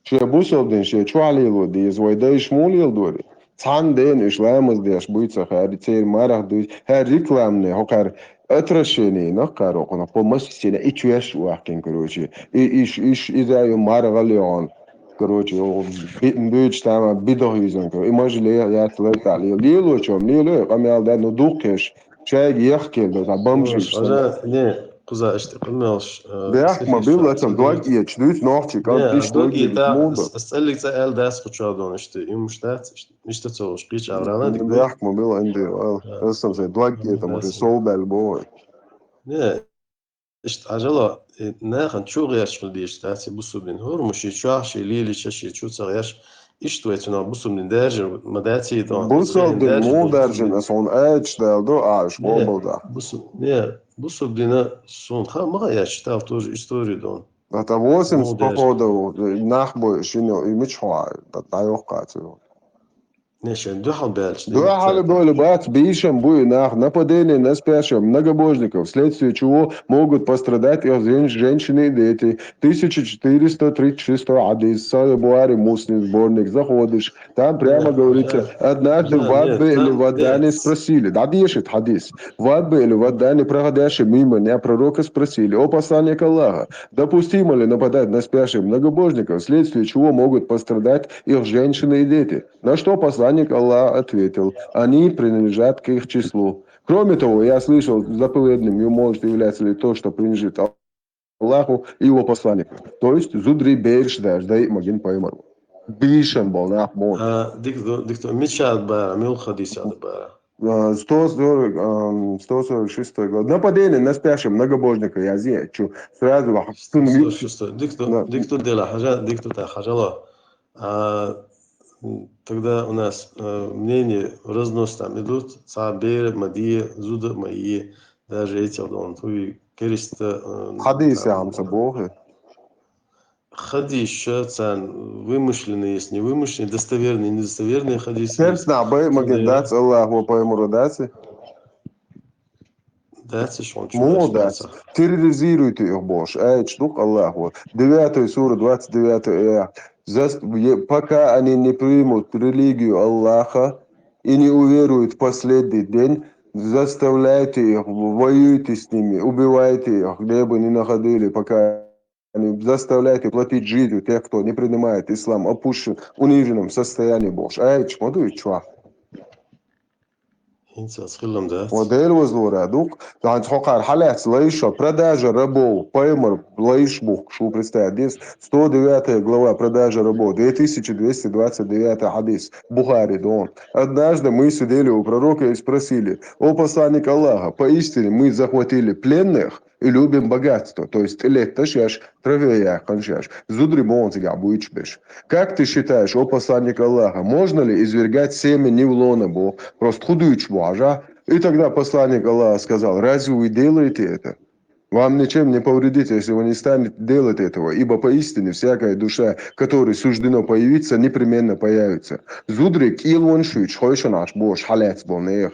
че бусол ден че чуалило диес вайдеш мулил дори цан ден ишламыз деш буйца хари цер марах ду хар рекламне хокар أترشيني نقارو قنا بومسينا إيشوش واقين كروشي إيش إذا يوم غاليون كروشي أو بيج تاما بدهيزن كرو إيماج ليه ياتلت عليه ليلو شوم ليلو قام ده ندوقش شيء يحكي ده بامشي أنا قزا اشتقلناش ده ما بيلا تم دوك يشدوت نوختي كان بيش دوكي تا أسألك سأل ده سكوتشادون اشتي يمشتات اشتي تسوش بيش عبرانا ديك ده ما بيلا عندي أصلا زي دوك يتم في صوب البوي نه اشت عجلة ناخن شو غيرش من ديش تاتي بصو من هور مشي شاش ليلي شاشي شو صغيرش اشتويتنا بصو من درجة مداتي دون بصو من مو درجة أصلا أيش ده دو عاش بوبل ده بصو بدنا صون خا ما غيرش تاف توج استوري دون это 80 походу нахбой шино и мечхуа да ёхкату Нешен духал бельч. Духал бельч бишем буй нах нападение на спящих многобожников, вследствие чего могут пострадать их женщины и дети. 1436 адис, Буари Муслим сборник, заходишь, там прямо говорится, однажды в Адбе или в Адане спросили, да дешит хадис, в Адбе или в Адане проходящие мимо меня пророка спросили, о посланник Аллаха, допустимо ли нападать на спящих многобожников, вследствие чего могут пострадать их женщины и дети? На что посланник Аллах ответил, они принадлежат к их числу. Кроме того, я слышал, заповедным и может являться ли то, что принадлежит Аллаху и его посланнику. То есть, зудри бельш даждай магин поймал. Бишен был на мон. Диктор, мечат бара, милхадисят бара. 146 год. Нападение на спящего многобожника, я знаю, сразу... 146. Диктор дела, хажа, диктор та, хажала. Тогда у нас мнения разнос там идут, Сабер, Мадия, Зуда, Майи, даже эти, он, Хадис я вам забыл. Хадиша, вымышленные есть, не вымышленные, достоверные, недостоверные хадисы. Керсна, бай, магендац, Аллаху пойму дати. Дати, что он Молодец. Терроризируйте их больше. Чтук Аллаху. 9 сура, 29 аят. Пока они не примут религию Аллаха и не уверуют в последний день, заставляйте их, воюйте с ними, убивайте их, где бы ни находили, пока они заставляйте платить жизнью тех, кто не принимает ислам, опущен в униженном состоянии больше. Чмоту и чва. Модель возлора, дук, там хокар халец, лайша, продажа рабов, поймар, лайшбук, что представить, 109 глава продажа рабов, 2229 хадис, Бухари, дон. Однажды мы сидели у пророка и спросили: о посланник Аллаха, поистине мы захватили пленных и любим богатство, то есть леташеш, травея, кончаш, зудримон тебя будешь. Как ты считаешь, о посланник Аллаха, можно ли извергать семя невлона Бог, просто худуч Божа? И тогда посланник Аллаха сказал: разве вы делаете это? Вам ничем не повредите, если вы не станете делать этого, ибо поистине всякая душа, которой суждено появиться, непременно появится. Зудрик илвоншуч, хойша наш Бож, халец болнех.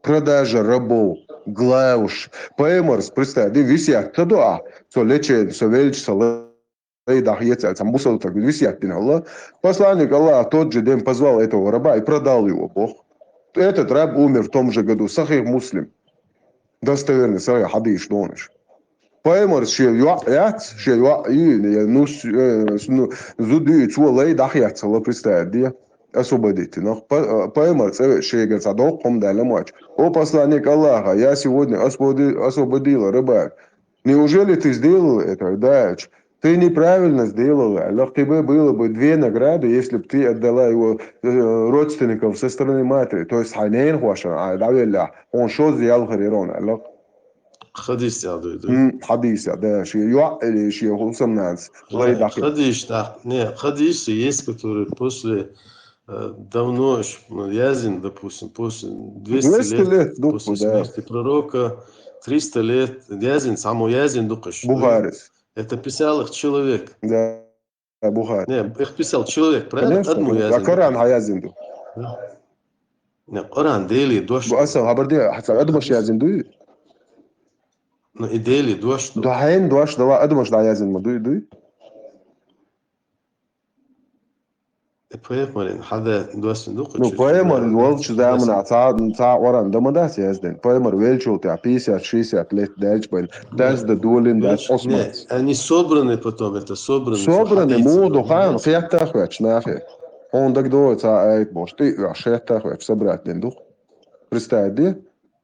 Продажа рабов, глауш, поэморс, представь, висят, тадуа, со лечен, со вельч, со лейдах яйца, сам бусал так, висят, Аллах. Посланник Аллаха тот же день позвал этого раба и продал его Бог. Этот раб умер в том же году, Сахих Муслим. Достоверный Сахих хадис, доныш. Поэморс, че юаят, че зуды, чуа лейдах яйца, представь, где? Освободите. Но поэморс, шейгер садок, хом дали мочь. О посланник Аллаха, я сегодня освободил раба. Неужели ты сделал это, дач? Ты неправильно сделал. Аллах, тебе было бы 2 награды, если бы ты отдала его родственникам со стороны матери. То есть ханейн хуаша, он что сделал харирон, Аллах? Хадис я дойду. Хадис я, да, или шия хусам нас. Хадис, да, не, хадисы есть, которые после давно, Язин, допустим, после 200 лет после смерти пророка, 300 лет, Язин, само Язин, Бухарис. Это писал их человек. Да, Бухари. Не, их писал человек, правильно? Одну Язин. Коран Язин. Не, Коран, дели, дождь. Асал, хабарди, адмаш Язин дуй. Ну и дели, дождь. Дахайн, дождь, дала, адмаш да Язин, ма дуй. Поэмарин, хада дуасин. Ну, поэмар, волч дамна, та оран, дамадас язден. Поэмар велчул, ты 50-60 лет дальше, дальше да дулин, дальше осмат. Они собраны потом, это собраны. Собраны, моду, хан, хьяттах вэч, нахи. Он так дует, айт бош, ты, шьяттах вэч, собрать ден дух. Представь, да?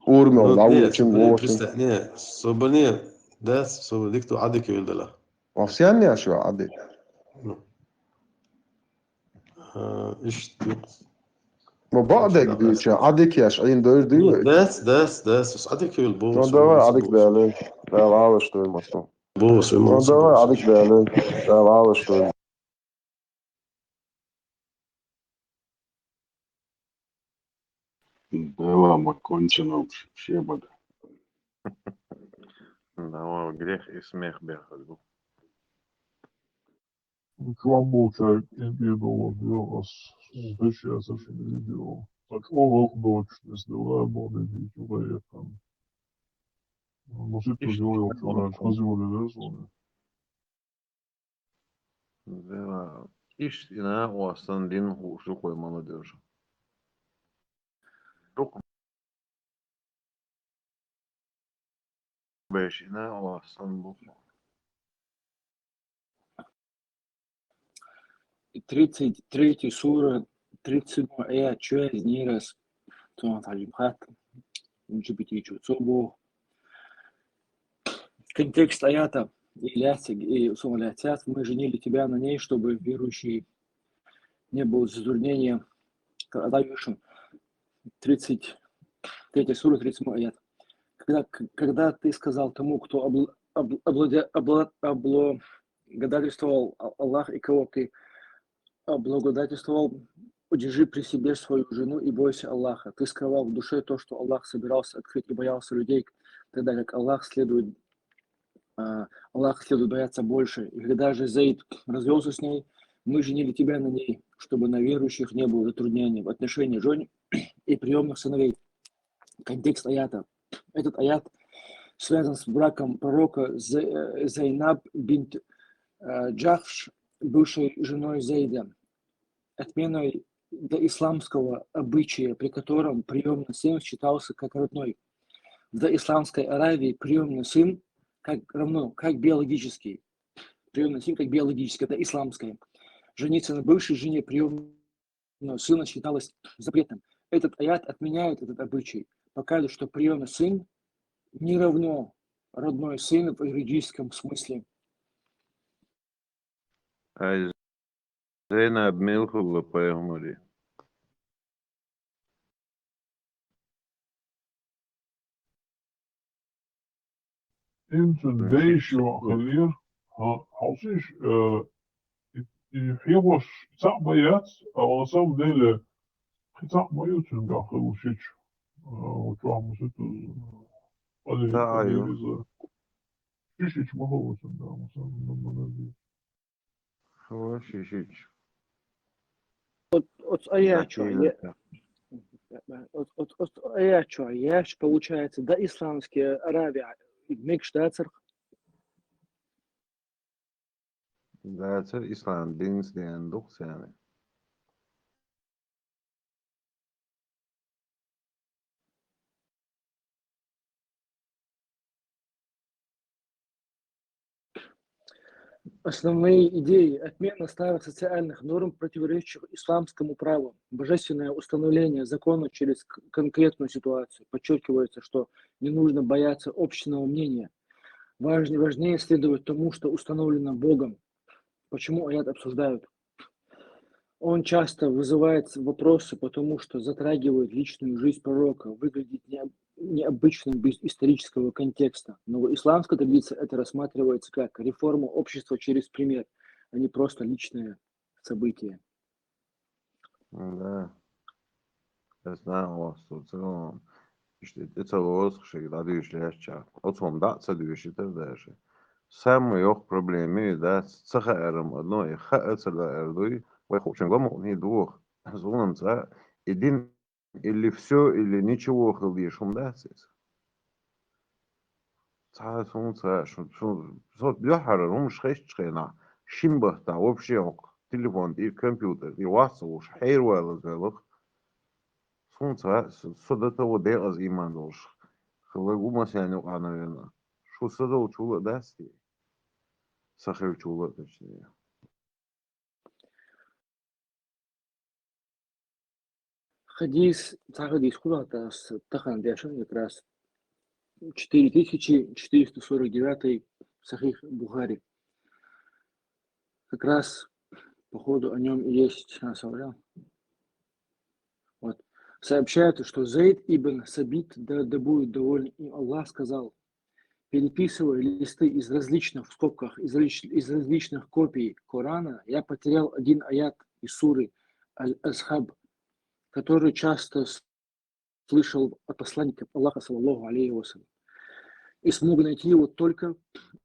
Урмел, лаучим, гошим. Не, собраны, да, собраны, кто адик юлдала. А все не ашва, адик. ما بعدك ديش عادك ياش عين دور ديوي داس عادك البوس ما دوا عادك بالك لا عاوش تو المصنع بوس ما دوا عادك بالك لا عاوش تو Дела макончено шебада. Да, грех и смех бегал. Кламука именно дело сейчас видео. Так овал дочь, если лабоны дикие там. Может позволил, что позволили зоны. Да, истина у Астандин сухой молодежи. Бешина у Астан 33 сура, 37 аят, чуяз нирас, тонат алимхат, GPT чуцобу. Контекст аята и сумалятят, мы женили тебя на ней, чтобы верующий не был затруднения. Когда вышел 33 сура, 37 аят. Когда ты сказал тому, кто облагодательствовал Аллах и кого ты облагодательствовал, удержи при себе свою жену и бойся Аллаха. Ты скрывал в душе то, что Аллах собирался открыть и боялся людей, тогда как Аллах следует Аллах следует бояться больше. И когда же Зейд развелся с ней, мы женили тебя на ней, чтобы на верующих не было затруднений в отношении жен и приемных сыновей. Контекст аята. Этот аят связан с браком пророка Зайнаб бинт Джахш, бывшей женой Зейда, отменой доисламского обычая, при котором приемный сын считался как родной. В доисламской Аравии приемный сын как биологический. Приемный сын как биологический, это исламское. Жениться на бывшей жене приемного сына считалось запретным. Этот аят отменяет этот обычай, показывает, что приемный сын не равно родной сын в юридическом смысле. Zeynep Milhul'la Peygamberi. Into değişiyor akıllılar. Halsiz Fiyos takmayat ağlasam dele takmayı tüm akıllı hiç. Uçağımızı hadi Tayo. hiç mi olsun da ama Хороший шич. От аячу, аяч получается, да, исламские Аравия, Микштацер. Дәтер İslam diniz diyen dok yani. Основные идеи: отмена старых социальных норм, противоречащих исламскому праву, божественное установление закона через конкретную ситуацию. Подчеркивается, что не нужно бояться общественного мнения. Важнее следовать тому, что установлено Богом. Почему аят обсуждают? Он часто вызывает вопросы, потому что затрагивает личную жизнь пророка, выглядит необычным без исторического контекста. Но в исламской традиции это рассматривается как реформа общества через пример, а не просто личное событие. Да. Я знаю вас в целом. İşte etaloz şekilde düşleşçe. Otom da sadüşte derse. Sam yok problemi da sıxarım no xatsla erdoy ve хочем не двух. Зунамца един или все или ничего хылдиш умдасыз. Ца сунца что бяхара румш хешчена. Шимбахта вообще yok. Телефон и компьютер и WhatsApp хайрвал залог. Сунца содата воде аз иман долш. Хлагу масяну анавена. Что садал чула дасти. Сахар чула точнее. Хадис куда-то с Тахан Дяшан как раз 4449 Сахих Бухари. Как раз походу о нем и есть вот. Сообщает, что Зейд ибн Сабит, да будет доволен им Аллах, сказал: переписывая листы из различных, в скобках, из различных копий Корана, я потерял один аят из суры Аль-Асхаб, который часто слышал от посланника Аллаха, саллаллаху алейхи вассалям. И смог найти его только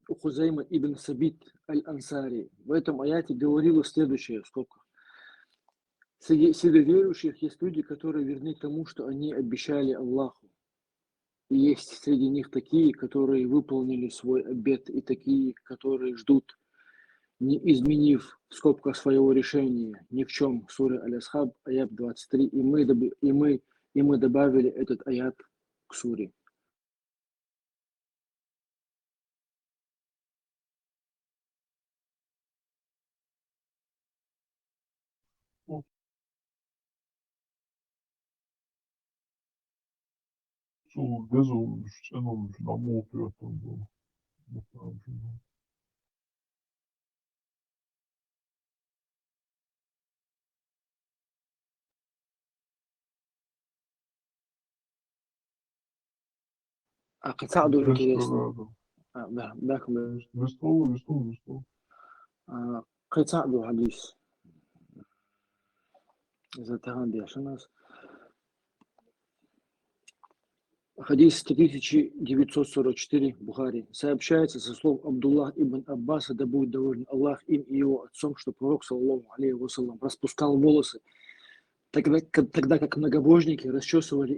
у Хузайма ибн Сабит аль-Ансари. В этом аяте говорилось следующее, в скобках: среди верующих есть люди, которые верны тому, что они обещали Аллаху. И есть среди них такие, которые выполнили свой обет, и такие, которые ждут, не изменив в скобках своего решения ни в чем. Сура Аль-Асхаб, аят 23. И мы добавили этот аят к суре. Bez olmuş, sen olmuş, ama okuyor bunu. А Кацаду интересно. Да, Вестол. Кацаду хадис. За Тахан Дяшан нас. Хадис 3944 Бухари. Сообщается со слов Абдуллах ибн Аббаса, да будет доволен Аллах им и его отцом, что пророк, саллаллаху алейхи вассалям, распускал волосы, тогда как многобожники расчесывали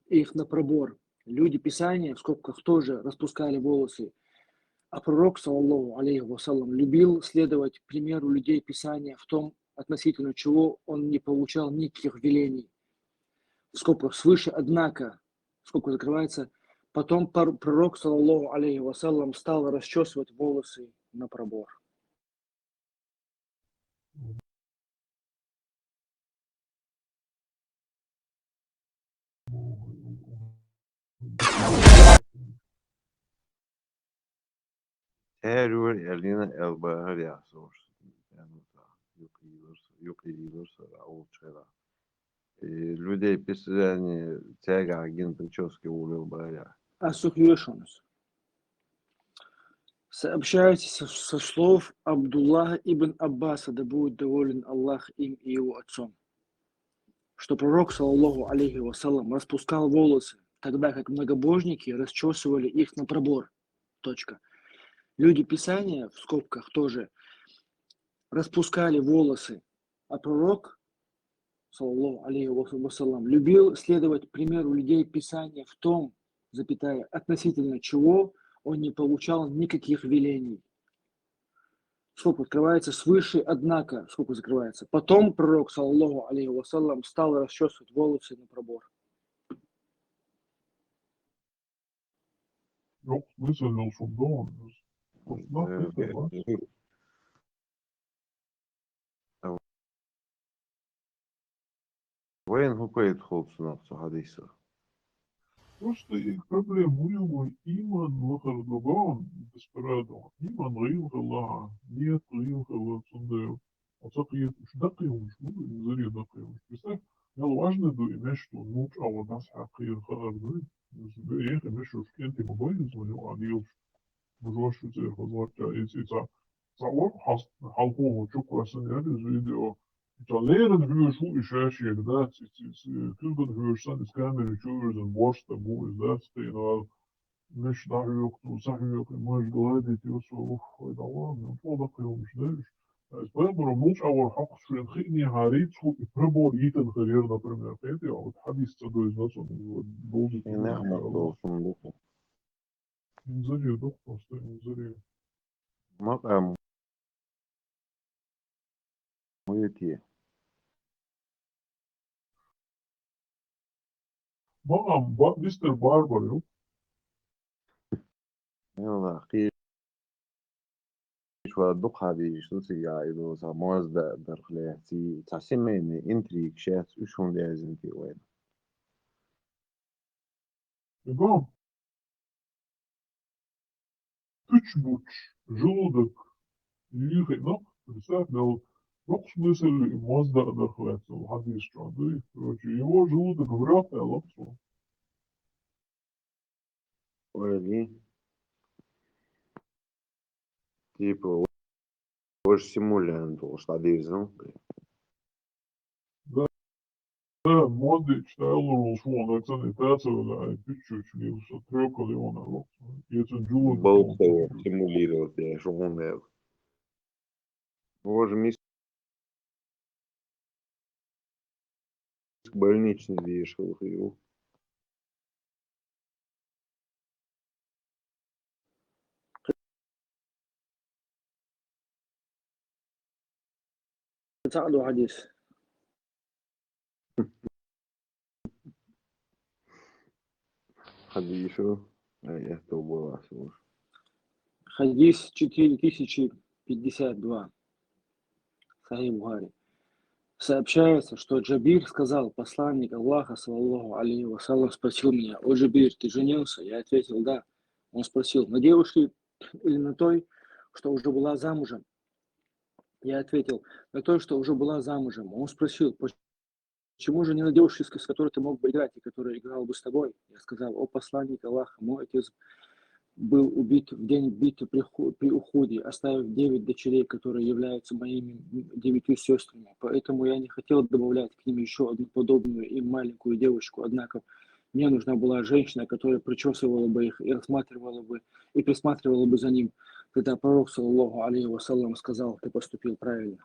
их на пробор. Люди Писания, в скобках, тоже распускали волосы. А пророк, саллаллаху алейхи вассалям, любил следовать примеру людей Писания в том, относительно чего он не получал никаких велений. В скобках свыше, однако, скобка закрывается, потом пророк, саллаллаху алейхи вассалям, стал расчесывать волосы на пробор. Her eline elbahar yazıyor. Юкидурса, улчера. Людей писания тяга агент прически улил баря. Асухьешонус. Сообщается со слов Абдуллаха ибн Аббаса, да будет доволен Аллах им и его отцом, что пророк, саллаллаху алейхи вассалям, распускал волосы, тогда как многобожники расчесывали их на пробор. Точка. Люди Писания, в скобках, тоже распускали волосы, а пророк, саллаллаху алейхи вассалям, любил следовать примеру людей Писания в том, запятая, относительно чего он не получал никаких велений. Скобка открывается свыше, однако, скобка закрывается. Потом пророк, саллаллаху алейхи вассалям, стал расчесывать волосы на пробор. Yok, mesela olsun doğru. وين هو كويت خلص نفسه حديثه Просто их проблема у него иман выходогон беспорядок. Иман غير الله нет غير الله صندوق. أعتقد مش دقيق مش زري دقيق مش بس يلا واجد دو إيش تو نوش أو ناس حقيقي خير دو بس بيجي مش وش كنتي موبايل زمان عادي مجوش زي خلاص إذا صور حلقوه شو كويسين يعني فيديو Italiëren huur zo is je inderdaad. Kuben huur zijn is kamertjes en worsten, moe is dat. En مش دعوة وصحي مش قلادي يوسف دوام فوضى قيوم شداش اسباب رموش أول حق في الخيني هاريت شو إبربو يتن خيرنا برمير قيتي أو الحديث تدوز ناسو دوزي نعمة صندوق انزلي دكتور انزلي مقام ويتي مقام مستر باربر يلا خير شو الدق هذه شو تيجي إذا ساموز در خلاتي تعسمين إنتريك شات وشون لازم في وين يقام تشبوش جلدك يخنق رسالة لو نقص مثل مصدر در خلاتي الحديث شعبي يو جلدك برافع لقصه ويلي Tipo, hoje simulando os estádios, não? Да, моди читало шо, це не таця, а чуть-чуть, що трьох леона, і це джуло. Болтово симулировать, я что он это. Боже, мисс больничный вешал его. تعالوا حديث حديثه я то было слушай. Хадис 4052. Сахих Бухари. Сообщается, что Джабир сказал, посланник Аллаха, саллаллаху алейхи вассалям, спросил меня: «О, Джабир, ты женился?» Я ответил: «Да». Он спросил: «На девушке или на той, что уже была замужем?» Я ответил: «На той, что уже была замужем». Он спросил: «Почему же не на девушке, с которой ты мог бы играть и которая играла бы с тобой?» Я сказал: «О посланник Аллаха, мой отец был убит в день битвы при Ухуде, оставив 9 дочерей, которые являются моими 9 сестрами. Поэтому я не хотел добавлять к ним еще одну подобную им маленькую девочку. Однако Мне нужна была женщина, которая причесывала бы их и рассматривала бы, и присматривала бы за ним. Тогда пророк, саллаллаху алейхи вассалям, сказал: ты поступил правильно.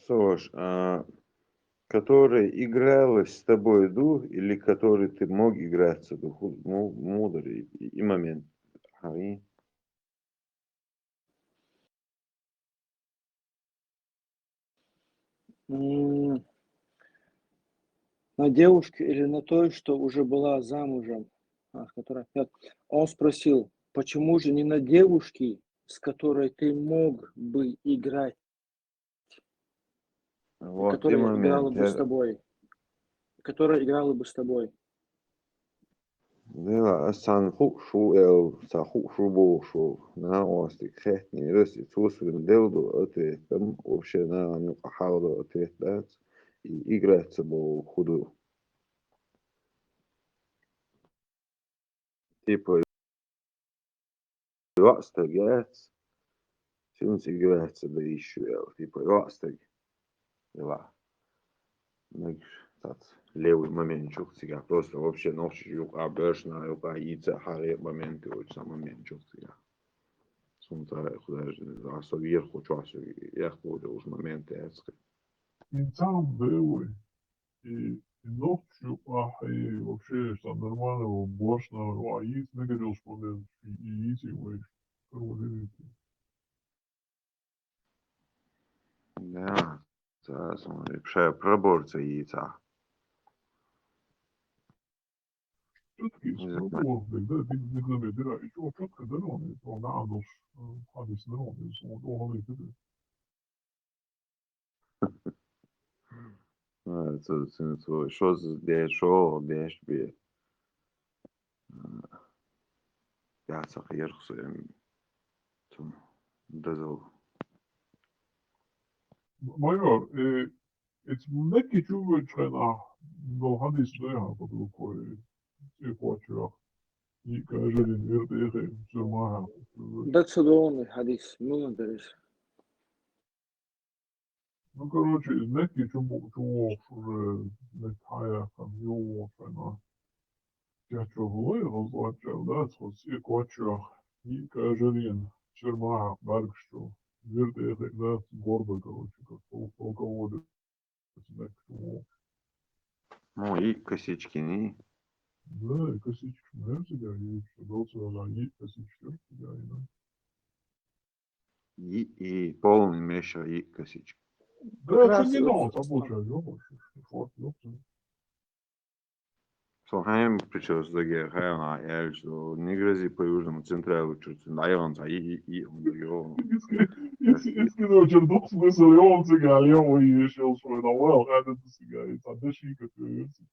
Слушай, который игралась с тобой дух или который ты мог играться дух, мудрый и момент. Ай. На девушке или на той, что уже была замужем? Которая... Он спросил, почему же не на девушке, с которой ты мог бы играть, Вот и которая играла момент. бы с тобой, которая играла бы с тобой. Да, сан хушу са хушу бошу на остик хэтни рыси цусвин делду ответ там вообще на нюхахалду ответ да и играется был худу типа вастагец синс играется да еще типа вастаг дела тот левый моментчик сега просто вообще ночью юка бешна юка яйца харе моменты очень сам моментчик сега сумта куда же асо вверху часу я худе уж моменты эцки Инсан белый. И ночью, и вообще, что нормального, борщного, а есть нагорел момент, и есть его, кроволевите. да зараз вообще проборца яйца Четкий спробовал, да, видно, да, и что, четко дарон, то надо хадис дарон, и он это. Що де що деш бі я صغير خصوصا дозов Майор, это некий чувствует, что но хадис да, под рукой, и почвах, и каждый день это все мага. Да, цудовный хадис, мудрец. Ну, короче, некий чувствует, уже нехая, там, его, что я чувствую, разлачал, да, с и почвах, и каждый день все мага, барк, что верты это, да, гордо, короче, как полководец, некий. ну и косички не Да, и косички, наверное, себя, и что был сюда, и косички, себя, и да. и полный меша и косички Да, это не новость, обучаю, ёбаешь, форт, ёпта. så hem причем заге хайна я что не грози по южному централу чуть наиванца и он его Искренне чердук смысл, и он цыган, его и решил, что это well, это цыган, и тогда шика, ты версия,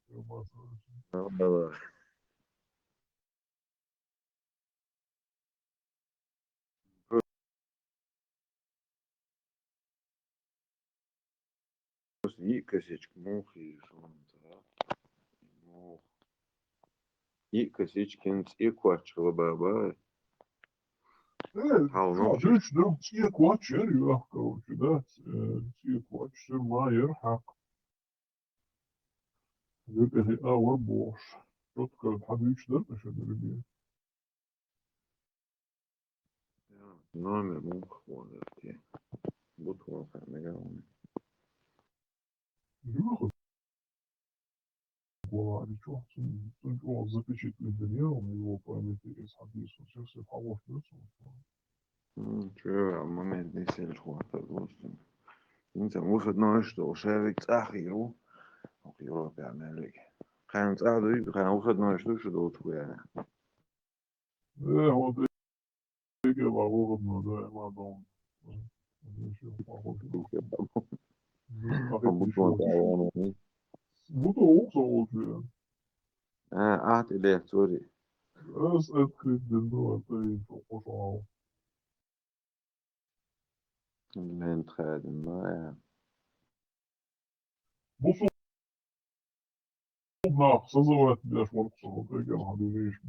и косички мух и мух и косички и квачила баба Дальше, да, все квачер, я, короче, да, все квачер, майер, хак. Это ауэр бош. Четко, حبيبش ده, مش هنرجع. номер мух вот эти бутылка мегаон Юха, была, или что, он запечатлен дневом, его памяти из хадиса, сейчас все халов что момент не сел хватает просто انت выходной что шерик цахиру Европе Америки خان صعدوا خان выходной что دوت يعني вот эти ворованные, да, мадам. Еще похоже. Будто окса лучше. ты да, сори. Раз открыть дно, это и пошел. Лент хадим, да. Бусу на созывает тебя шварцу, вот я говорю, видишь,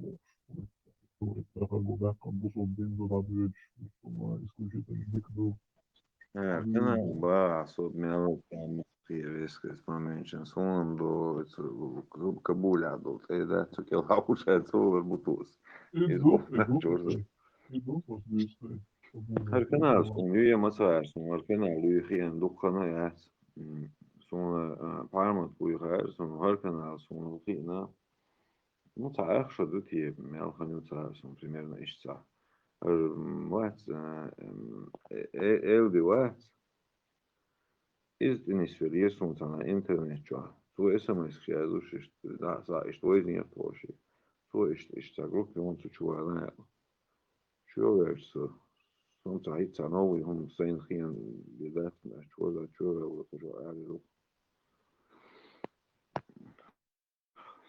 это года, как бусу бинду радует, что исключительно никто. Kana ba so melo kan Rieskas pamēģinās un do Kabulā dot, da, cik jau laušēt to varbūt tos. Har kanāls, un jiem atsvērs, un har kanālu jiem dukkana jās. Pārmat, ko jās, un har kanāls, un lukīnā. Ну, царь, что тут и мелканю царь, примерно ищца. Вац, элди вац. Издинись верьес он на интернет чё. То смс я душишь, да, за и что из нет тоже. То есть за группе он чё она. Чё версо. Он цаица новый, он сын хин, беда, чё за чё вот уже алю.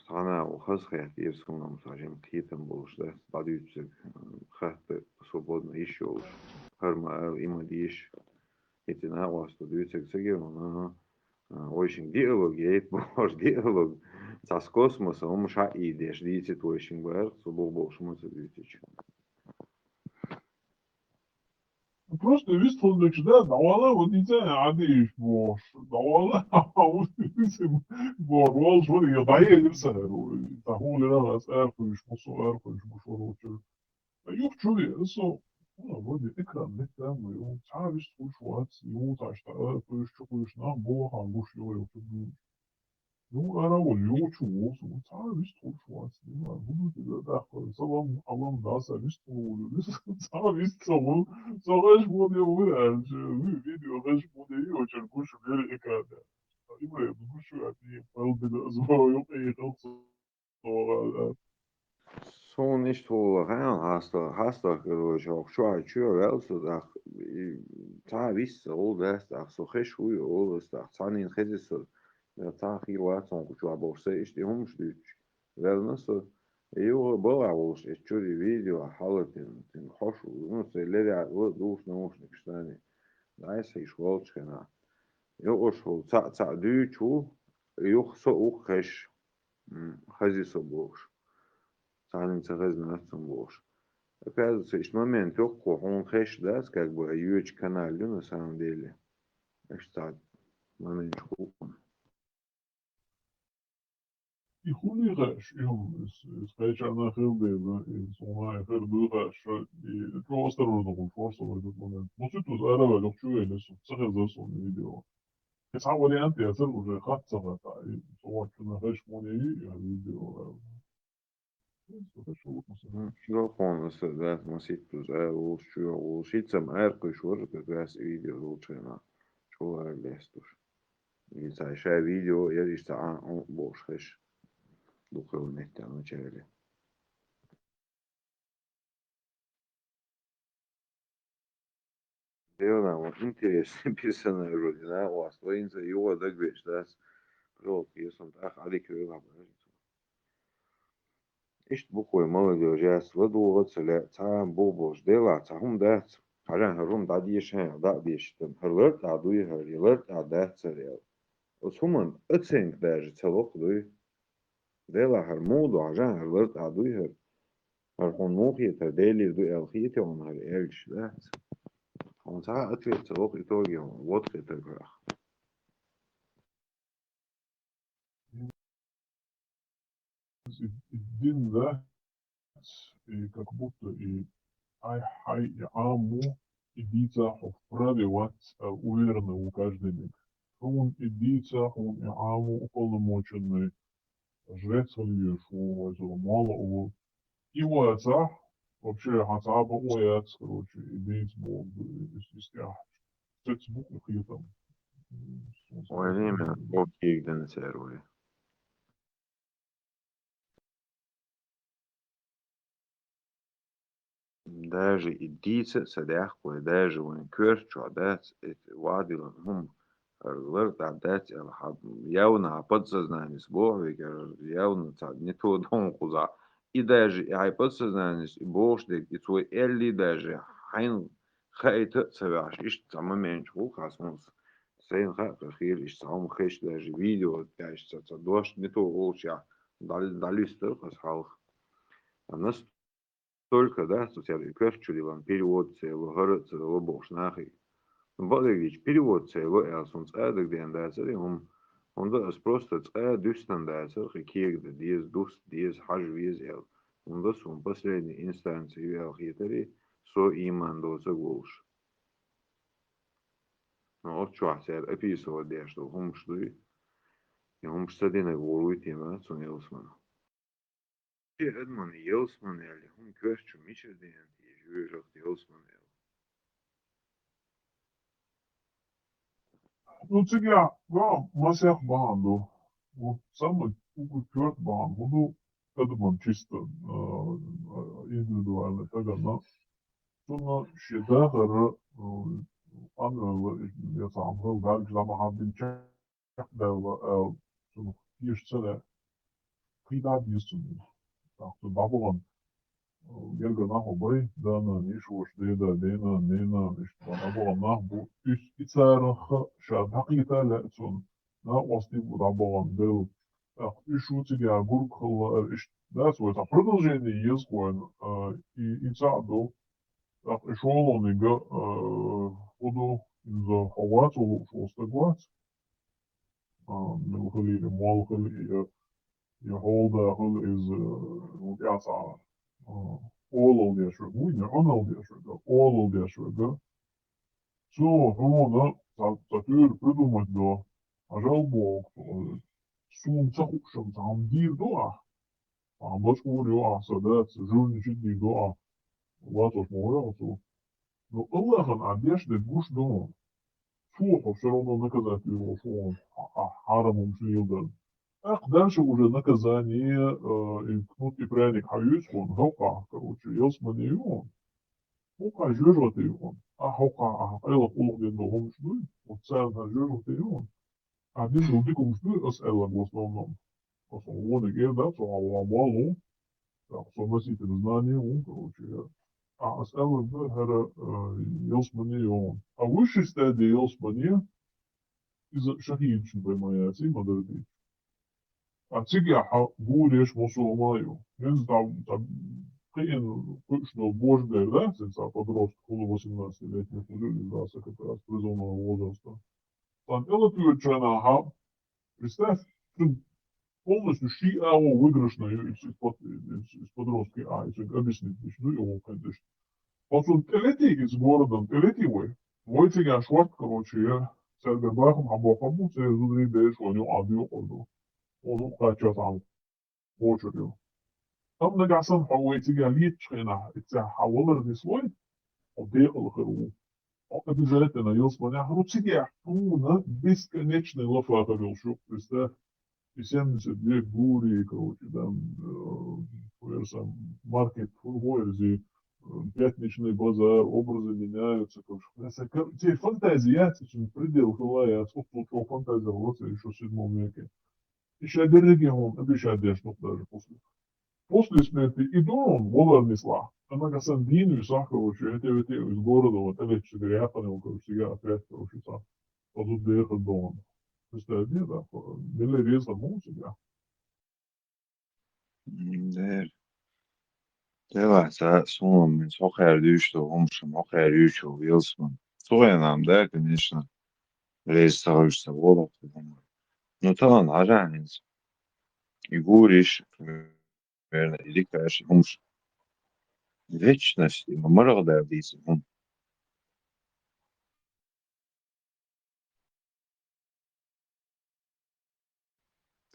Она ухазхает, если он нам сажем китом больше, да, подаются хаты свободно еще уж. Харма има диш. Эти на вас подаются к сагеру, очень диалог, есть больше диалог. С космосом он ша идешь, дите очень бэр, собой больше мы садитесь. Просто вистфулдaki da davalar o diyeceğin adi boş. Davalar o diyeceğin boş. Wal şöyle ya dayı edirsen o. Tahulera vas erkoyuş musu erkoyuş musu roçu. Yok şöyle so. Ona böyle ekran netten mi? O çaviş tuş wat. Yo taşta erkoyuş çokuyuş na bu hanguş yo yok. Yo ara o yo çuğu. Çaviş tuş wat. Bunu da koy. Sabah Allah'ım daha servis tuğu. Çaviş tuğu. Savaş modeli var. Video kaç modeli o çar kuş bir ekada. İbrahim bu şu ati faldı da zor yok iyi kalsın. Sonra Son nicht wohl rein hast du короче auch schon чё also da ta vis all das da so hesh hu all das da tanin khizis da ta hi wat on ku borse işte humştu vel nasıl eu boa olmuş çuri video halatin hoş ну selleri вот душ наушник штани дайса иш волчкана eu oşol ta düçu yoksa o hesh khizis boş Санин царез нацом бош. Оказывается, есть момент легко, он хэш даст, как бы, UH канале на самом деле. Это момент школы. и хули рэш, скача на хилдева, и сона хилдева, и просто розовый форс в этот момент. Ну, ты тут арава лёгчу или царез засон видео. Это вариант, я царь уже хатцава, и сова на хэш монеи, я видео. Телефон, да, носить туда, лучше сам арку шور, как раз видео лучше на чего лестуш. И сайша видео, я лишь он больше духовный там начали. Дело вот интересный персонаж вроде, да, у вас воинца его догвеш, да, пролог, если он так, адекватно. Ишт буквой молодежь, я своду оцеля, цам бобош дела, цахум да, харан харум да дишен, да биштем, харлер да дуй харлер да да царел. Осуман оценк даже целок дуй. Дела хармуду, харан харлер да дуй хар. Хархон мухи тадели дуй алхите он хар эльш, да. Он цаа ответ целок итоги он, вот это грах. Один, да, и как будто и ай-хай, и аму, и дица вправе ват уверены у каждый миг. Он и дица, он и аму уполномоченный, жрец Ильешу, мало у и у отца, вообще отца бы у отца, короче, и диц был, естественно, Facebook их там. Ой, время, окей, где на сервере. Даже идица садяхкой, даже вон кёрчу, адать, это вадилан хум, лырт адать, явно подсознание сборы, явно не то дом куза. И даже и подсознание, и бошдик, и твой элли даже, хайн, хайт цаваш, ишь сам момент, космос. Сейн хахир, ишь сам хэш даже видео, даже дождь, не то лучше, дали столько халх. А нас только, да, социальный перчули вам перевод целого город целого бош нахуй. Валерьевич, перевод цего элсон цадок диандацари он да просто цад дюстандацар хикегда диез дус диез хаж виез эл. Он да сум последней инстанции эл хитари со иман доса голш. Но от чуасер эпизод дешто хумштуй и хумштадина голуй тема сон элсман. Edman Jelsman eli hum kvestu michedien die juurog Jelsman el. Ну, цигя, масях банду. Вот самый кверт бан, буду, это чисто индивидуально, тогда на Sonra şeyde я сам был дальше, лама хабин чак дава, sonra пишется прида бисун. Так, то бабулан gelga nahu bay, dana niş hoş deyda deyna neyna niş bana nah bu üst içarı şad hakikaten la son na вasti bu rabon del. Так, ишути я гуркхла иш das вот а продолжение есть коин и цаду. Так, шолонига ходу за хавацу шостагвац. Мелхали молхали я холда хол из яса all the ashur, we know all the ashur, all of the ashur, so hoda satur придумать до ажал бог сум цахушам там дир доа а баш говорю садат журничит дир доа ватос моя но Аллахан одежды гуш дома сухо все равно наказать его что он харамом шлилдан. Ах, дальше уже наказание, кнут и пряник хаюсь он, хока, короче, елсман и он. Хока жужжат и он. А хока, элла полуден до хомшдуй, вот царь на жужжат и он. Один другой хомшдуй, ас элла в основном. Он и гер, да, so амалу, так, so носитель знания, он, короче, а ас элла в хара елсман и он. А высшей стадии елсмания, из шахидчин поймается, и модербит. А цигя гуреш мусулмаю. Венз там қиын что божбер, да, сенса подросток, около 18-летних людей, да, как раз призывного возраста. Там элатуечана, представь, ты полностью шиао выигрышную из подростки, если объяснить, ну его, конечно. Он телети из города, телетивый. Мой цигя шварт, короче, я сергабахом, абохаму, це зудри деш, у него адио орду. Он кача там очередь. Там нагасан хавайтига литчина, это хавалар не слой, обдехал хру. Обязательно елсманя хрутига, на бесконечный лафата велшу, представь, и 72 гури, короче, там, маркет, фургойрзи, пятничный базар, образы меняются, короче. Те фантазии, я предел хвалая, отсутствовал фантазия в еще в 7 веке. Еще один регион, обещает, что даже после смерти и до он вола несла. Она касан дину и сахарочу, это из города, вот это чигряпаны, короче, сега опять, короче, сам. Позут доехать до он. Представляете, да, были реза мол себя. Деваться, суммами, сохер дюшто, умшим, охер ючо, вилсман. Соенам, да, конечно, рейс сахарочта вола, но там ажанец. И гуриш, примерно, или, конечно, умш. Вечность, и мамарада вдись,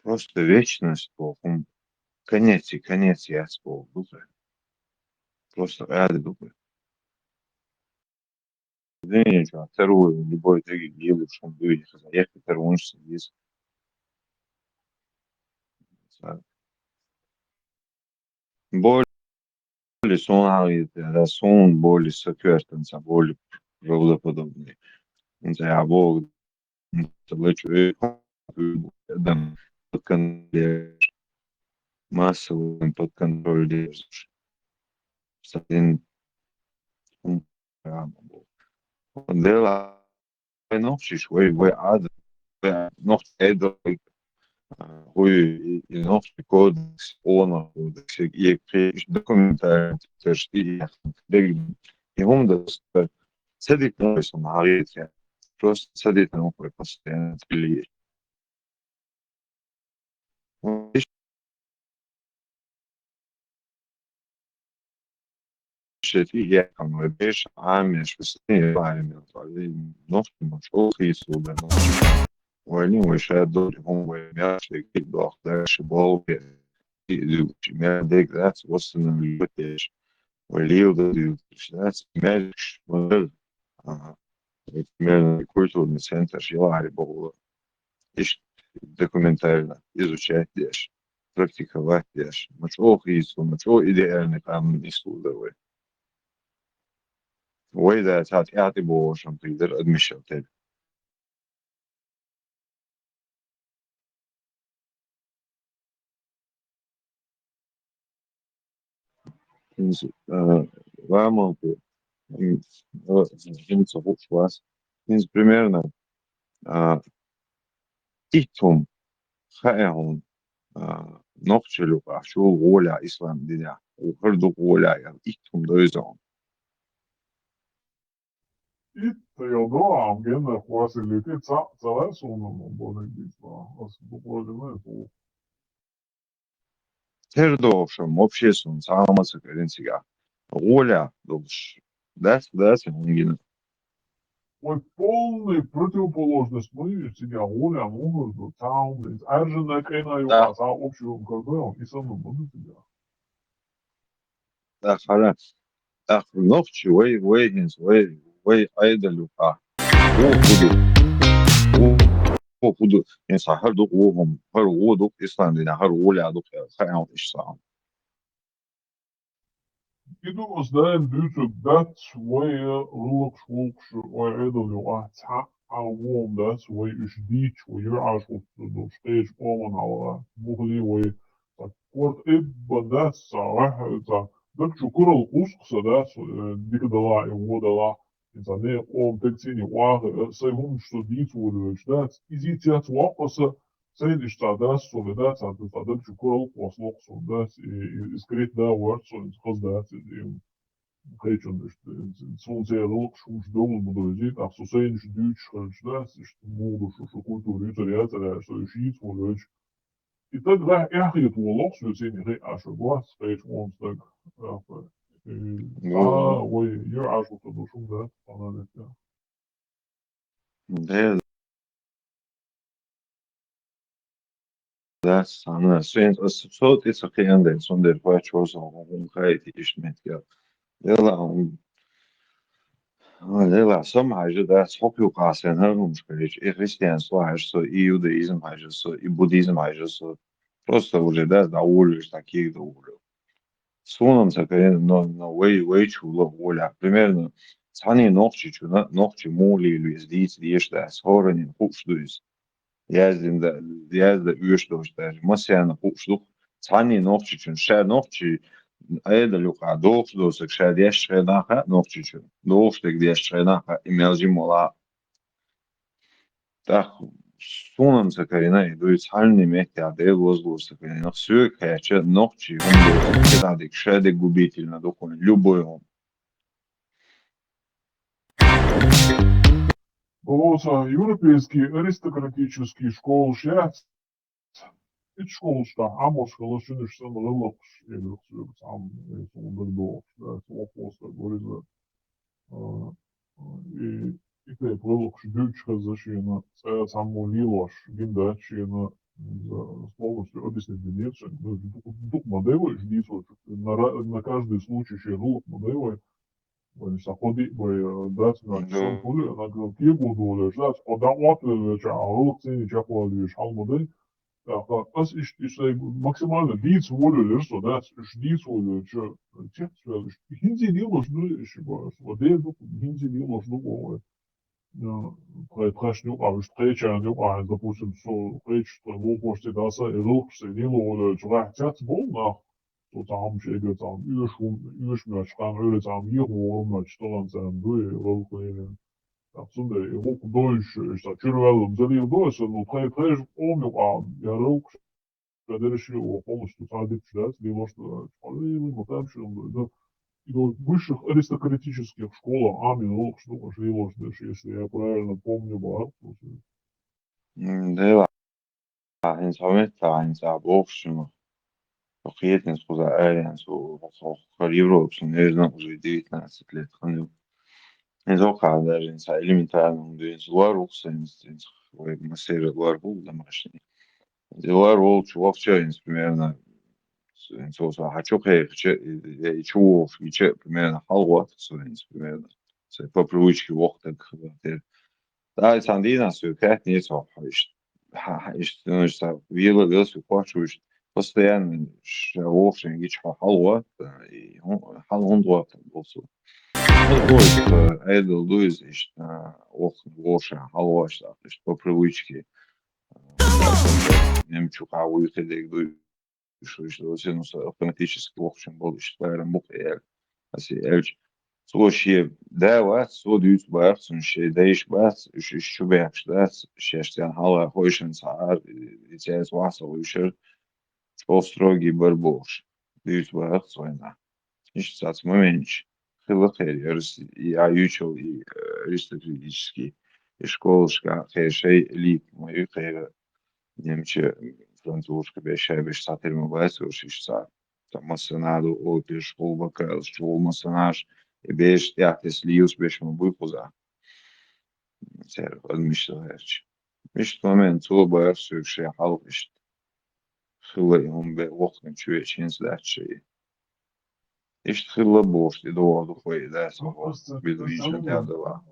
просто вечность, ум. Конец, я спал, духа. Просто рады духа. Ничего, вторую, любой другой делаю, что он будет, я вторую, что есть. Боли сон, да, сон, боли, сокертенца, боли правдоподобные. Я Бог, лечу, дам под контроль, массовый под контроль держишь. Один дела, noch швой ад, noch эдой. Ой, и наш кодекс, он, и документация, и он даст صدق نويس معاريت يعني просто صدق نوكل постоянно تبليه شتي كم بيش عامش بسنين بعد طالعين نص مشروع يسوع وين وشاد دول هم يمشي كده ضغط شباب ما ديك ذات وصل من البيت وليه ده ذات مالش مدل من كل مثلا شيء عارف هو إيش документально изучать дальше практиковать дальше مشروع يسوع مشروع إدеальный там исследовать وإذا تعطي عشان تقدر أدمشن تاني vamos gente was means примерно титум хаэон нохчелу шо воля ислам диня ухрду воля итум дойзон Это я доам генна хвасилити цалесуному бонегитва. Аз буквально это. тердошем обществен самоса коренцига воля долш да он Ой, полная противоположность мы себя воля могут там аржена кайна юга за общего кордона и самым буду себя. да خلاص آخر نقطة ويهنس وي أيضا لقاء هو خدو يعني صح هردوك وهم هردوك إسلامنا هردوك خيام إسلام Idu was then due to that way looks or either you are how warm that's way is beach where your eyes will the stage on our movie way but what it but that's it's a так шукурал ускса да дикдала и водала это не он тексини вага сайгун что дит водович да изитят вапаса Сейдиш да солидат а тут так шукурал послух да и скрит да ворд so it's да Krećon sunce luk šuš dolu budođit, a su sejniš düč šda, što modu što kulturu jutarijatere, što je šit vodođ. I tak da je to lok su sejni re ašo glas, kreć on stak. Oj, je ašo to došum da, pa na nekja. ده أنا سوين صوت إسقي عندي صندر فاتشوز وهم خايتي إشمت يلا يلا سمع جدا صحبي وقاسين هرم مش كريش إيه христиан слаешь со и иудаизм хajže со и буддизм хajže со просто уже да довольно таких довольно суном сакарен но way чуло воля примерно цани ногчи моли или здесь да схоронен хушдуис yazda uurstoostage masjana puxluq цани ногчичун ша ногчи аэда люка доосдосак ша диашренаха ногчичун доостек диашренаха имелжи мола так сунам сакарина иду цальни мехтя де воздусакарина все кача ногчи кедадик шаде губительно докон любой он Вот европейские аристократические школы шесть. Это школы что, а может холошины что на лох, я говорю, сам он был да, просто говорит и ты лох дючка зашина, само лилош, гиндачина полностью объяснить денег, дух модели, на каждый случай ще лох модели. When Sapodi that's not some fully and I go Kibu that's or that water all thing Japan is Halmode. Das ist maximal dies wurde so das ist dies wurde hinzi dilos ist was der hinzi dilos ну Прešnu, a sprečanju, a допустим, so reč, lopošte da se Europske delo čvrhćat bolna, so tam še tam ursmørskran, øle tam jirholmørk, stolan tam døje, rolkøyene. Absolut, Europa Deutsch, ist da Tyrvel, så det er Deutsch, no prej om jo a, ja rok, det er ikke jo polsk, så det er det, det er også, det er litt mot dem, в высших аристократических школах, если я правильно помню, Да, инструментально, в общем, приятно сказать, что Европа, наверное, уже 19 лет. Инзока даже элементарно, инзуарукса, массажа ларгул домашний. Ларгул, чувак, примерно, инзоса, хочу и чувак, примерно халват, примерно. По привычке вохтак. Да, это андина, что как не то, что вилла вилс хочешь постоянно вовшин гич халват и халват болсу. Вот Эдел Луиз, Воша, Халваша, по привычке. Немчука выходит, что автоматически вохшин был, что я мог я, эльч. Слушай, да, вас, дают бахсун, даешь бас, еще бэкш, да, шештян хала, хойшин саар, и тебя вас, лучше, что строгий барбош, дают бахсун, да. Ищет сац моменч. Хилахер, я учил и аристократический, и школушка, хейшей лип, мою хейра, немче, французка, бешай, бешсатер, мубайс, ушишца, там массанаду, опи, школ бакал, школ массанаж, и беш, я, если юз, беш, мубайкуза, цер, адмишлаерч. Мишт момент, то баерсу, шей халвишт, хилай, он бе, лохнем, чуя, чинс датчей. Ишт хилла бош, и до духой, да, самого, бедуична дядова.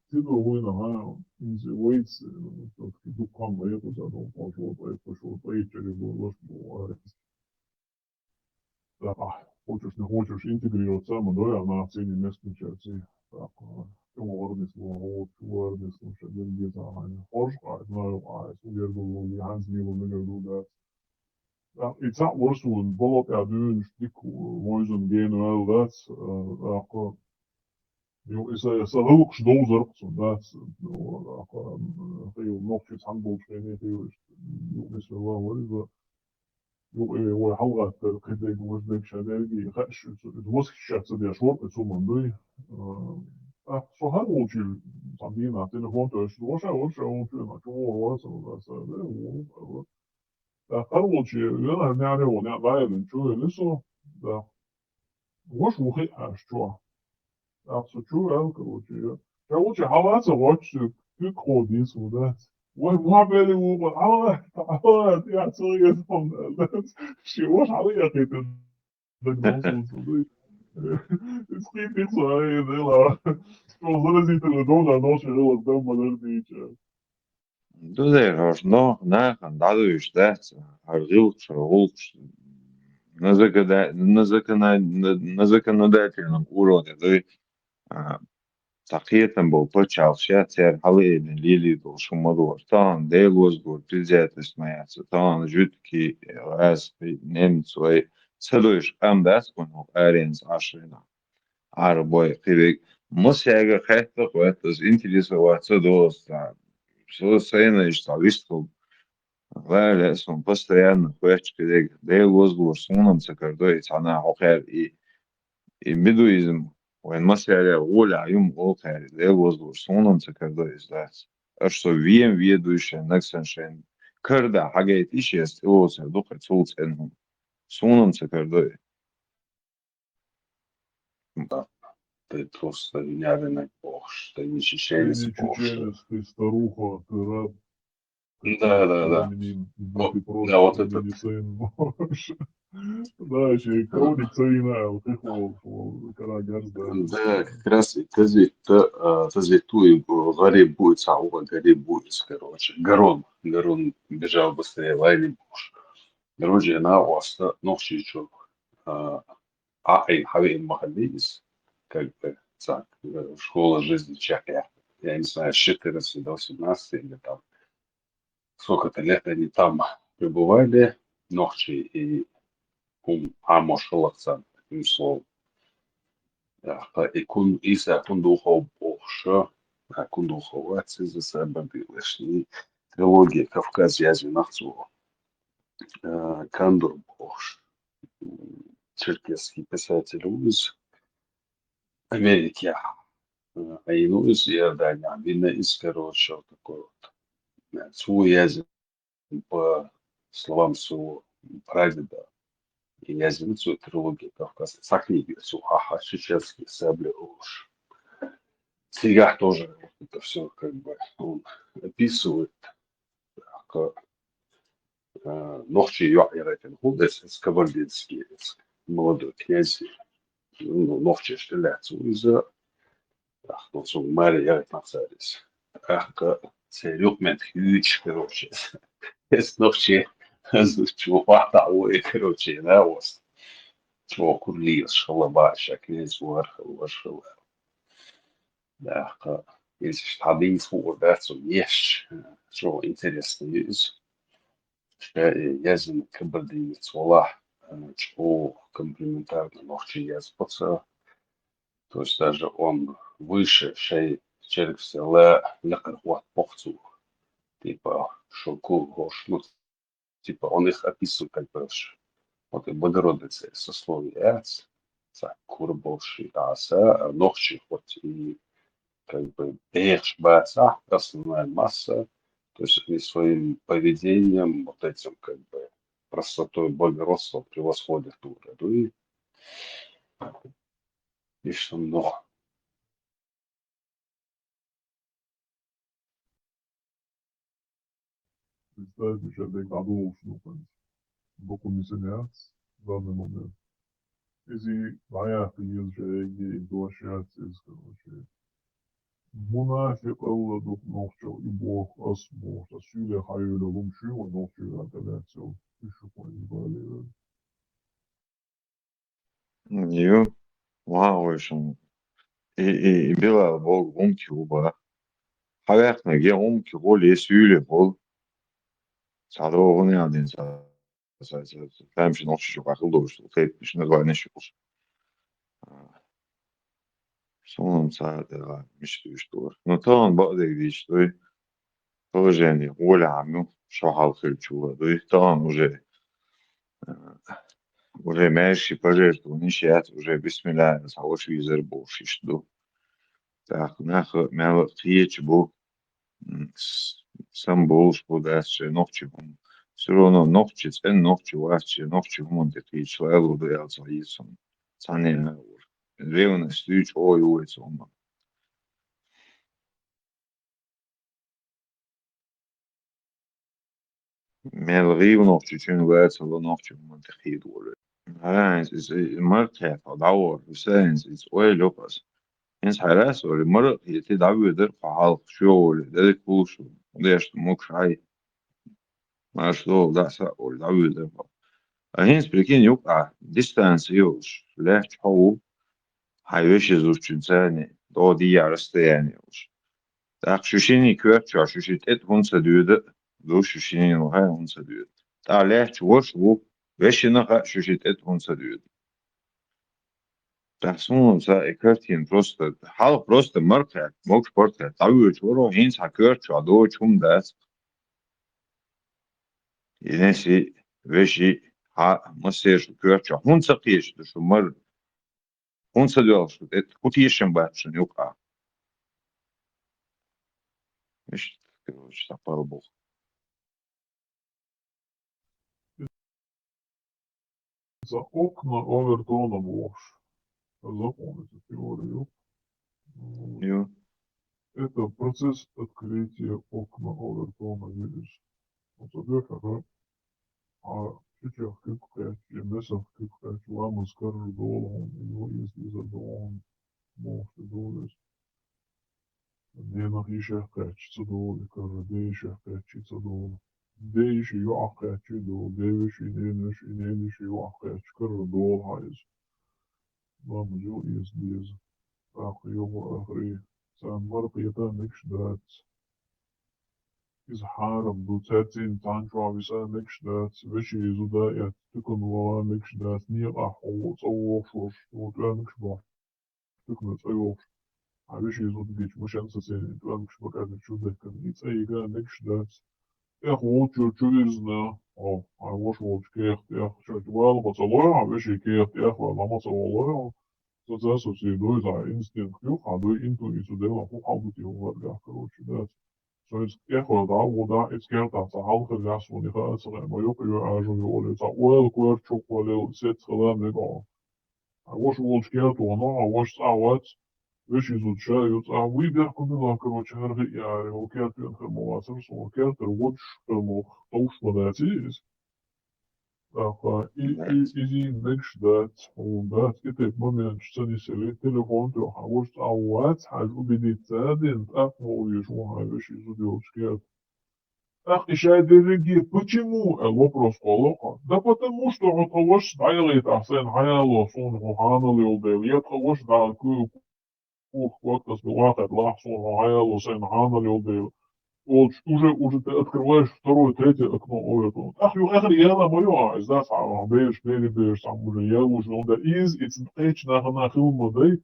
Ты другой нога, называется, духом поехал, задом пошел, поехали, было, да, хочешь, не хочешь интегрироваться, да, на оцене местной части, так, чуварный слушай, где-то, знаю, уверду, Hans Milo, да. It's not worse than bullet out doing stick boys and gain all that. Is a hoog dozer, so that's heel nog iets handbal trainen, heel is wel wat is dat. هو حلقة كده was ذاك شادي خش was شات ده شورت شو من دوي så här åt ju Sandina att det var inte så var så na to så ده خروج يلا نعرف ونعرف نشوف لسه ده وش وخي شو أقصد شو الكروج كروج حواسه وش تكو دي سودات وما بالي وما حواسه يا سوري اسمه شو وش عليا كده ده نوصل سودي سكيت نفسه هاي ده لا وصل زي تلدون أنا شغل قدام مدرني Du der no, na, dadu już dać, hargil, шаргулч, на законодательном уровне, да, тахетом был почал, сейчас я халейный лили был шумодор, там, дейлос был, предвзятость моя, там, жутки, раз, немцы, целуешь, амдас, понял, аренс, ашина, арбой, хивик, мосяга, хэттах, это интересоваться, доста, все сцена, что выступил, валяс, он постоянно хочет, когда дейлос был, сунамся, когда она охер и медуизм, وين مسألة أولى يوم أوكر ده وزور صونم تكرده إزداس أشتو ويم ويدوش نكسن شين كرده حاجة إيش است أوس دوقة صوت إنهم صونم تكرده Ты просто неверный бог, ты не чеченец бог. Ты старуха, ты раб. Да. Да, вот это. Да, еще и кролик царина, прихвол, карагаз, да. Да, как раз и тазветуй, горе будет, сауга, горе будет, короче. Гарон бежал быстрее, лайли буш. Короче, она у вас ногчи чё. Айн хавейн махалис, как бы, так, школа жизни чакя. Я не знаю, с 14 до 17 или там сколько-то лет они там пребывали, ногчи и амошалаксан, таким словом. يكون إذا كندوخو بوخشة كندوخو واتسي за собой лишний трилогия Кавказ язи нахцу Кандур Бохш черкесский писатель Уз Америки. Ну, из Иордания, видно, из, короче, вот такой вот. Свой язык, по словам своего прадеда, и язык, свою трилогию Кавказ, сахниги, сухаха, чеченский, сабли, уж. Сега тоже вот это все, как бы, он описывает, как Нохчи Йоахирайтен Худес, Скабардинский, молодой князь, ну, Нохчи Штеляцу, из-за ну, so Мария Нацарис. Серег мент хьюч, короче. Es Нохчи, чего пахтауэ, короче, да, вот. Чего курлиос, шалабаша, князь Вархал. Да, если штабинс фур, да, so еш, что интересно есть. Я за Кабардине Цвола, что комплементарно Нохчи Язпаца. То есть даже он выше шей человек села лекархуат похцу. Типа шоку гош, ну, типа он их описывает как бы вот и Богородица сословие яц, курбоши аса, нохчи хоть и как бы беш баца, основная масса, то есть они своим поведением, вот этим как бы простотой благородства превосходят уровень. И что много. Представьте, что я гадал, что документирует в данный момент. Если моя приезжая глашаться, короче, Munafiq olduk nokta i bok as morta syle hayırlı olumşu ve nokta arkadaşlar şu konuyu böyle. Нью, вау, шон. И била бог умки уба. Хаякна ге умки гол есүле гол. Садо гоны адин са. Тамши нокши шо акыл добуш. Теп шны гайны шуш. Сонун саатга миштүш дор. Но таан бадаг диштой. Тоже оля амю шахал хылчула. Дой таан уже меньше пожертвований сейчас уже бисмилlah сауш визер бошиш ду. Так, нахо мяла тьеч бу сам болш будасче ногчи хум. Все равно ногчи цен ногчи васче ногчи хумон те тьеч лайлу да ялца исон. Цане на ур. Ревна стюч ой уец ома. Мел рив ногчи чун ваца ло ногчи хумон те хид ур. is مرتها دور ساينس is oil لوكاس إنس حراس ولا مرة يتدعو يدر قحال شغل ذلك بوش ليش موكش هاي ما شلو لا سا ولا دعو يدر هينس بريكين يوقع distance يوش لا تحو هايوش يزوش تنساني دو دي يارست يعني يوش تاق شوشيني كوات شو شوشيت ات هونسا دودة دو شوشيني وهاي هونسا دودة تا لا تشوش وو وشينا شوشيت ات هونسا دودة Persoonlijke ekkertien просто hal просто market mok sportet tavu choro hins hacker chado chum das inesi veshi ha maser kör cha hunsa qish du shumar hunsa dyosh et kutishim batshun yuqa mish короче tapar bu За окна Овертона Бош. Запомните теорию. Ю. Это процесс открытия окна Овертона, видишь. Вот это а сейчас как месяц как вам скажу долларом, его если за долларом может доллар. Не на еще качество доллар, каждый день еще качество доллар. День еще я качество доллар, день еще не еще я качество доллар есть. Вам jo is deze. Ach, jongen, agri. Zijn warp je dan niks dat. Is haram, doet het in tantra, is er niks dat. Weet je, zo dat je stukken wel niks dat. Niet ach, oh, zo offers, wordt er niks bij. Stukken het zo offers. Hij weet je, zo dat je moet je zijn, het wel niks bij, dat je dat kan niet zeggen, niks dat. Echt, wat je is, nou. Oh, hij was wel gekeerd, echt, zeg je wel, wat ze leren, weet je, keert echt wel, maar wat ze wel leren. соответствует за инстинкт, а до интуицию дела, похабути уварга, короче, да. So it's echo da, wo da it's geld dat de halve gas van die gaat er maar ook je aan zo wil het wel kort chocolade zit gedaan met al. I was wel scared to no, I was out. Вещь изучают, а вы бяхкуна, короче, я океат информацию, что океат вот что мог толшмадатис. И next that, that это момент, что не сели телефон, то а вот حاجة убедить один, так мол, что вещь изучают. Ах, еще дорогие, почему? Вопрос колока. Да потому что от того, что дайлит, а сын хаяло, сон хохана лил, я того, что подкаст واحد لحظة معايا لسان عمل يوم уже ты открываешь второе, третье окно. Ах, you اخر يلا ما is that عبيش بيري بيش сам уже я уже он да it's на хилмодай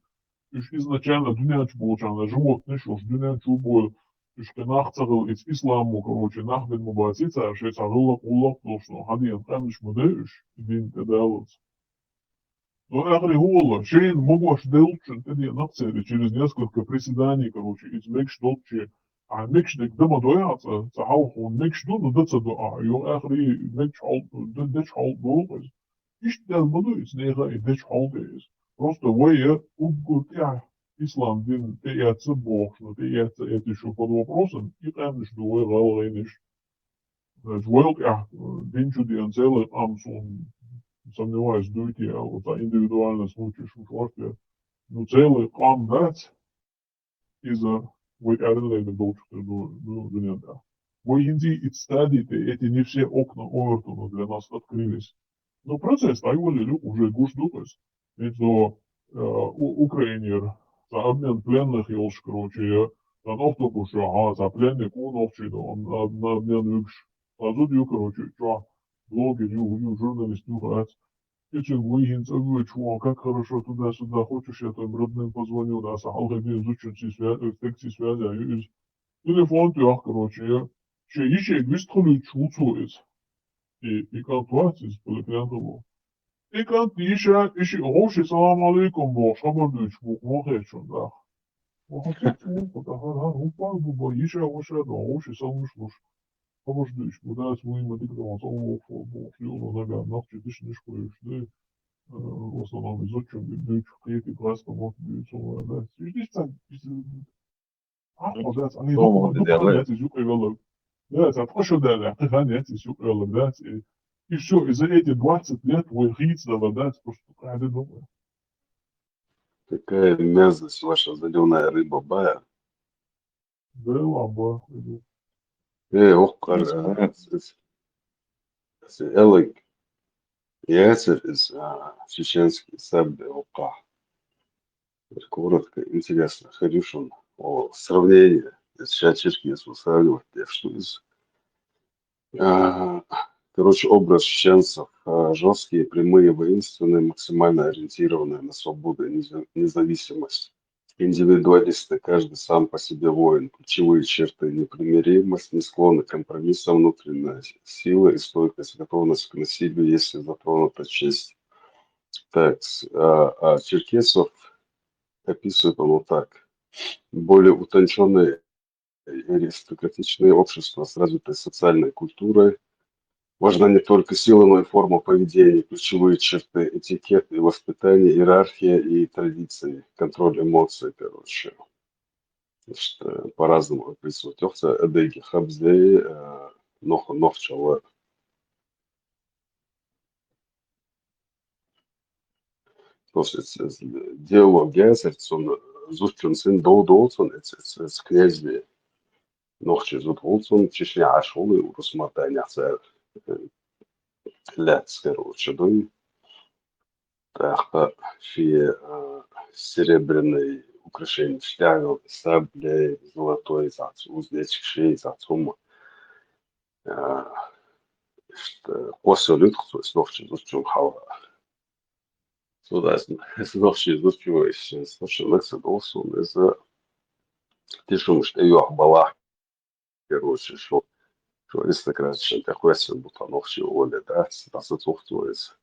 изначально дунянч получано животный что дунянч убой что нахцагал из исламу короче нахбен мубатица что это уллах что хадиен камиш модеш дин тедалот. Но ахри шейн могош делчен теди нацели через несколько приседаний, короче, из мекш долче, а мекш дек дома дояца, цахал он мекш до, но дца до, а ё ахри мекш хал, деч хал долгез. Ишт дел моду из нега и деч хал дез. Просто вое угутя ислам дин те яца бог, но те яца это еще под вопросом, и там что вое галайниш. Звойлк я, динчу дианцелы амсон, сомневаюсь, дуйте, а вот индивидуально случай шушварте, ну целый план дать из-за вот аренды долчка дунята. Вы инди и стадите, эти не все окна Овертона для нас открылись. Но процесс тайвали уже гуш духас. Ведь до Украинер за обмен пленных елш, короче, за новтоку, что за пленник уновчи, на обмен юкш. А тут короче, что блогер, журналист, эти выгин, как хорошо туда-сюда, хочешь, я там родным позвоню, да, сахалгабин изучен инфекции связи, телефон тях, короче, еще и выстроили чуцуец, и контуатис, поликлиентову. И конт еще, гоши, салам алейкум, бо, шабардуч, мохечун, да. Мохечун, упал, бо, еще, гоши, салам шлуш. Шабардуч, бо, свой мадикрон, салам, бо, флюну, нога, нахчи, тыш, не шкоешь, да. В основном изучим бюджет и классно мог бюджет да здесь так да они нет изучили да это хорошо да нет изучили да и все и за эти 20 лет вы хиц да просто правда думаю Какая мерзость ваша зеленая рыба бая. да ладно Охкар, элек, ясер из чеченский сабби ока. Коротко, интересно, Харюшин, о сравнении, сейчас Черкесу сравнивать, что из, короче, образ чеченцев, жесткие, прямые, воинственные, максимально ориентированные на свободу и независимость. Индивидуалисты, каждый сам по себе воин, ключевые черты: непримиримость, не склонны к компромиссам, внутренняя сила и стойкость, готовность к насилию, если затронута честь. Так, Черкесов описывает он вот так. Более утонченное и аристократичное общество с развитой социальной культурой. Важна не только сила, но и форма поведения, ключевые черты: этикет и воспитание, иерархия и традиции, контроль эмоций, короче. Значит, по-разному описывают. Йохца эдеги хабзей, нохчала. После диалог гязерцун, зустюнсин доудолцун, это князьви. Нохче зутолцун, чешли ашолы, урусматаняцер. Ляц, короче, дым. Так, все серебряные украшения, штягл, сабли, золотой уздечек, шеи, зацума. После лютху с ногчи зустюм хава. Сюда с ногчи зустюм, слушай, лекса долсун, из-за тишум, что ее ахбала, короче, что аристократичен, такой сен будто ногчи оли, да, с ухтуется.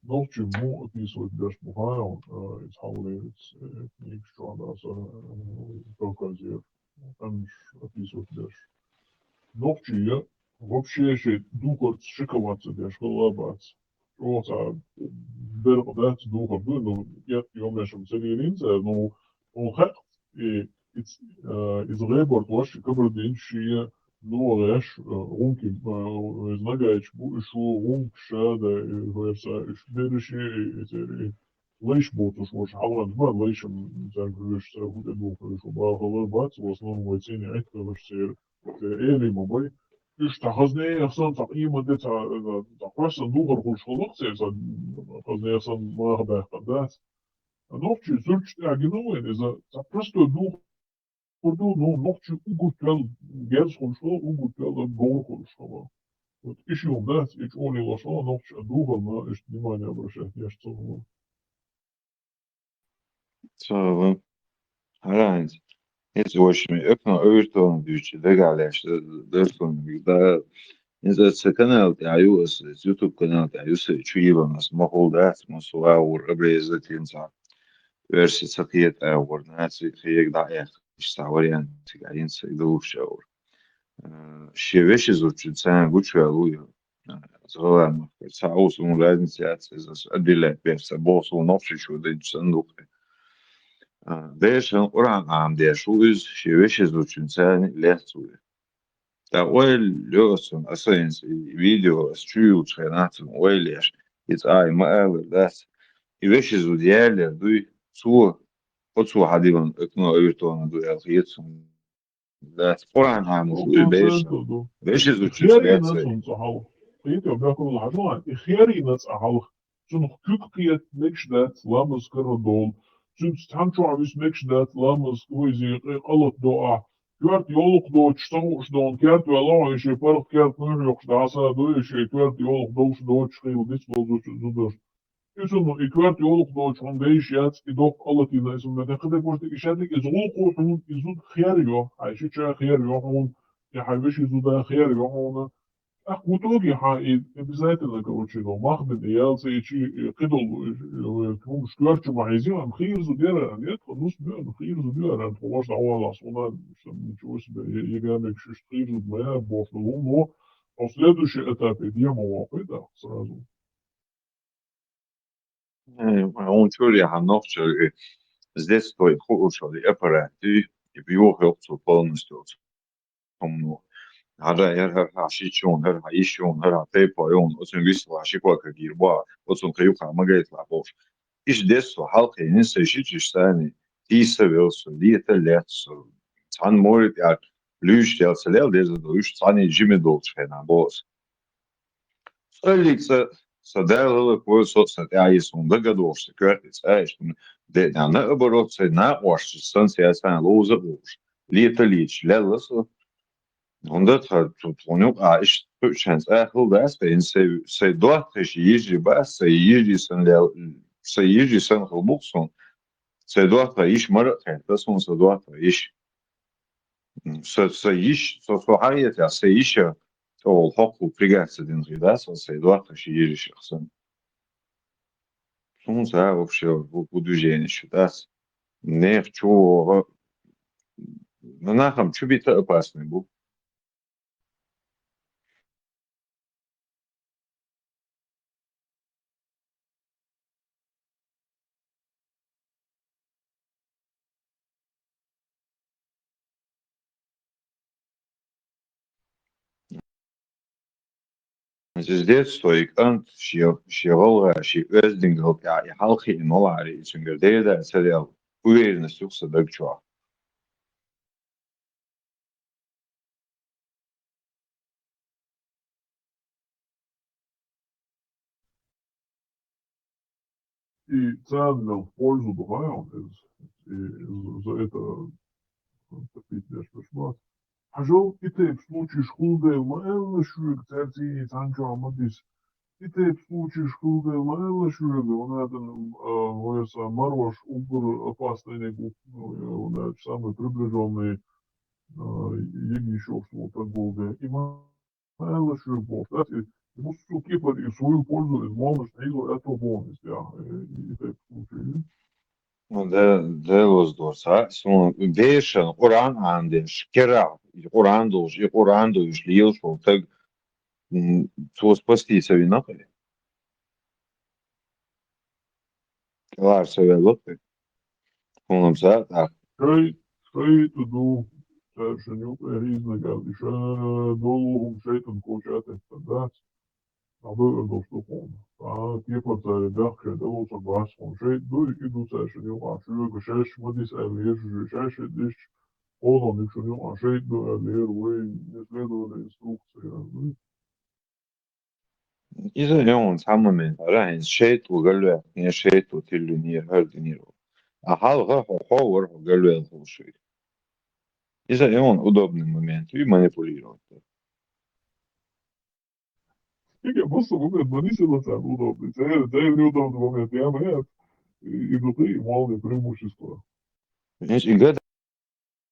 Nog mu описывать без Мухайл из Халлейц книг Шуадаса Кавказе. Там описывать без. Nog я вообще еще духот шиковаться без халабац. Что бердать духот был, но я нашем целилинце, но он хак и из реборт ваш кабрдин шия Noorresh, Runki, Znagaich, Buishu, Runk, Shada, Versa, Schwedische, Leichbotus, was Holland, maar Leichem, zijn gerust, goed en goed, dus op alle wat, was nog wat zien, echt wel zeer, eerlijk, maar bij. Dus dat was niet echt zo'n, dat iemand dit, dat was een doel goed gelukt is, dat was niet echt zo'n maar bij dat. En nog je zult genomen is, dat просто doel. Orada nokçu ugutel gez konuşma ugutel gol konuşma. Вот еще да, ведь он и лошо нокчу дуга на внимание обращать, я что думаю. So, Heinz, jetzt wo ich mir öfter öfter durch die Regalers, das von da in канал тяю с YouTube канал тяю с чуева нас могол да, смысла ур обрезать инса. Версия сахиет ур наци хиек да эх, что вариант тигаинс и душаур. Шевеш изучить сам гучалую. Золотом, саус он разница из отделять перса босс он общий да сундук. Дешен уран амдешу из шевеш изучить сам лесуе. Да ой лёсон асенс видео с чуют шенатом ой леш. It's I маэл das. И вещи зудиэле дуй цу оцу хадиван экно овертона дуй алхиетсун. Да, споран хамуш беш. Беш изучить лесуе. Weet je, welke we hadden, ik ga in het al zo'n kukje niks dat lamas karadol, zo'n standaard niks dat lamas hoe ze alle doa. Kwart jolk dood stoos dan kwart wel al is je per kwart nu nog daar zou doen is je kwart jolk dood schreeuw dit wel zo dus. Is er nog kwart jolk dood van deze jats die toch alle die is met een gedeelte wordt geschetting is ook goed en is ook geer joh. Hij zit je geer joh gewoon ja hij wist je zo daar geer joh gewoon. В итоге, обязательно, короче, махбет, я кидал, кому шкварчу магазин, хирзу дера, нет, ну, хирзу дера, потому что Allah, ничего себе, я говорю, что хирзу моя, бог, но в следующем этапе я могу, да, сразу. Он чули ханохчу, здесь твой худший аппарат, и его хелпцу полностью, هذا هر هاشيشون هر هايشون هر هتيبايون أصلا جيسوا هاشيكوا كجيربا أصلا كيوكا ما جيت لعبوش إيش ديسوا حلقة ننسى شيء ثاني تيسا ليه تلاتس عن مورد يعني ليش تلاتس ديزا دوش ثاني جيمي دولش هنا بوس اللي صدق كوي صوت عايزون ده قدوش كرتس عايش ده أنا أبرد سنا واش سنسي أسان لوزة بوش ليه تليش لا لسه Onda tonu iş şans ahıl da say doğa taşı yiyeceği bas say yiyeceği sen halbuksun say doğa ta iş mara da son say doğa ta iş say iş hayat ya say iş o hakku пригаться din gıda say doğa taşı yiyeceği şahsen son say вообще bu движение считать не хочу нахам чубита опасный был. Здесь стоит ант щеволга щи özdingel ya halkı inolari için gördüğü de serial uveriniz yoksa da çoğu. И ценно в пользу Дугаем за это топить наш пешмат. Ажал и ты в случае шкулды маэлла шуек церти танчо амадис. И ты в случае шкулды маэлла шуек, он это воеса марваш угр опасный негу, он это самый приближенный егишов вот так голды. И маэлла шуек был. musst du типа и свою пользу измолвишь, и это бонус, ja, и так случае. Delos dos, un bēšana, Quran andieši, kerā, Quran dojuši liels, un tag tos pastī sevi nakai. Klār sevi lokai. Un tā. Šeit du ķēršanu izlegāli, dolu šeit un ko šeit tāds. Абы доступом. Типа дахше делоса бас он шей дуй и дуцешен ю ашуя гшеш мадис алир жешеш диш одон никшен ю ашей ду алир вы не следовали инструкции. Iza yon tamamen arahin şeytu galve, ne şeytu tillünir herdinir. Halga хоховар galve хуши. Iza yon удобный момент и манипулировать. Я просто момент, но не сильно сам удобный. Это неудобный момент. Я момент и внутри малые преимущества. Значит,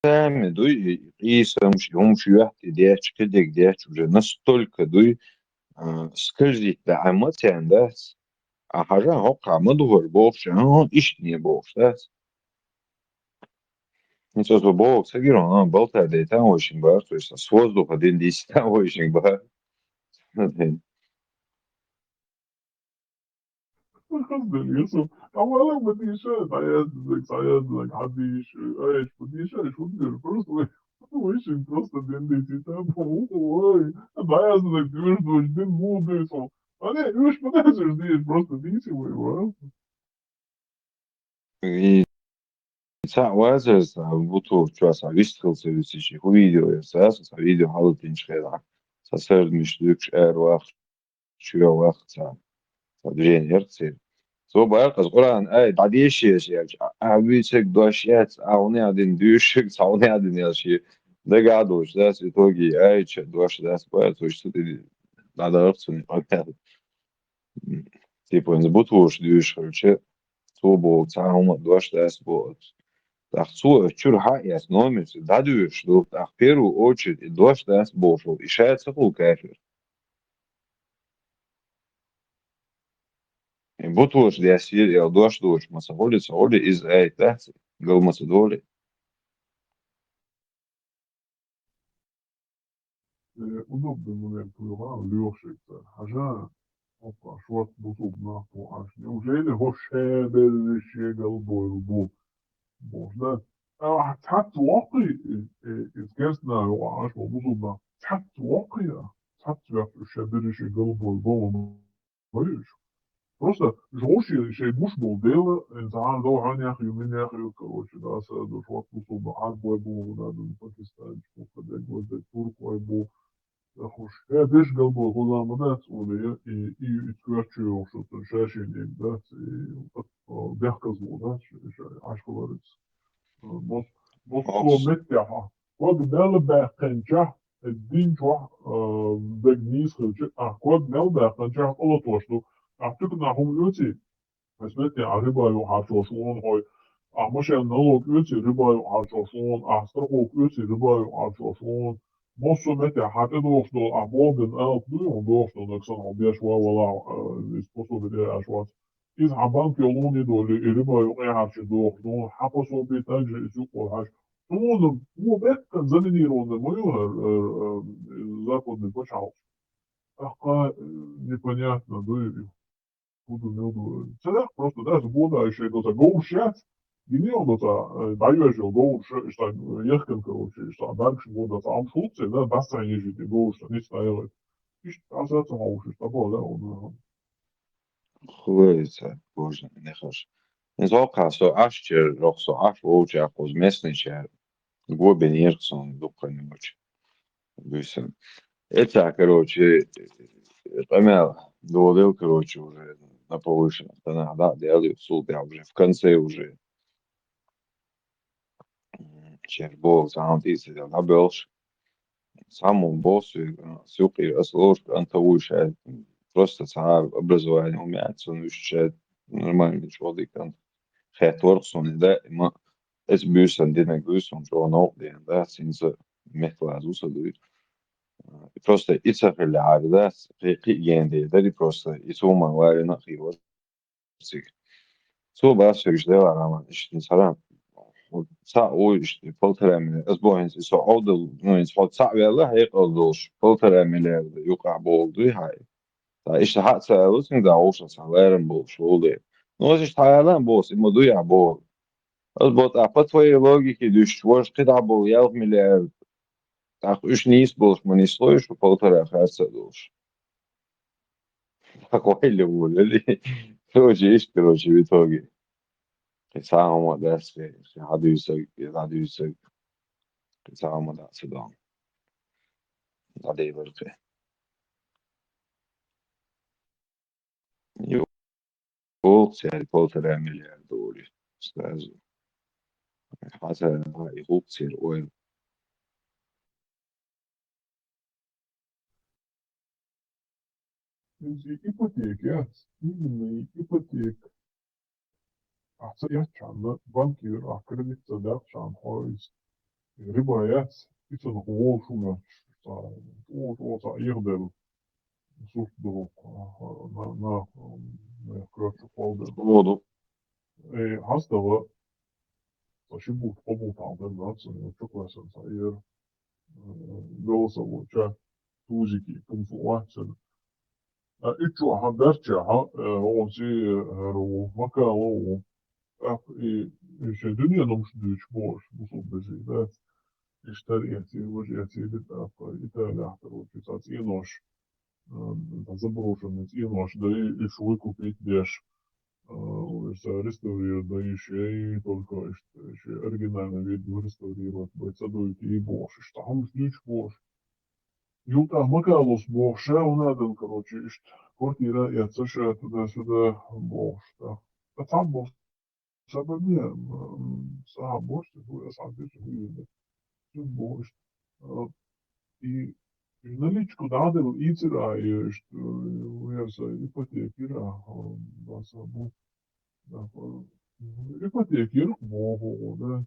годами дуй и умшуяхти дяч, кедек дяч уже настолько дуй скользить да эмоциян, да, а хажа хока мадугар болш, он ищ не болш, да. Ничего что бог, сагирон, он болтает, там очень бар, то есть с воздуха один десять, там очень бар. يوسف اولا ما تنساش عيادك حديش ايش ما تنساش ودير просто очень просто дендити там ой عيادك تقول دين مو ديسو انا مش بنزل دي просто ديسي وي И цаазес бутур часа вистхилсе висичи видео сас видео халутин шхера сасерд мишлюк эрвах чуявах ца движение рци صوبا قرآن أي تعديش يا أبيتك دوشيات أوني عدين دوشك صوني عدين يا شيء ده قاعدوش ده سيتوجي أي شيء دوش ده سبايت وش تدي بعد ربطني قبل تيبو إن بطوش دوش خلشة صوبو تعهم دوش ده سبوت تحصو شو حقيقة نومي ده دوش دو تحبيرو أوتش دوش ده سبوشو إشاعة سقو كافر Бутуш дясир я дош дош масахоли сахоли из эйта гал масадоли. удобный момент лёшик-то хажа опа шот удобно по аж неужели вообще белыше голубой бу можно تحت واقعي اتكاسنا وعاش وبوصلنا تحت واقعي تحت شابرش قلبه البوم مليش просто жёлче شيء مش موديل انسان دو عن يا اخي من يا اخي короче да саду шот بوصلنا عربو بو да باكستان شوف ده جوز ترك وبو خوش بيش قلبه غلامات وليه يتكرر شو شاشة ده بيحكز ده عشان بص متعها وقبل بقنجة الدين جوا بجنيس خلجة وقبل بقنجة الله توشلو أعتقد هم يوتي بس متع ربا يحاشون هاي مش نلوك يوتي ربا يحاشون أحسرقوك يوتي ربا يحاشون مصر متع حتى دوشلو أبواب الأرض دون دوشلو نكسر بيشوا ولا يسقطوا بدي أشواط إذ عبان كيلوني دولي ربا يحاش دوشلو حبسوا بيتاج يسوقوا هاش Ну, это заминированное мое западный почал. Такая непонятно, да, и буду не целях просто даже года еще это гоушать, и не он это даешь гоуш, что ехкен, короче, что дальше года там шутцы, да, даст они жить, гоуш, не стояли. И что за это гоуш, что было, да, он. Хвалится, боже, не хорошо. Не золка, что ашчер, рохсо, аш воуча, хоз местный чер. Гобин Ерксон, духа не очень. Дуйся. Это, короче, помял, доводил, короче, уже на повышенном тонах, да, делали в суд, я уже в конце уже. Чер бог, сам ты сидел, набелш. Самому боссу, сюкри, осложка, антовущая, просто сам образование умеется, он ощущает нормальный человек, он хэтворксон, да, es būsim dienīgi un šo nokdien, da, cīns meklēs uzsadīt. просто ицахили عارضة قيقي جندي داري просто ицума وارنا خيوة سيك سو باس يجدي راما اشتن سلام سا او اشتي فلتر من اسبوعين سو عودل نوين صوت صعب يلا هيقضوش فلتر من يقع بولدي هاي تا اشت حق سألوسن دا اوشن سالارن بول شولي نوزش تايلان بوس اما دويا بول أضبط أعطت لوجيكي دوش واش قطع بول يالف مليار تاخ اش نيس بولش منيسلوش وفلتر اخر دوش такой اللي короче ايش короче в итоге самому дальше радуюсь самому да сюда надо برقه يوقف سعر فلتر مليار دولار استاذ حتى يوقف سعر oil ипотеки, именно ипотека. Ахцаячан, банкир, кредит задачан, хойс, рибаят, ицан голшуна, оса ирдел, сустдрук, на крачу полден. воду Хастава, сашибут побуталден, нацан, чокласан, саир, голосово, ча, тузики, пунфуацен. Ичу хандарча, он си ро макало, еще дунья номш дыч бош, мусул бежи, да, иштариати, вожиати, литафа, Италия, короче, цац инош, заброшенный инош, да и швы купить деш, реставрировать, да еще и только еще оригинальный вид реставрировать, бойца дует и бош, и что там дыч бош. Юта макалос боша, унаден, короче, ишт, квартира, я цеша туда-сюда бош, да. А там бош. Sababia saha boş, bu sadece bu yüzden. Tüm boş. И наличку надо ицера, что я за ипотекира, да, сабу, да, ипотекир, богу, да.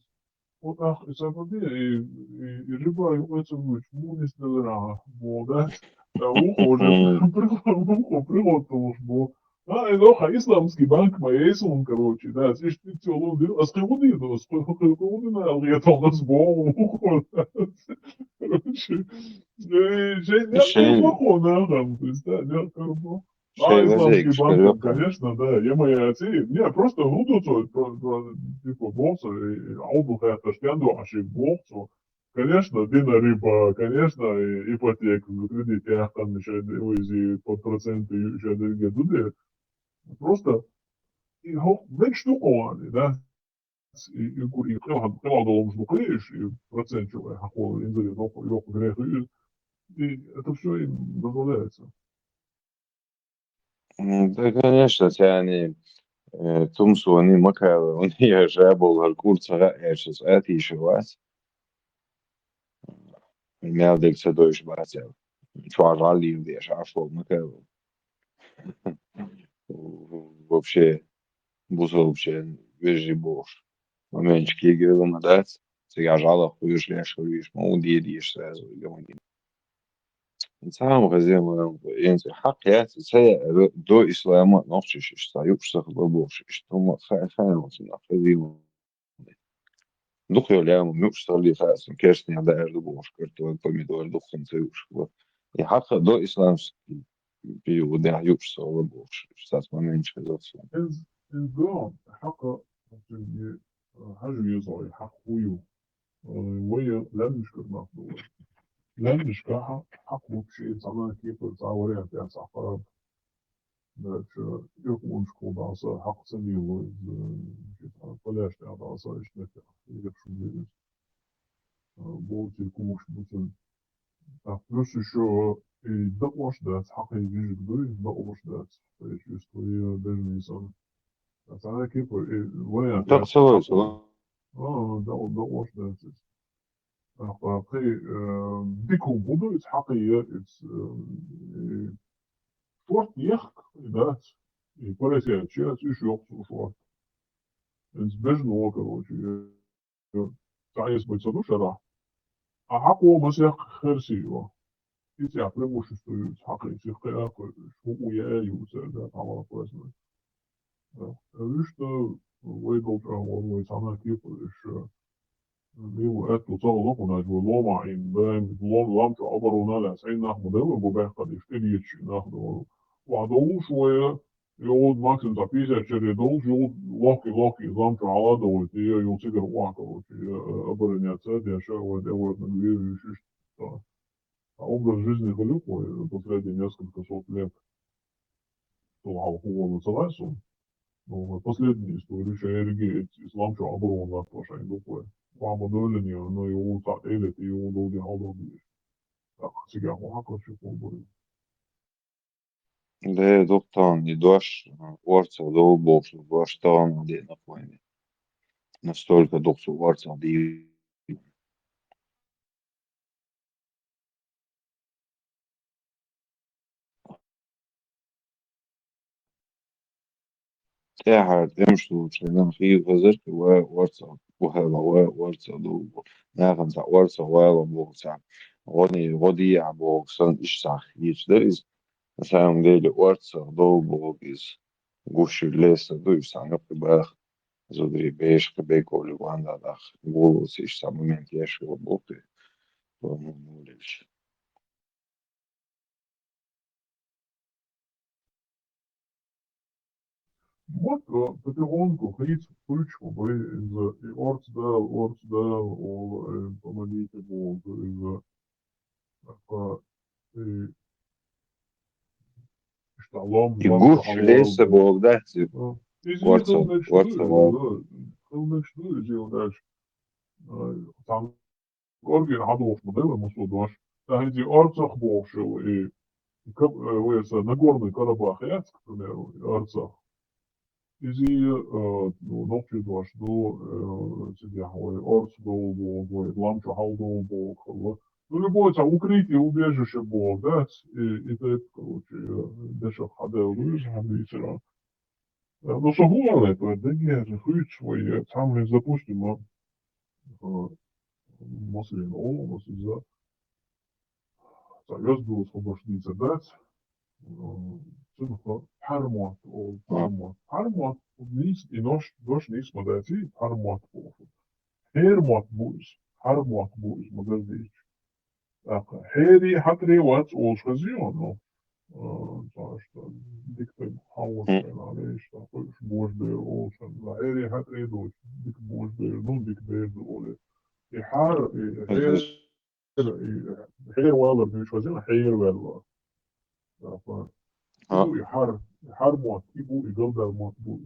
Вот ах, sababia, и рыба, это будет, мунис дела, да. Ухожет, приготовишь, бо. Лоха, исламский банк моейсун, короче, да, слышь, ты все луны, а скривуны, да, скривуны на алгетал на сбору, короче, нет плохого, наверное, то есть, да, нет, короче. Исламский банк, конечно, да, я моя цель, не, просто груду, типа, босса, аудуха, это штенду, ашик босса, конечно, дина рыба, конечно, ипотека, кредит, я там еще, из под проценты, еще, где-то, просто и менш штукованы, да, и прямо долом жмукаешь, и процентовая хохол, инзали, лох, грех, и это все им дозволяется. Да, конечно, يعني تمسوني مكاوي وني جابوا هالكورس غايش آتي شواس المال سدوش باسل شو عرالي وديش عفوا مكاوي вообще бузол вообще вежи бош моментчики игры мадать сега жало хуешь ляш хуешь мол дидиш сразу говорит сам газем انت حق يا سي دو اسلام نفسش استايوش صخبوش что خايف خايف دخل اليوم مش اللي خاص كاش نعدا ردوش كرتون помидор دخن سيوش يحق دو اسلام بيودع يوش صخبوش استاذ моментчик زوصل إنزام حق حاجة يزعي حق ويو ويا لا مشكلة مقبول لا مشكلة حق وبشيء زمان كيف تصوري أنت أصحاب ده يكون شكون عصا حق سني ولاش تعطى عصا إيش نتاع يكشف بيز بولتي كوش مثل بلس شو يدقوش ده حق يجي بدوي يدقوش ده إيش يستوي بالميزان تعالى كيف وين تقصوي ده واش ده après ديكم بدو حقيقة فورت يخ ده يقول لك شيء شو شو انت بجنو короче تعيس بيتصدوش راح أحقه بس يخ خرسي إذا بريموش استوي حقي سيخيا شو ويا يوزر ده طبعا كويس إيش ده ويدل والله سامع كيف إيش ليه أكل صار لقنا جو لوما إن بام لوم لامش عبرونا لا سين ناخد ده وبقى قد يشتري يتش ناخده وعدو شوية يود ماكسن تبيسة شري دول يود لوكي لامش على دول تي يود سيجر واقع تي أبرن يتساد يا شا ودور من غير يشش образ жизни глупый последние несколько сот лет, то алкоголь называется, но последние истории, что эрги ислам, что оборона отношения глупые. Вам удовлетворение, но и у так элит, и у людей алдовые. Так, сега махака, что поборы. Да, доктор, не дашь, орца до больше, дашь там, где на фоне. Настолько доктор орца, да تاعها تمشي وشينا في غزرت وورصة وهذا ورصة دو ناخن تاع ورصة وهذا بوكسا غدي عبوكسن إيش صح يش دايز مثلا ديل ورصة دو بوكيز قوش ليس دو إيش صح باخ زودري بيش كبيكولي واندا داخ بولوس إيش صح مومنت يش وبوكي ومولش Вот потихоньку ходить в ключку, из Орцдал, помогите Богу, из шталом, И قوش ليس بوك ده Из ورصة ورصة Хилнечту, дальше. Там Горгин Адolf модели Мусудош, да эти Арцах Бовшил и Нагорный Карабах, к примеру, Арцах. Изи ночью дош до себя орц до ламчу халдо бог. Ну любой там укрытие, убежище бог, да, и это, короче, даже ходил, ну, хамбицера. Но что было это, да не, хуй свои, там, допустим, маслин, у нас из-за завез был освобождиться, да, Harmot or Harmot. Harmot is in Dosh nis modati Harmot bof. Hermot boes. Harmot boes modati. Heri hatri what's all schazion. Что дикты хаос на вещь, такой божбе олшен. Heri hatri дош. Дик божбе, ну дик бежбе. И хар, хер вала бьюш вазин, хер вала. Ibu har mot ibu igalda mot bu.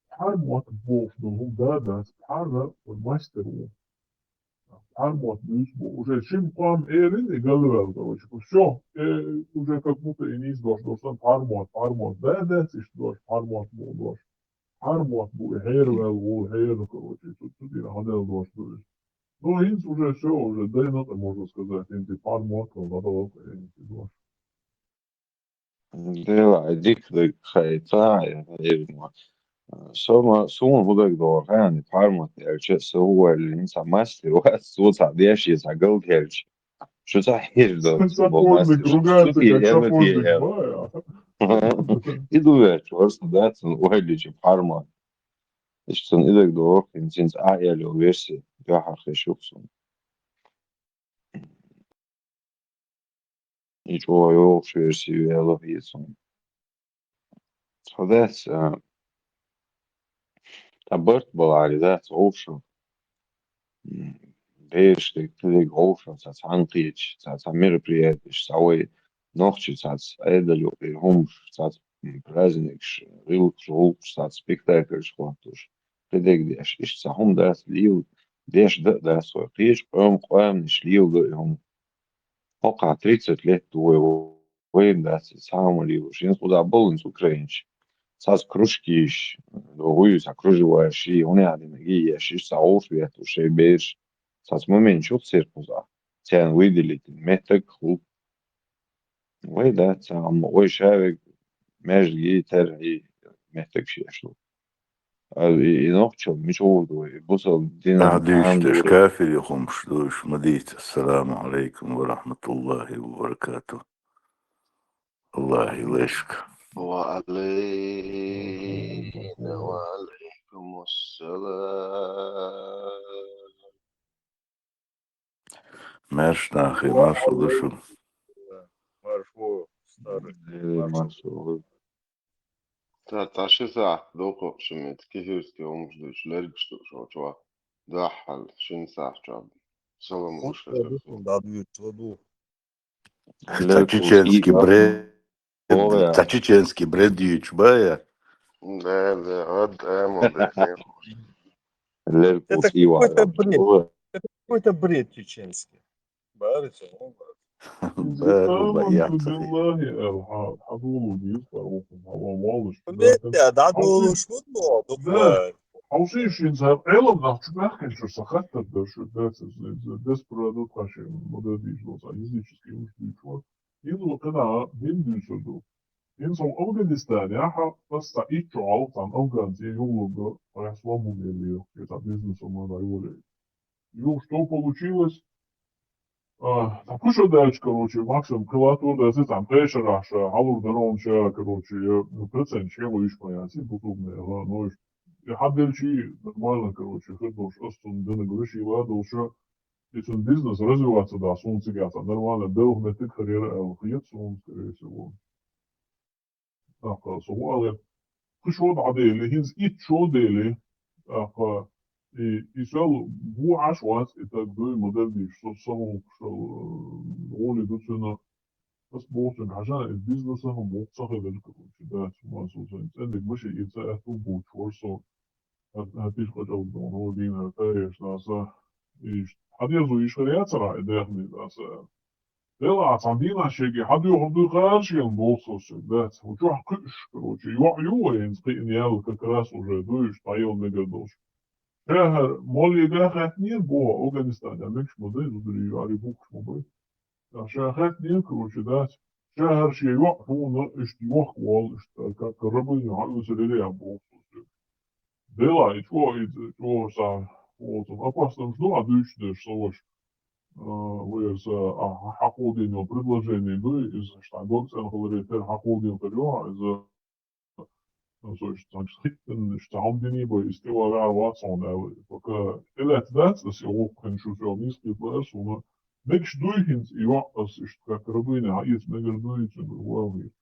Har mot bu в да, спара мастер. Har mot bu уже чем там эрин игалда, короче, все, уже как будто и не издош, доштан har mot, да, что har mot bu дош. Har mot bu хейр, короче, тут и надо дош. Ну, инс уже все, уже да, это можно сказать, инти har mot, надо дош. دلا ديك خيطاع يرمى سوما هداك دور يعني بارمت يرجع هو اللي انت ماستر وصوت عديش يزعقل كيرج شو صحيح ده سوبر ماستر شو في يعمل فيه иду веч ورس دات وهلي بارمت اشتن إذا دور كنتين عائلة ويرسي جاها خشوفسون يجوا يوش ويرسي يلا فيسون so that's Аборт была редакция Олша. Бейш, ты Олша, цац Анкич, цац мероприятие, сауи, ночи, цац Эдалю, и Хумш, цац праздник, Рилк, Жулк, цац спектакль, шхватуш. Предегдеш, иш цахум дас лил, деш да свой пиш, қоям ниш лил да им. Пока 30 лет твоего воин дас, сам лил, шин куда был из Украинч. Цац кружкиш, другую окруживаешь, и он один гиеш, и саус вету, шейбеш. Цац момент чук циркуза. Тян выделить меток хлуп. Ой, да, цам, ой, шавик, меж гитер и меток шешлу. نقشة مش عودة بص دينا أهديش الحمد لله كافر يخم شدوش مديت السلام عليكم ورحمة الله وبركاته. الله يليشك. وعلينا وعليكم السلام. ماشي ناخي ماشي ودشو. Маршо, старый, Маршо. تعشي ساعة دوقو شميت كيفيرسكي ومجدوش لرقشتو شو داحل شين ساعة شعب سلام وش Чеченский бред. Чеченский бред ючбая. Да, вот эмо, да. Это какой-то бред. Это какой-то бред чеченский. Барыца, ну, آمنت بالله الحاد حضور يصبركم هو والش Ja, da du schon noch, Да, حوشيشين زهر علم نحن نحكي شو سخطت ده شو ده продукт вообще модернизм was физически устойчиво. Инло когда Биндусу. Инсом Афганистане аха просто ичуал там афганцы юлуга прослому мелио. Это бизнесом надо его. И что получилось? Так что дальше, короче, максимум клавиатура, да, там пешер, аж алур дронча, короче, процент чего еще понятия, потомные, но حدلشي нормально, короче, хедош остун дена говоришь, и ладно, уже если бизнес развиваться, да, сон цигата, нормально, был на ты карьера, алхиет, сон, скорее всего. Так, сували, пришел عدالي, هنز إيت شو دالي, и сел бу ашвас, это две модели, что само, что роли дуцена, بس بوصل عشان البيزنس هم موثق بالكوتشات ما سوسن عندك مش يتساعدوا بوتشورسو هتيجي قد أول هو دينا تايش ناسا إيش حد يزوي شريات سرع داخلي ناسا لا عندنا شيء حد يهضر خارج ينبوص ده وشو حكش كروتشي يو ينسقي نيال كراس وجدوش طيب نقدوش شهر مولي داخل نيل بوا أفغانستان يعني مش مدين ودري يعرفوك مبين شهر نيل كروتشي ده شهر شيء يوقفون اشتيوخ وال كربين يحلو سريري ينبوص Dela и to sa опасным что обычно что вы с хаходино предложение ну из что гонцен говорит хаходино период из so ich sag strikten Staumdini bei ist der Watson пока это das auch kein Schufernis gibt so Меч дуйхинс и вас как рабыня, а есть мегер дуйцин, главный.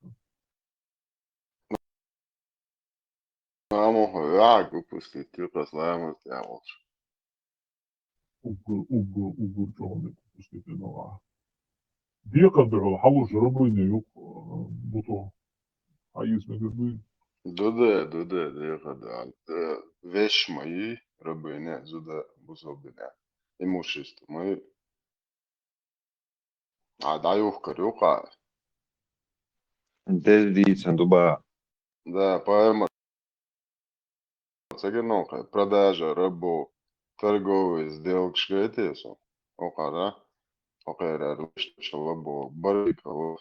Amo ragu pustīti, kas lēmums jāvalš. Ugur čovni pustīti no. Diekadra haluž rабыня юк буто. А есть мегер дуйцин. Дуде, диекадра. Вещь мои рабыня, зуда бусобиня. Имущество мои. А да юхкар юка. Дез дицен дуба. Да, поэма. Цегернока, продажа, рабов, торговые сделки шкайтесу. Окара, окара, рушта, лабо, барикова,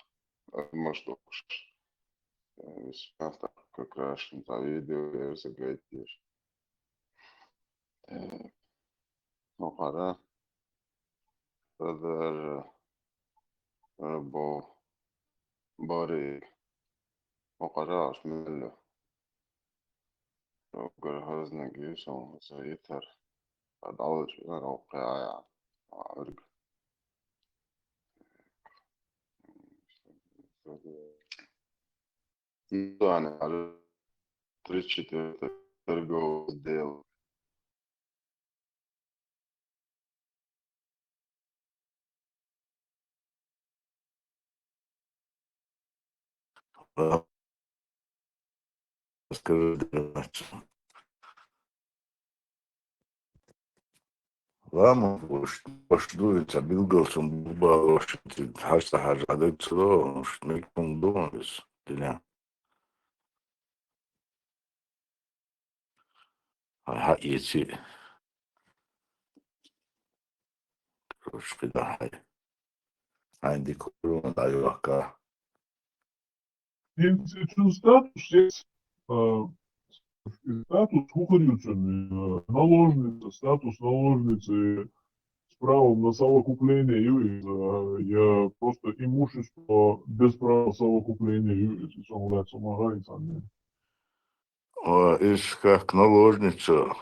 маштокш. Висмата, как раз на видео, я загайтишь. Окара, продажа, рабов, барик. Окара, шмелю. جهزنا جيش وسيطر أدعوش إلى الواقع عرق يعني على تريتش ترجو ديل Ладно, поштуется, билгалсом бубал, что хаста хажадок цело, что не кондонис, дня. А если короче, да, عندي كورونا دايوكا. Един статус есть статус наложницы, статус наложницы с правом на совокупление является. Я просто имущество без права совокупления является. Является магазин. Из как наложница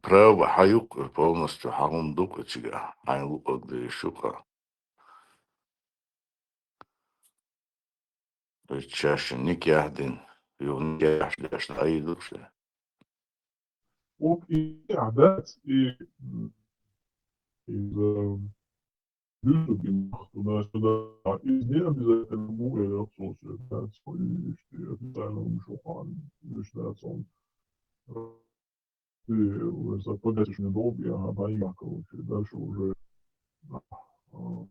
право хаюк полностью хаундук чига. Айн лупак да шука. То есть чаще никяхдин. Ювникяш ляш айдукше. Вот и عادات и из Любим туда-сюда. И не обязательно будет отсутствовать свои официального мишухан. Считается он ты погасишь мне долг, я отдаю, короче, дальше уже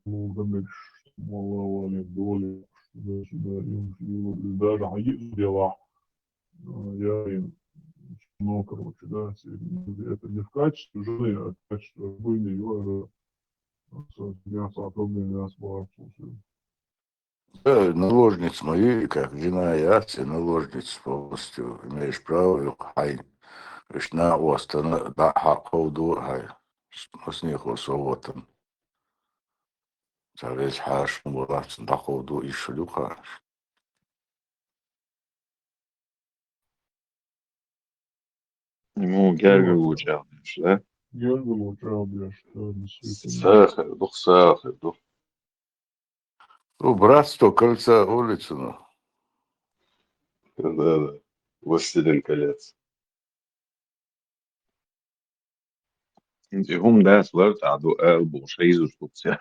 думаешь, мало ли доли, сюда-сюда, и даже есть дела. Я им ну, короче, да, это не в качестве жены, а в качестве рабыни, его мясо, отробленное мясо было отсутствие. Да, наложниц мои, как жена и отцы, наложниц полностью имеешь право, хай, на остана, да, ходу, хай, с них осовотом. Завесь хаш, мурат, да, ходу, и шлюха. Ему герги лучше, да? Герги лучше, что действительно. Сахар, сахар, Ну, братство, кольца, улицу, ну. Да. Властелин колец. هم داس ورد عدو قلبه شيء سوسيال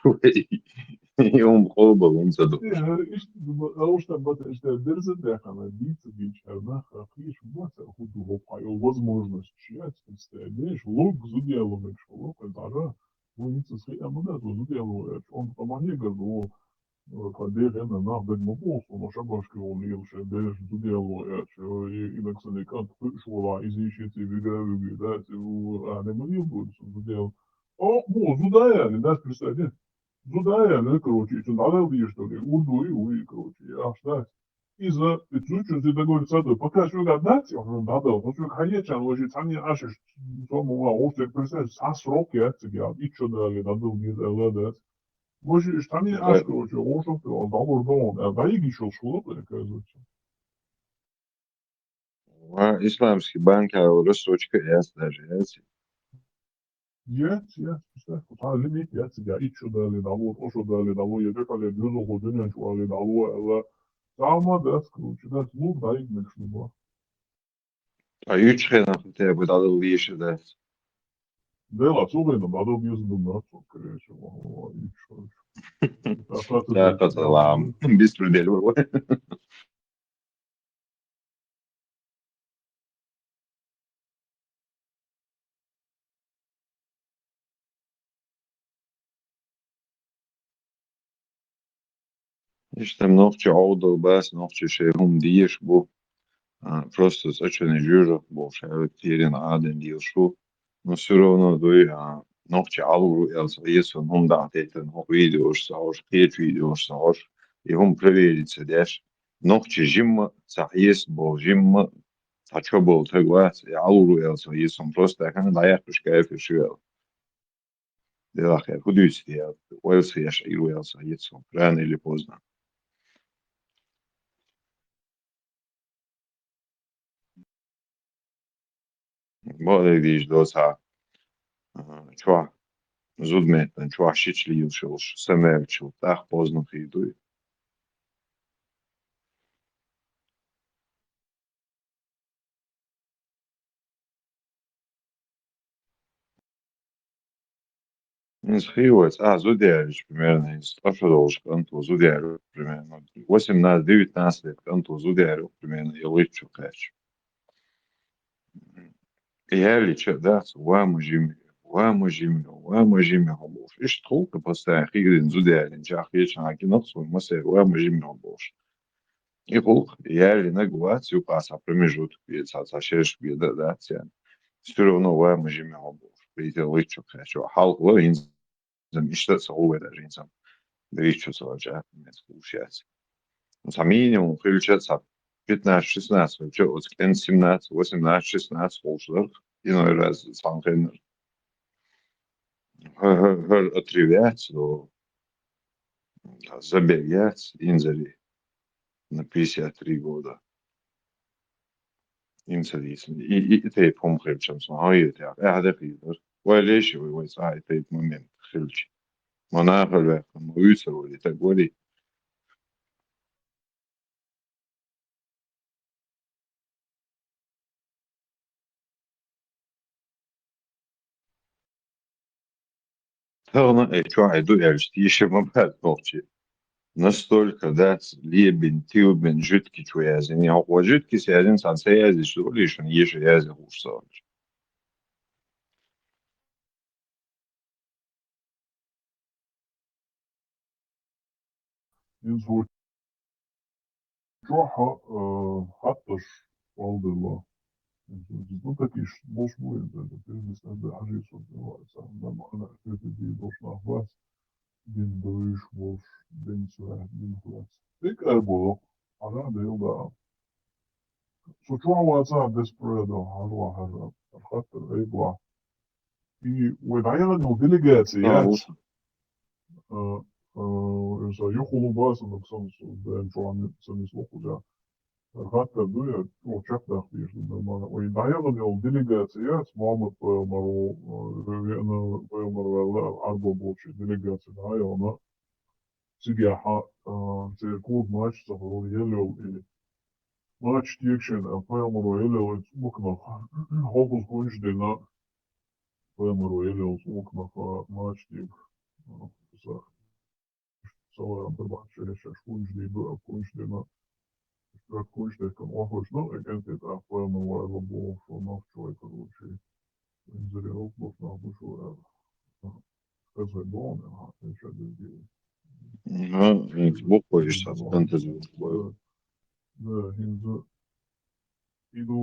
يوم قلبه وانسدو Потому что это дерзадехана, биться, бичарнаха, хиш, маса, худу, хопаю, возможность чьять, представляешь, лук зуделу, лук, это ну, не цеской, а много зуделу, он помогли, говорю, кадерена, на, бен мобосу, но шабашки он ел, шебеш, зуделу, и на ксаникант, швала, изищицы, вига, да, а не могли будет зудел. О, зудая, не даст представить. Зудая, да, короче, что надо убить, что ли, урду и уи, короче, а что? И за чуть-чуть ты договориться, пока что гадать, он надо, вот что хаечан, ложит, сами ашиш, тому, а он тебе представляешь, срок я тебе, и что дали, надо убить, да. Может, сами аш, короче, он что ты, он договор дом, а да и еще школа, оказывается. исламский банк, а рассрочка есть даже, есть. Я, лимит, я тебя, и что дали, договор, о что дали, договор, я только лет, безо ходения, что дали, договор, Sama da короче, да, ну, да, и мешнуло. А ючхе на хотя бы дал вещи, да. Да, особенно, надо объездом, да, скорее всего, и что. Да, каталам, беспредельно. İşte nokçu oldu bas nokçu şey hum diyeş bu просто очень жижа больше терен аден диел шу но все равно дой нокчу алу если он да тетен видео сауш пет видео сауш и хум проверить деш нокчу жимма сахес бол жимма сачо бол тегвас алу если он просто как даяк пешкаев шуел да хер худусь я уэлс я ширу если рано или поздно. Более видишь, доса, чува, зудметен, чува шичли юшилш, семевчил, так поздно хидуй. Из хиуэц, зудярич примерно, из пошел канту зудярю примерно, 18-19 лет канту зудярю примерно, и лычу кач. Я лича, да, вама жими, хобош. Иш толка постоянно хигрин зудярин, чах вечен акинок свой масер, вама жими хобош. И холх, я ли на гуацию паса промежуток, ведь сашеш беда, да, тян. Все равно вама жими хобош. Придел лычу кач, халк лоин замечтаться овой даже инсам. Да еще сложа, не слушается. За минимум включаться 15-16 вообще, вот 17, 18, 16 полшарх, иной раз сам хрен. Отревять, забегать, инзари на 53 года. Инзари, и ты помнишь, чем смотрел, я هذا خير. وليش هو صحيح في момент خلش. مناخ مويسر ولا تقولي. Тогда что айду еще мабад молчи. Настолько, да, лебен, тюбен, жидкий чуязин. Я вот жидкий сязин, сан сязин, что лишь он ешь язин ушсал. ينزل جوحة حطش والد الله ну такие boş boyun dedi. Biz de hacı soruyor. Sen ana kötü değil boş nahvas. Bin dövüş boş. Bin sürer. Bin kulas. Tekrar bu. Ana değil da. Suçuğa varsa desperado. Halva harra. الخطر أيضا. والعيال إنه ديليجاتسيات. يخلو باس إنه كسمس بين شو عن سميس وخجا. الخطر دوية وشاف داخليش بالمعنى. والعيال إنه ديليجاتسيات معامل مرو أنا مرو عربة بوشي ديليجاتسي هاي أنا سياحة سيكون ماتش سفروا يلو ماتش تيكشن أفايا مرو يلو ممكن هوبس كونش دينا فيمروا يلو ممكن ماتش تيك سواء بربع شاشة شكونش دي بقى كونش دينا كونش دي كان واحد شنو كانت أفايا مرو يلو بو شو ناف شوي كروشي انزل يلو بو ناف شو كذا بون يعني إيش هذا انت بوكو يشتغل فانتزي Да, hinze ido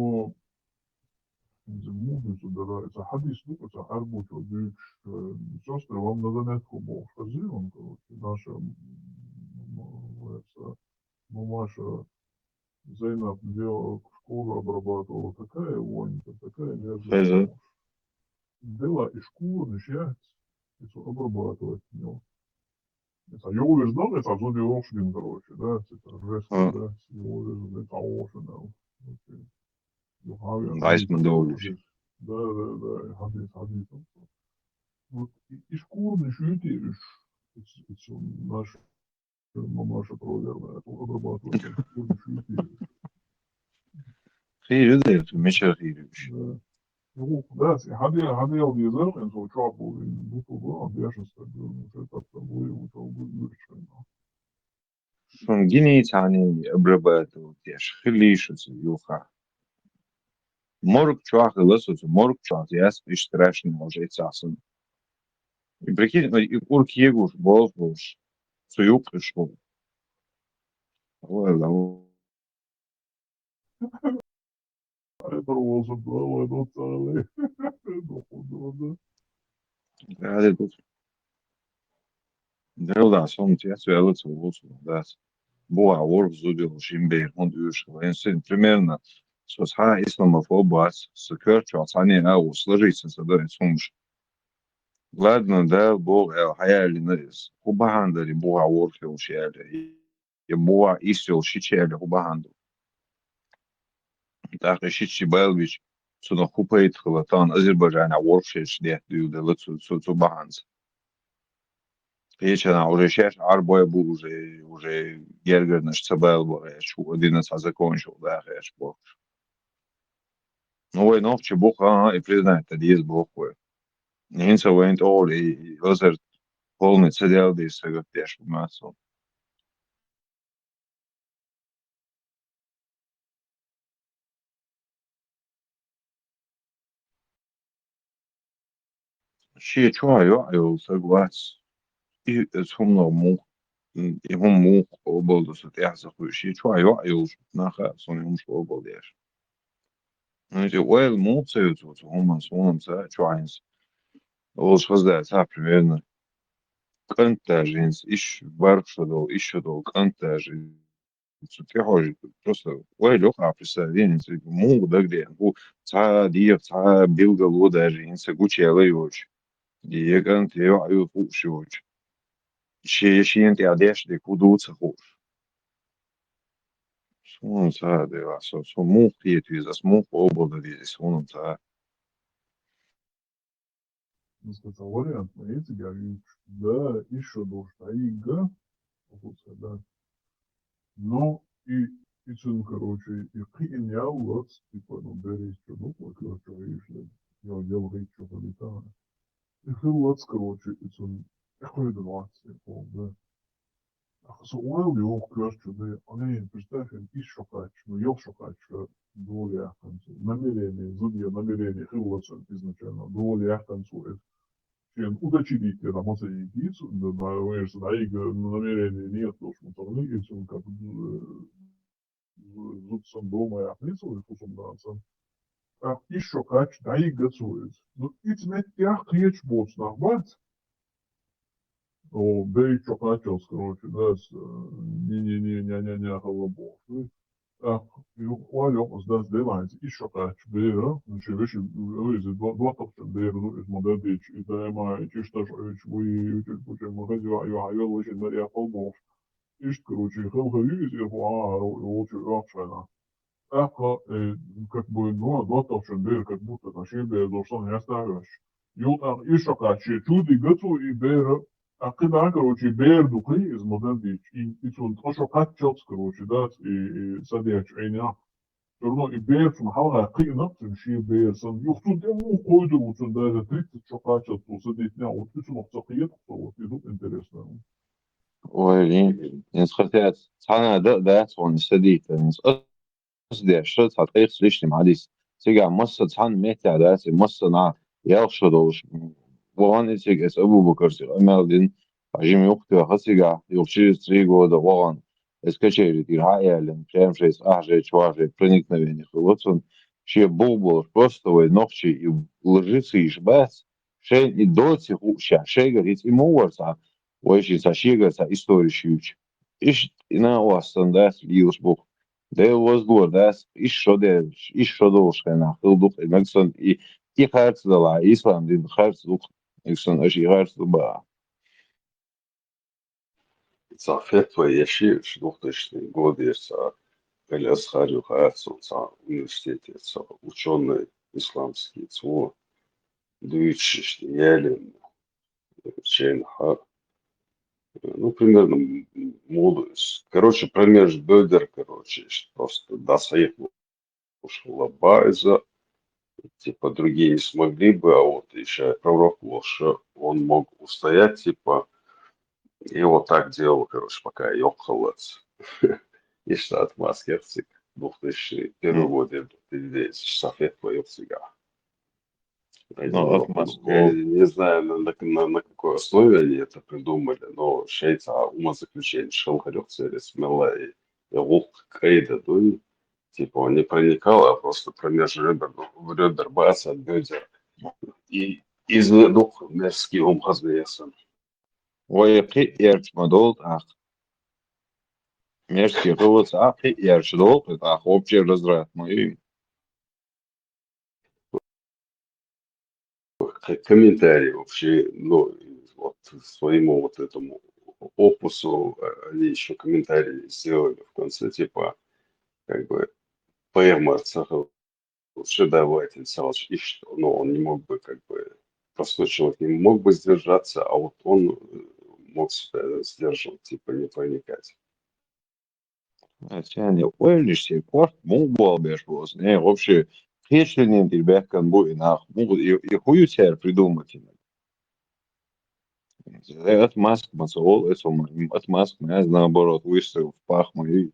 hinze moeders da это hadis ну это арбуч büyük сестры вам надо netko бог фазион наша мамаша Зайнаб делала шкуру обрабатывала такая вонь такая мерзость дела и шкуру начать обрабатывать него это я убеждал это а зоне Ошвин короче да это жест да его это Ошвин Weiß man doch nicht. Да, hadis. Вот и шкурный шютириш, это наша мамаша проверная, обрабатывает шкурный шютириш. خير ده مش خير مش. Да, hadis الجزائر إن سو شعبوا إن بطولة بيش استقبل مشيت أبوي وتوبوا يرشنا. Son Guinea tani обрабатывают яш хлишутся юха. Морг чуах лысутся, морг чуах яс и страшно может цасын. И прикинь, и урк егуш, болфуш, суюк и шел. Ой, да. Это роза была, это целый. Да, это тут. Да, сон яс велится лучше, да. Боа орг зудил шимбейр, он юш, венсин примерно. Сосха исламофобас, сукерчу, они сложиться задать сумш. Ладно, да, Бог, хаяли нес. Хубахандали Бога орфил шели. И Бога истил шичели хубаханду. Так и шичи Белвич, сюда хупает хлатан, Азербайджан, орфшеш, де, дюдел, цубаханс. Печена уже сейчас арбоя был уже гергер наш цабел был, что 11 закончил, да, хэш Бог. Ну, и новче Бог, и признает, это есть Бог. Hinsa went all i özer polnice deldi svega teškog masa. Šie čuaju jau saglas i sumno mu i hum mu oboldu sa tjasa hui šie čuaju jau naha son hum što oboldeš. Znači, oel mu se jutsu human sunam sa čuajins. Ovo svazda ta primjerno kantažins iš varšadol, išadol kantažins Ты хочешь просто ой лёха представление мог да где ца диев ца билга лодажи инса гучела юч диеган те аю фушуч шеешин те адеш де кудуца хуш сон ца де со мух пиет визас мух обода визис он ца Ну, сказал, вариант, я тебе говорю, да, еще дождь, а ига, да, но и цен, короче, и хрен я вот, типа, ну, бери, что, ну, вот, короче, видишь, я делал речь, что полетало. И хрен вот, короче, и цен, какой 20, да. So oil yok görselde, hani представь, iş şokaç, ну yok şokaç, доля яхтанцу, намерение, зудья намерение, хыллацен изначально, доля яхтанцу, чем удочерить рамаса единицу, да, наверное, да, и намерения нет, то, что там, и чем как зудцем дома яхтанцу, и кусом дацен, а iş şokaç, да, и гацует. Ну, итмет яхт еч боц нахбат, о, бей чок начал, короче, да, с не голубов. А, и ухвалил, сдас делать, еще так, бейра, значит, вещи, вези, два топча, бейра, ну, из модадич, и да, ема, и чишта, вы, учим, магазин, я хайвел, очень наря голубов. Ишь, короче, хелха вези, лучше, вообще, Apple, как бы, ну, достаточно бер, как будто тащили, должен не оставишь. Юта, еще как, чуди готу и бер, а когда, короче, бер духи из модели, и сон, то, что как чётс, короче, да, и садяч, и не, все равно и бер, сон, хала, кина, сон, ши бер, сон, юхту, дему, койду, сон, даже 30 чокачат, то, садить, не, вот, ты сон, цахиет, вот, и тут интересно. ой инс хотят цана да он сидит инс أصدق الشرط هتلاقي ليش معلش تيجي مصر تحن متى ده مصر نا يخشدوش وان إتيك إس أبو بكر سي أمالدين عجيم يوقت خسيجا يوكشي ستريجو ده وان إس كشيء دير هاي لين كلام شيء أحجي شوارجي برينيك نبيني خلصون شيء بوبل просто ночи и ложится и жбас шей и доти хуша шей говорит и муворса ويشي сашига са историю шьюч иш на уастан да лиус бух ده was good. Das ist schon der, ist schon durchgehend. Ich doch, ich merke schon, ich Herz da la, Island, in Herz doch, ich schon, ich Herz da. صافيت ويشي شدوختش годится Элиасхарю Хацуца университете ученый исламский цво движешь ялин чейнха ну примерно молодость короче промеж бедер короче просто до своих ушла байза типа другие не смогли бы а вот еще пророк что он мог устоять типа и вот так делал короче пока ехалось и что отмазки 2001 года 2009 софет твоих сега. Ну, Я не знаю, на какой основе они это придумали, но шейца умозаключение шелхарев через смело и лук кейда, ну, типа он не проникал, а просто промеж ребер, в ребер бац от бедер и из дух мерзкий ум хазбеясан. ой, эрч мадолт, ах, мерзкий голос, ах, эрч долт, это общий разряд мой. Комментарии вообще, ну, вот своему вот этому опусу они еще комментарии сделали в конце, типа, как бы, поэма шедеврательный, и что, ну, он не мог бы, как бы, простой человек не мог бы сдержаться, а вот он мог себя сдерживать, типа, не проникать. Yani öyle şey kort mu bu albertos ne вообще решение ребят kan bu инах могут и хую теперь придумать. Это маск мацол, это маск, я наоборот выставил в пах мою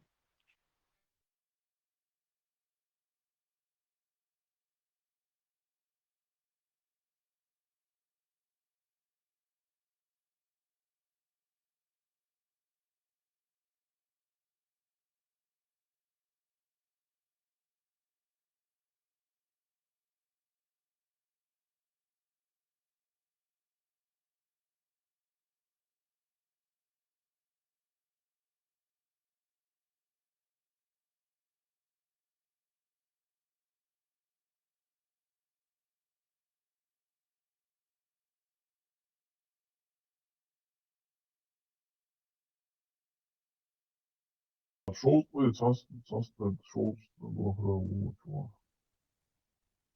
Шолт, шолт,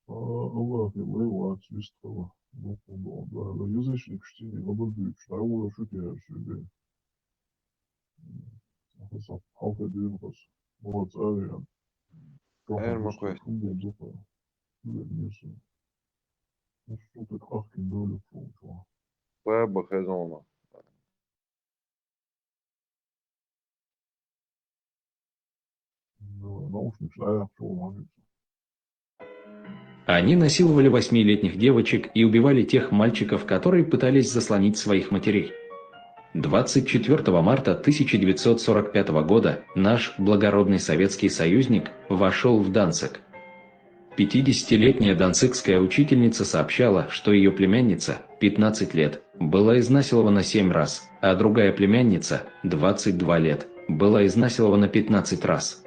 Allah yıllar çiftçiler, bu konuda yazışlık işte olur büyük şeyler uğraşıyor ki şimdi. Mesela halk ediyoruz. Bu da yani. Erma koy. Bilmiyorsun. Nasıl da kalkın böyle çok. Baya bakacağız ona. Наушничная актуальность. Они насиловали 8-летних девочек и убивали тех мальчиков, которые пытались заслонить своих матерей. 24 марта 1945 года наш благородный советский союзник вошел в Данциг. 50-летняя данцигская учительница сообщала, что ее племянница, 15 лет, была изнасилована 7 раз, а другая племянница, 22 лет, была изнасилована 15 раз.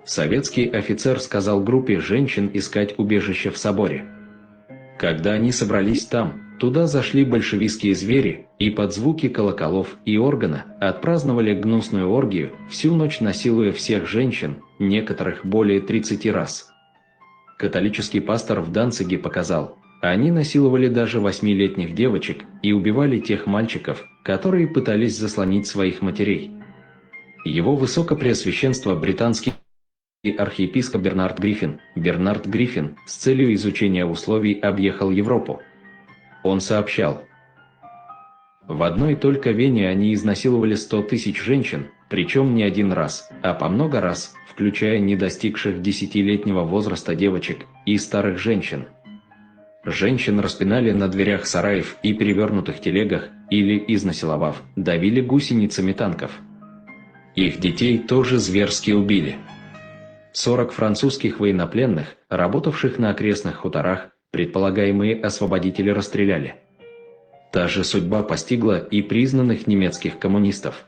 Советский офицер сказал группе женщин искать убежище в соборе. Когда они собрались там, туда зашли большевистские звери и под звуки колоколов и органа отпраздновали гнусную оргию, всю ночь насилуя всех женщин, некоторых более 30 раз. Католический пастор в Данциге показал, они насиловали даже 8-летних девочек и убивали тех мальчиков, которые пытались заслонить своих матерей. Его высокопреосвященство британский архиепископ Бернард Гриффин с целью изучения условий объехал Европу. Он сообщал: в одной только Вене они изнасиловали 100 тысяч женщин, причем не один раз, а по много раз, включая не достигших 10-летнего возраста девочек и старых женщин. Женщин распинали на дверях сараев и перевернутых телегах или, изнасиловав, давили гусеницами танков. Их детей тоже зверски убили. 40 французских военнопленных, работавших на окрестных хуторах, предполагаемые освободители расстреляли. Та же судьба постигла и признанных немецких коммунистов.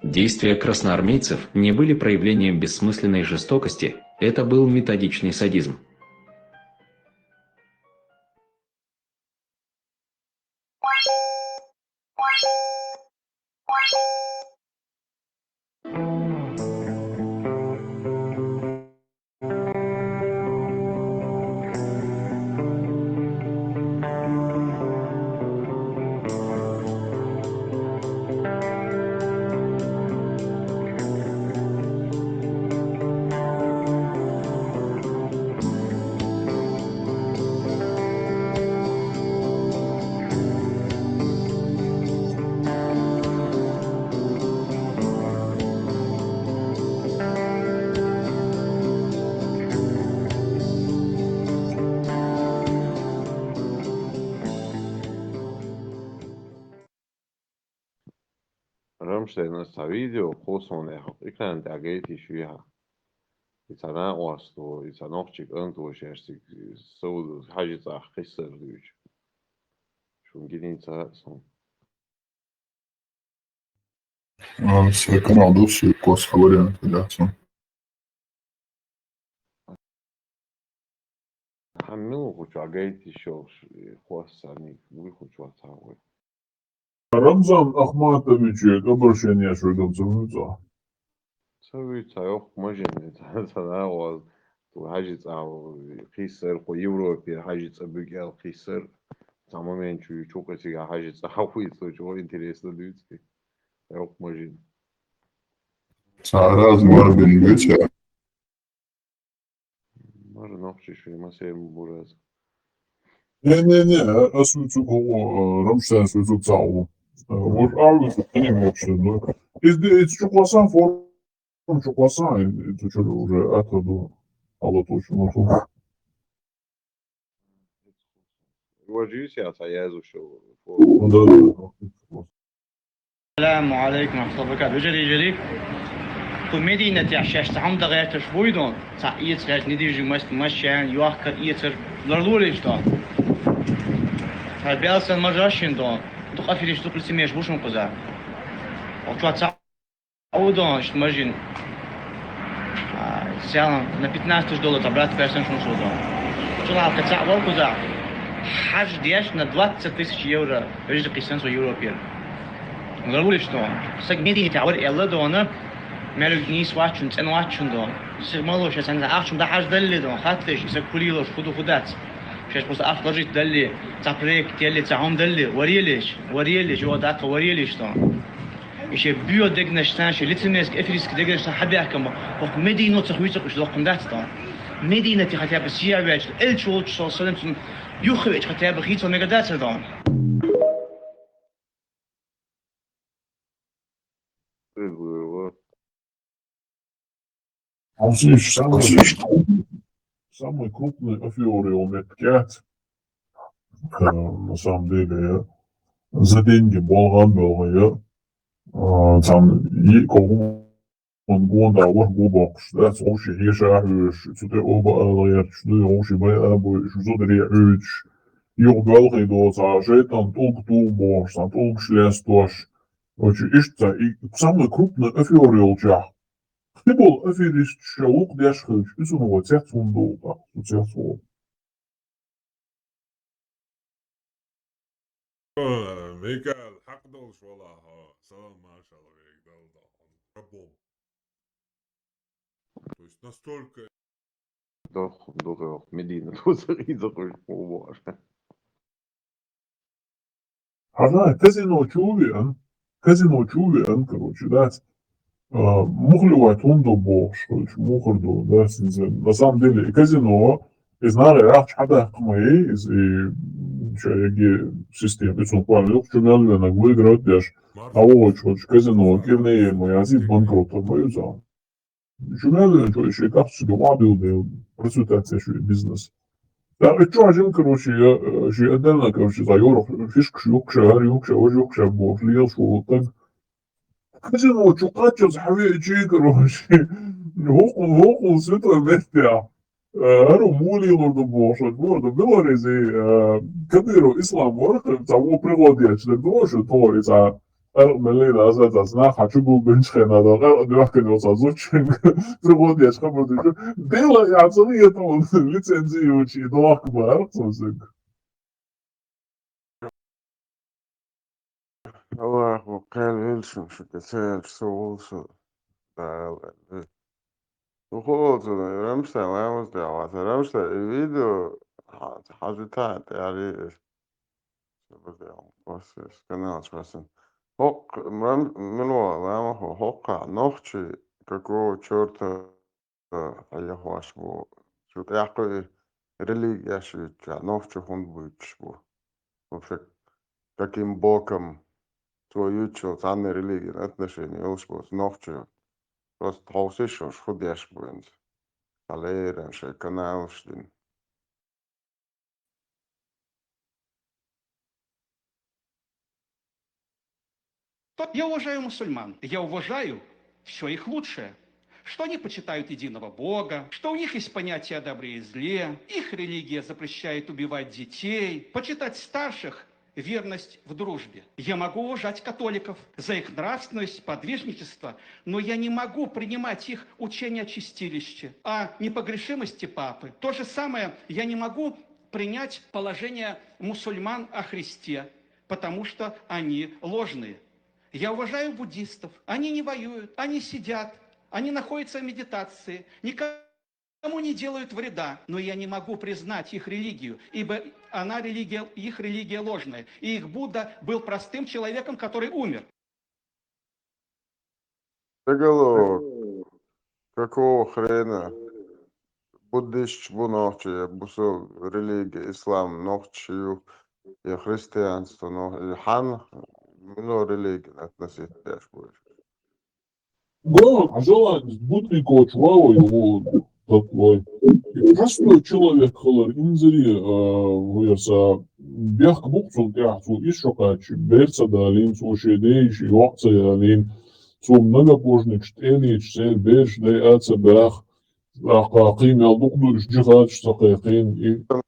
Действия красноармейцев не были проявлением бессмысленной жестокости, это был методичный садизм. Ramstein's video Hoson ikran dageti shuya. It's an outwasto, it's an object unto shestik so hajita khisser duj. Shun gidin sa son. Все каналы, все кос варианты, да. Hamil хуч агайти шо хвасани выхуч ватавы. Рамзан Ахматович, обращение шведом цивилиза. Цивилиза ох можем это was to hajit au khisser по Европе hajit абугал khisser. Tamamen çünkü çok açık hajit au çok интересно людски. Ох можем. Размер бельгача. Можно нахчиш масем бураз. Не, освещу Рамштайн связу цау. Вот август, не вообще, но это чуквасан форм чуквасан, это что уже отходу, алло точно. Вожусь я саязу шо. Да. السلام عليكم ورحمة الله وبركاته. جري في مدينة عشاش تعم دغيت شويدون تعيت غاش نديجي مشان يوحك يتر لرلوليش دون فبيالسن مجاشين دون تقفليش تقل سميش بوشن قزا وشو تعودون شتمجين سيالن на $15 брат персен шуншу дон чулалка تعول قزا حج ديش на 20,000 евро رجل قيسان سو يوروبير لرلوليش دون سك مدينة تعور إلا دون مالك نيس واتشن تن واتشن دون سيمالوش عشان عارفش ده حاجة دلي دون خاطرش يسكوليلوش خدو خدات شاش بس أفضل دلي تبريك تيلي تعهم دلي وريليش هو داك وريليش دون إيش بيو دقنشتان شو لتنسك إفريسك دقنشتان حبي أحكم وق مدينة تخويتك إيش لقم دات دون مدينة تختار بسيا واج الشوط شو صلنا يخرج تختار بخيت ومقدات دون Самый крупный афериал Медкят, на самом деле, за деньги болған болғанға, там, он гонда аллах бобақш, да, соғышы ешахыш, цуте оба алайат, шды оғышы бай абы, шузодыри үч, йоқ балғи доса, жейтан толк толбош, там толк шлестош, очень ишта, и самый крупный афериал чах. Ты был аферист шалук дяшхыч, и сунова цех сундул, так, цех сундул. Микаэл حقدوش والله سلام ما شاء الله عليك да рабом. То есть настолько Doch, Medina, du so riesig Humor. Она казино чувен, короче, да, мухлювать он до бош, короче, мухрду, да, на самом деле, казино, из нары ахч хада хмей, из чаяги системы, из плана, что мяльвена выиграть дашь, а вот, казино, кирные мои, ази банкрота, мою за. Что мяльвена, что еще как себе вабил, да, процветация, что бизнес. Да, и что, один, короче, я отдельно, короче, за york, фишк, юкша, бо, флиел, что так. Казино, что качал, захаве, чей, короче, вокул святое место. Ару мули лорду бошот, борду белорези, кадиру ислам ворхем, того пригодия, что доше тори, за мелина, за зна, хочу был бенчхена, да, дверканил за зучин, пригодия, что буду, дела, я цели это лицензию учи, долак бар, сосик. Allahu qal wilson şu kesel soğulsun. وخلاص رمسة رمسة رمسة الفيديو حاجتها يعني بس قناة مثلا هوك من ورا هوك نوختي какого черта я хочу что такое религия что нохче он будет что вообще каким боком твою чертанная религия отношения успос нохче просто хаусишь ходишь будет аллея шей канал что Я уважаю мусульман, я уважаю все их лучшее, что они почитают единого Бога, что у них есть понятие о добре и зле, их религия запрещает убивать детей, почитать старших, верность в дружбе. Я могу уважать католиков за их нравственность, подвижничество, но я не могу принимать их учение о чистилище, о непогрешимости папы. То же самое я не могу принять положение мусульман о Христе, потому что они ложные. Я уважаю буддистов. Они не воюют, они сидят, они находятся в медитации, никому не делают вреда. Но я не могу признать их религию, ибо их религия ложная. И их Будда был простым человеком, который умер. Заголовок. Какого хрена? Буддист нохче, бусол религия, ислам нохче, и христианство нохче, хан. Много религий относительно больше. Да, желание будникова чувала его такой. Простой человек, халар, инзери, вырса, бях буксун, яхсу, еще качи, берца далин, слушай, дейши, вакца ялин, су многобожник, штенич, сель, берш, дей, аца, бях, ахакин, ялдукдуш, джихач, сахакин,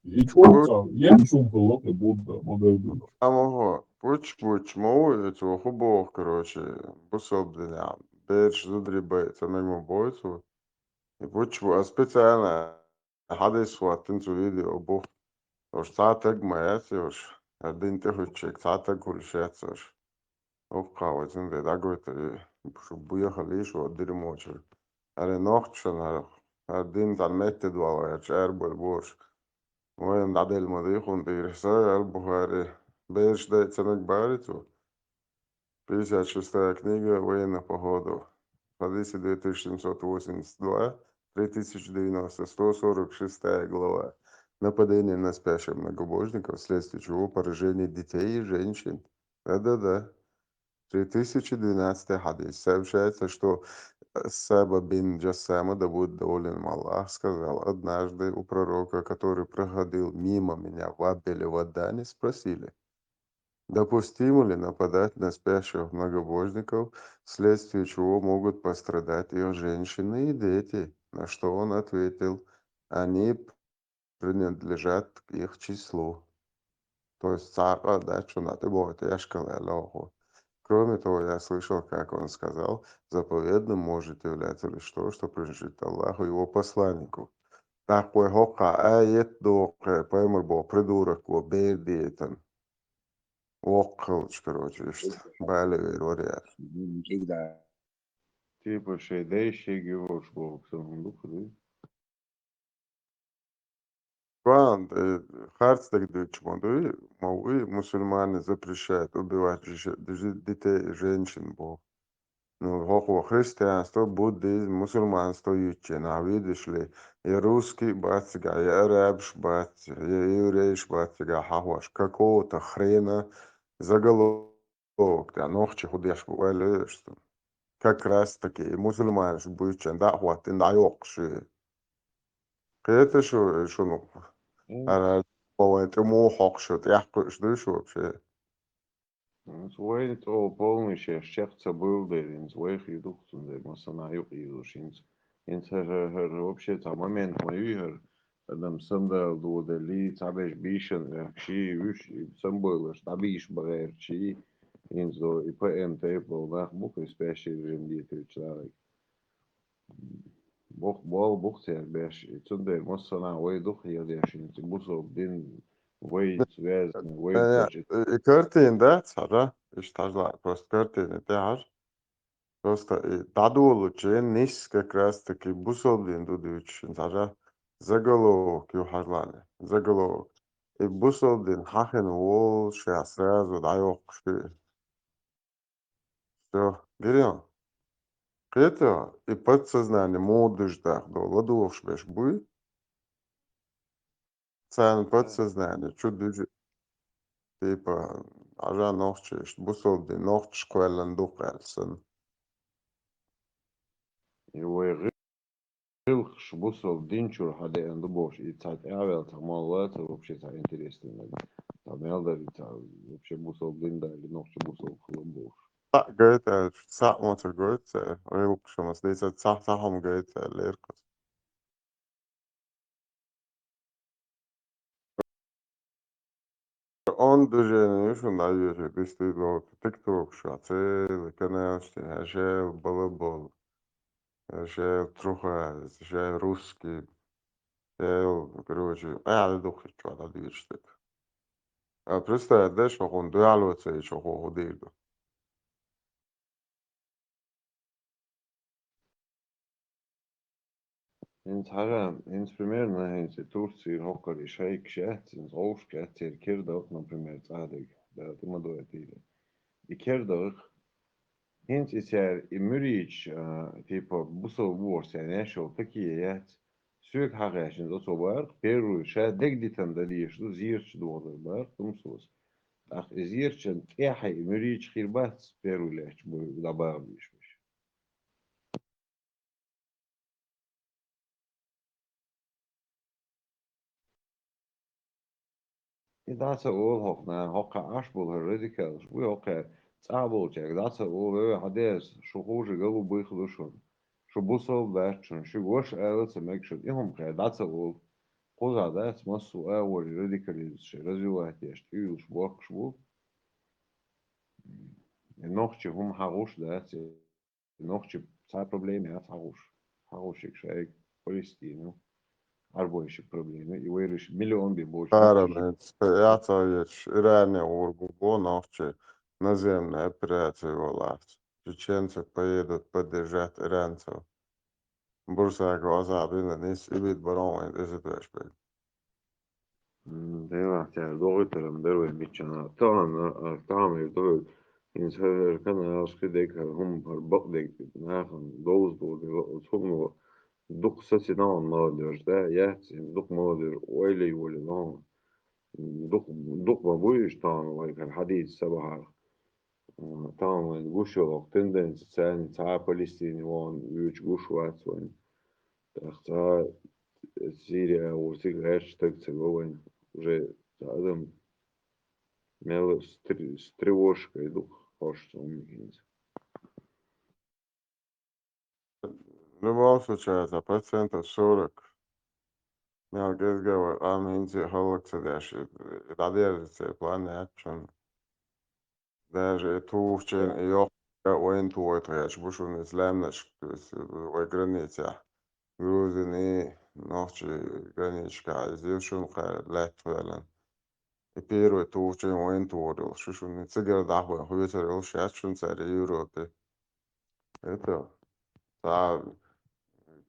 и чувца, я сум халак, и Будда, модель. Амого. Пуч, мову этого хубов, короче, бусобденя, берш, зудрибай, це нему бойцу. И пуч, а специально, хадис ватинцу видео, бух, уж цатек маэси, уж, один ты хочек, цатек ульшец, уж, ухкавай, зинде, дагой ты, чтобы уехали еще дерьмочер. Аре нохчен, дин тан метted вала, чарбол бош. Воен дадель мадих он дирса, албухари. Бейш дай ценок бариту. 56-я книга военных походов. Хадисы 2782, 3090, 146 глава. Нападение на спящих многобожников, вследствие чего поражение детей и женщин. Да-да-да. 3012 хадис. Сообщается, что Саба бин Джассама, да будет доволен им Аллах, сказал: однажды у пророка, который проходил мимо меня в Абеле в Адане, спросили: допустимо ли нападать на спящих многобожников, вследствие чего могут пострадать ее женщины и дети? На что он ответил: они принадлежат к их числу. То есть царь, да, что на ты будет, я шкалялоху. Кроме того, я слышал, как он сказал: заповедным может являться лишь то, что принадлежит Аллаху и его посланнику. Такой хока аят до поймер был придурок, его бердиетан. Околч, короче, что балевер вариант. Типа шейдейший герош был, Кван, харцтаг дычмоды, мауи, мусульмане запрещают убивать детей и женщин, бо. Ну, хохо христианство, буддизм, мусульманство ючен, а видишь ли, и русский батига, и арабш батига, и еврейш батига, хахваш, какого-то хрена заголовок, да, ногче худеш бывали, что как раз таки мусульмане бычен, да, вот, и наёкши. Это что, ну, а это мохокши, я что вообще? Свой то полностью шефца был, да, in своих идут, да, масана юг идушинц. Вообще там момент мой адам санда додали, табеш бишен, ши, виш, сам был, штабиш багер, ши, инзо, и ПМ тейпл, нах, бух, и спящий режим диетри человек. Бух, бух, сер, беш, и цунде, масана, ой, дух, я дешин, бусов, дин, ой, связь, ой, баджет. Картин, да, цара, просто картин, это аж. Просто дадулу нис как раз таки бусолдин дудучин, цара, заголовок, юхарлане, заголовок. И бусолдин хахен вол, сейчас сразу даёк, все, берем. Это и подсознание, молодежь, да, ладуш, беш, буй, цан подсознание, чудо, типа, ажа нохчеш, бусолдин, нохч квелен духэлсэн. Его Илх бусов динчур хаде эндубош и цать авел тамалат вообще та интересно. Там элдер вообще бусов динда или нохче бусов хломбош. Так, говорит, сак мотор, говорит, рыбок, что мы здесь, сахом, говорит, леркос. Он даже, что наверное, ты стоит, тикток, шацел, каналсти, ажел, балабол, ажел, труха, ажел, русский, короче, я дух, что надо видеть. А представь, да, что он дуалуется еще ходит. Инс хара, инс примерно инс Турции хоккали шейк шет, инс оушкет, кирдок, например, цадык, да, ты мадует или. И кирдок, инс исер и мюрич, типа, бусов ворс, я не шел, такие яц. Сюк хагашин, до собар, первую шет, дег дитан далиш, до зирч додер, бар, тумсус. Ах, зирчен, кяхай, мюрич хирбат, первую ляч, добавишь. That's all hok na hokka ashbul radicals. We hokka tsabul check. That's all hades shuhuj galu bikhlishun. Shubusol verchun. Shugosh ela to make sure ihum khay. That's all. Qoza that's masu awal radicals. Развивать есть. Юж бок шбу. Нохче hum harush that's нохче ца проблемы от harush. Harushik шайк Палестину. Арбойши проблемы. И выреш миллион би больше. Paraments, jācaujies Irānija urgu bonavči, наземная операция волас. чеченцы поедут поддержать иранцев. Бурсаку азабина нис ибит барон эзэтвэшбэг. Да, я долготером дерве бичана. Там это инсайдер канал скидек هم бакдек нахан доуздул сумно дук сосидан молодежь, да, я дук молодежь ойли ойли лон. Дук ما بويش طبعا وين الحديث سبعة طبعا وين جوشوا تندنس تسان تاع فلسطين وان يوش جوشوات وين تاع Сирия وسيجاش تكسر وين уже adam мел с тревожкой дух хочется умереть. В любом случае, это 40%. Я говорю, аминти халакса даши. Радиация планы акшн. Даже туфчен и ёх وين تويت هيش بوشون إسلام نش وجرنيتها جروزني نوتشي جرنيش كعزيوشون قالت فعلا يبيرو توفشن وين تورو شوشون نتسجل دعوة هو يسرقل شاشون سعر يورو تي إيتا تا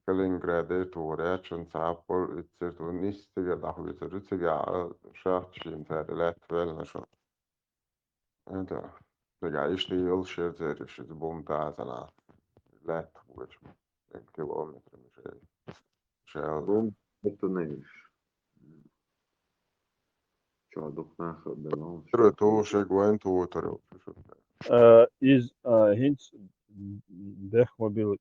كالينغراد تورياتشون تا بول إتسرتو نيستجل دعوة يسرقل تسجل شاشين سعر لات فعلا شون إيتا تجا يشتي يلشير زي شي بوم تاعتنا لات وش كيلومتر مش بوم بتنيش شو دوك ناخد بالون ترى تو شيء وين تو ترى Из hints дехмобил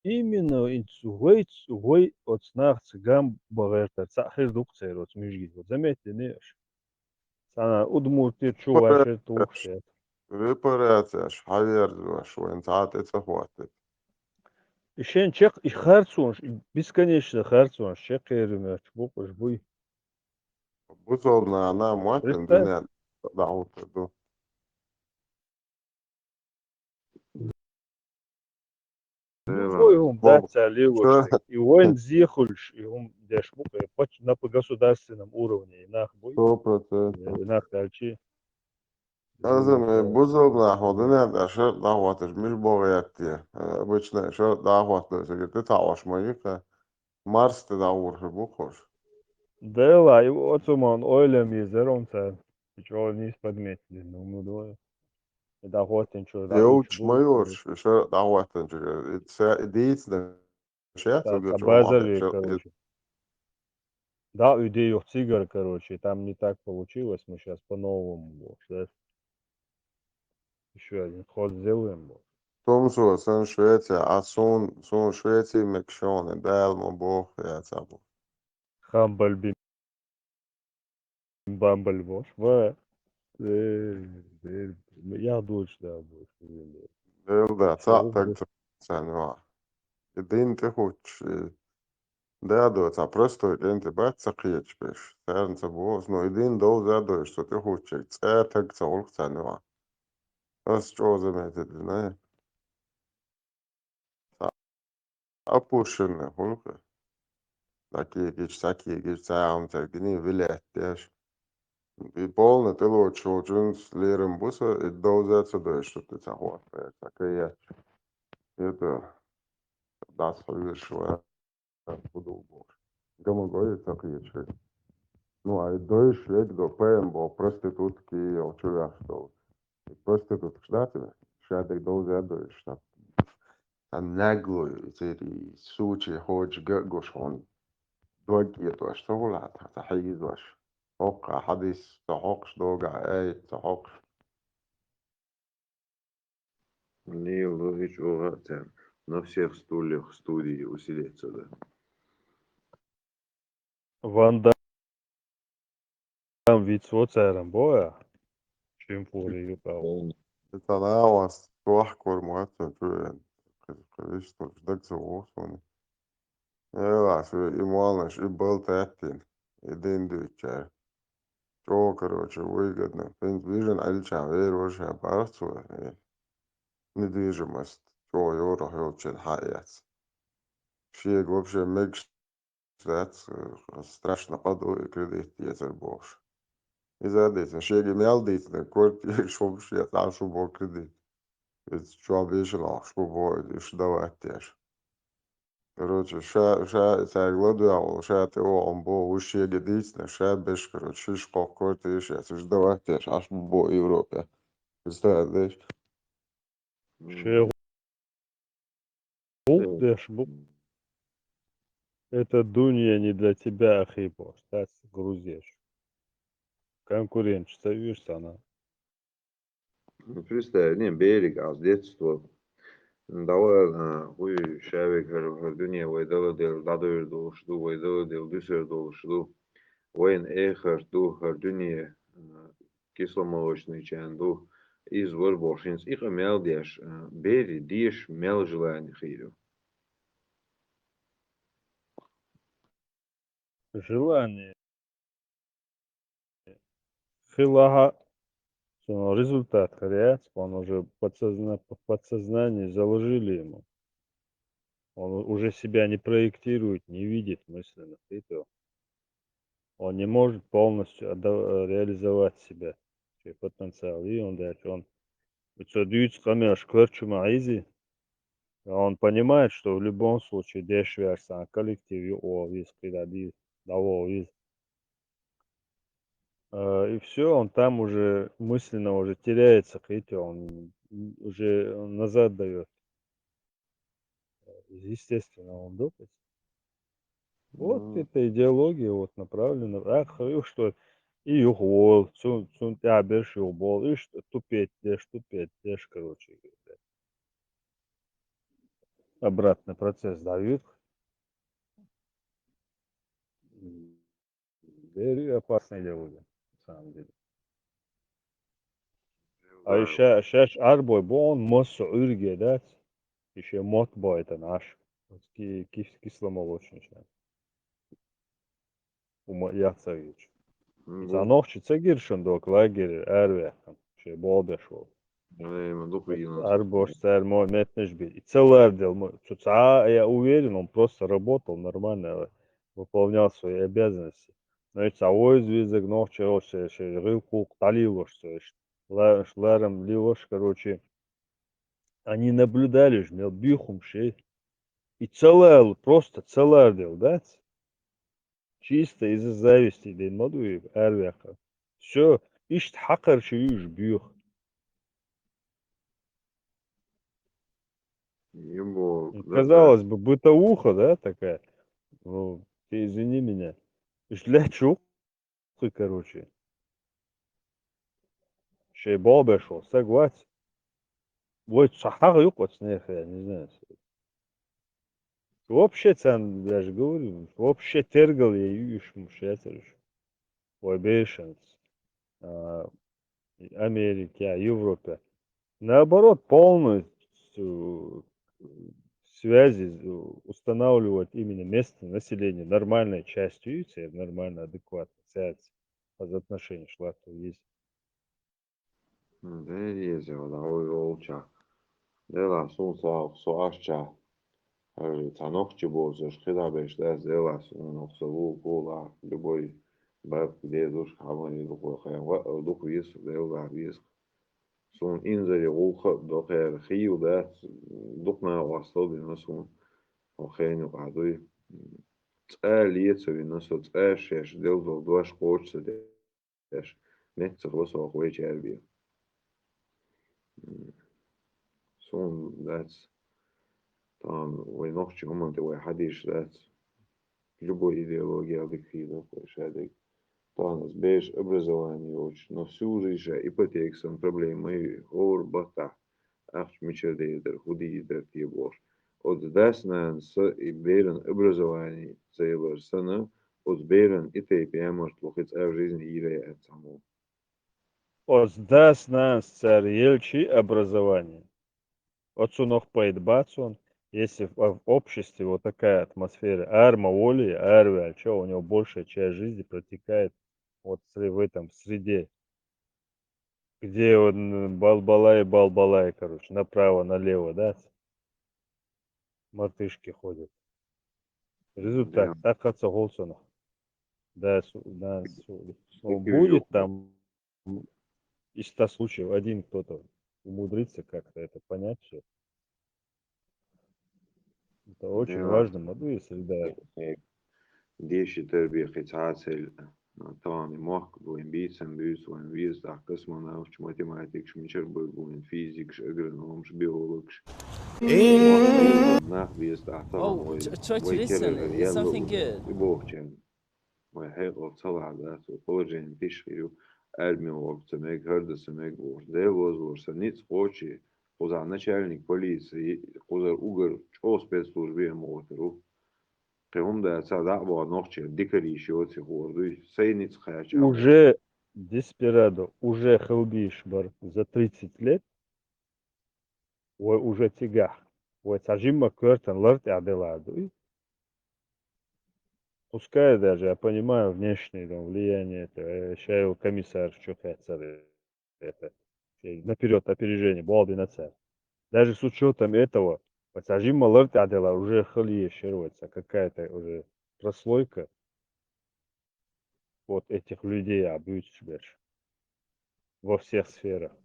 именно инцугой от снах цыган багерта цахир дукцер от мижгит. Вот заметьте, не? Sana udmurtir чуваши тухшет. Репарация, хаверзу, что он цатится хватит. Ишен чек и харцунш, бесконечно харцунш, чек эрмер, чбукуш буй. Бузовна, она муатен, дуня, даута, ду. Буй ум даться ливош, и воин зихульш, и ум дешбука, на государственном уровне, и нах буй. 100%. Нах дальчи. لازم بزرنا حوضنا داشت دعواتش مش باقياتي بچنه شو دعوات داشت که تتعواش مایقه مارس تدعور بخور Дела, и вот он ойлем езеромца, чего не подметили, но мы двое. Это хоть ничего, да, يوش مايورش شو دعوات ديت شات это وقت واحد базовые, شو короче. Да, идею цигар, короче, там не так получилось, мы сейчас по-новому, вот, еще один ход сделаем. تومسو سن شويتي سون شويتي مكشون دال مبوخ يا تابو Хамбаль бим бамбаль бош, ва. Я дочь, да, больше. دل دا تا так سنوا الدين تخوش да та просто иден те бат сакиеч беш сарн цабос но идин дол задо что ты хочешь так цол цанва ас чоза метод не апушен холка такие гич саам так дни вилет деш и полно тело чожун с лером буса и дол за до что ты цахот такая это das verwirrschwa буду Гому говорит такие человек. Ну, а дойш век до ПМБО, проститутки, очевидно, что проститутки, штаты, шадек дозе дойш, что там наглую, эти случаи хоч гошон, دوجي دوش تقول تحيي دوش توقع حديث تحقش دوجع اي تحقش Лев Логич Огатян на всех стульях студии усилится, да. Ван Дам вид соцером боя, чем фури юпал. это на вас توحكوا المؤثر количество ждать согласования. Я что и малыш, и был тактин, и день дучар. Что, короче, выгодно. Вижен альча, веруешь, я парцу, недвижимость. Что, юра, очень хайец. Все вообще мекс, страшно подует кредит, если больше. И за это, все имел дит, на квартире, чтобы все там, чтобы был кредит. Что обещал, что будет, что давать теж. Короче, ша гладуя, ша ты он был вообще годится, ша без, короче, школа ты еще, это ж давать теж, аж в Европе. Представляешь? Ше дэш бу. Это Дунья не для тебя, Ахипо. Стас грузишь. Конкурент, что видишь, она. Nu, представь, не, берег, а с детства. Dava huy şevek her dünya ve dalı del dadır doluşdu ve dalı del düser doluşdu. Ve ehir du her dünya кисломолочный чанду из ворбошинс. Их мел деш бери деш мел желание хирю. Желание. Хилага. Результат харяц, он уже в подсознании заложили ему. Он уже себя не проектирует, не видит мысленно. Он не может полностью реализовать себя, свой потенциал. И он дальше, он он понимает, что в любом случае дешверса коллективе овис, придади, давовис. И все, он там уже мысленно уже теряется, видите, он уже назад дает. Естественно, он допустит. Вот эта идеология вот направлена. Ах, и что и угол, цун тябеш и убол, и что тупеть, короче говоря. Обратный процесс дают. Very опасная идеология, на самом деле. А еще арбой бон мосу урге, да? Еще мот бой это наш. Кисломолочный сейчас. Яцевич. За ночь цегиршен док лагерь эрвехом. Ще болбешвол. Арбош царь мой метнеш бит. И целый дел мой. Я уверен, он просто работал нормально, выполнял свои обязанности. Но это авой звездок ночи, рылку талилош, шларом ливош, короче. Они наблюдали ж, мел бихум шей. И целый, просто целый дел, да? Чисто из-за зависти, ден моду и эрвеха. Все, ишт хакар шиюш бьюх. Казалось бы, бытовуха, да, такая. Ну, ты извини меня. Для чух, короче. Шей болбешо, согласен. Вот шахар юкот снеха, я не знаю. Вообще, цен, я же говорю, вообще тергал я юш мушетерш. Ой, бешенц. Америке, Европе. Наоборот, полностью связи устанавливать именно местное население нормальной частью, и нормально, адекватно, связь по отношению шла, то есть. Да, есть вот, а ой, волча. Дела суашча. Танох чебоза, шхида беш, да, дела сунохсову, гола, любой баб, где душ, хамани, дух вис, дела вис. Сун инзари улха, дохер хию, да, духна вастал, сун. Охеню адуй. Лицови насо цэшеш делзол дуаш хочется деш. Мецах лосо охуечи арби. Сун that's там ой нохчи уманте ой хадиш that's любой идеология объективно шадик. Танас беш образование очень, но всю жизнь ипотексом проблемы гор бата. Ах мичадейдер худийдер тибош. От дасна с и берен образование целый сана, от берен и те пьямош плохиц в жизни ире от саму. От дасна царельчи образование. От сунох поедбацун, если в обществе вот такая атмосфера, арма воли, арвя, что у него большая часть жизни протекает вот в этом среде, где он балбалай, короче, направо, налево, да, мартышки ходят. Результат, так отца Голсона. Да, будет там из 100 случаев один кто-то умудриться как-то это понять все. Это очень важно, моду, если да. ديش تربية خيتعاتل طبعا موق بوين بيتسن بيوس وين بيز دا قسم ناوش ماتيماتيكش مشر بوين فيزيكش اجرنومش بيولوجش ناخ بيز دا طبعا try to listen. It's something good. بوخشن وحيق طلع ذات وقوجين تشخيو أرمي وقت سميك هرد سميك بوش ده وزور سنيت قوشي قوزع начальник полиции قوزع угор чё спецслужбе мотору قيوم ده سادة بوا نوخشي ديكري شوتي خورдуй сейниц хач Уже Деспирадо, уже Хелбишбар за 30 лет, уже тягах. Сажима Кертен Ларт Аделаду. Пускай даже, я понимаю, внешнее влияние, это шайл комиссар, что хотят, это наперед опережение, балды на царь. Даже с учетом этого, Сажима Ларт Адела уже хальешируется, какая-то уже прослойка вот этих людей обучишь во всех сферах.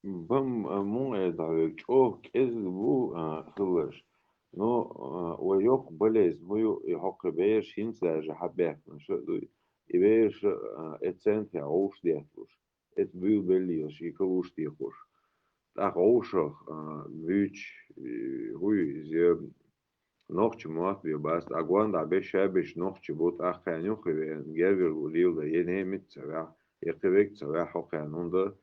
بم مو يدعوك أو كذبو خلش نو ويوق بلز مو يحق بيش هنسا جحبه شو دوي يبيش اتسن في عوش ديتوش ات بيو بليوش يكوش ديخوش تاق عوشخ بيش هوي زي نوخش موات بيو باست أقوان دا بيش شابش نوخش بوت أخان يوخي جابر وليو دا ينهمت سبع يقبك سبع حقان دا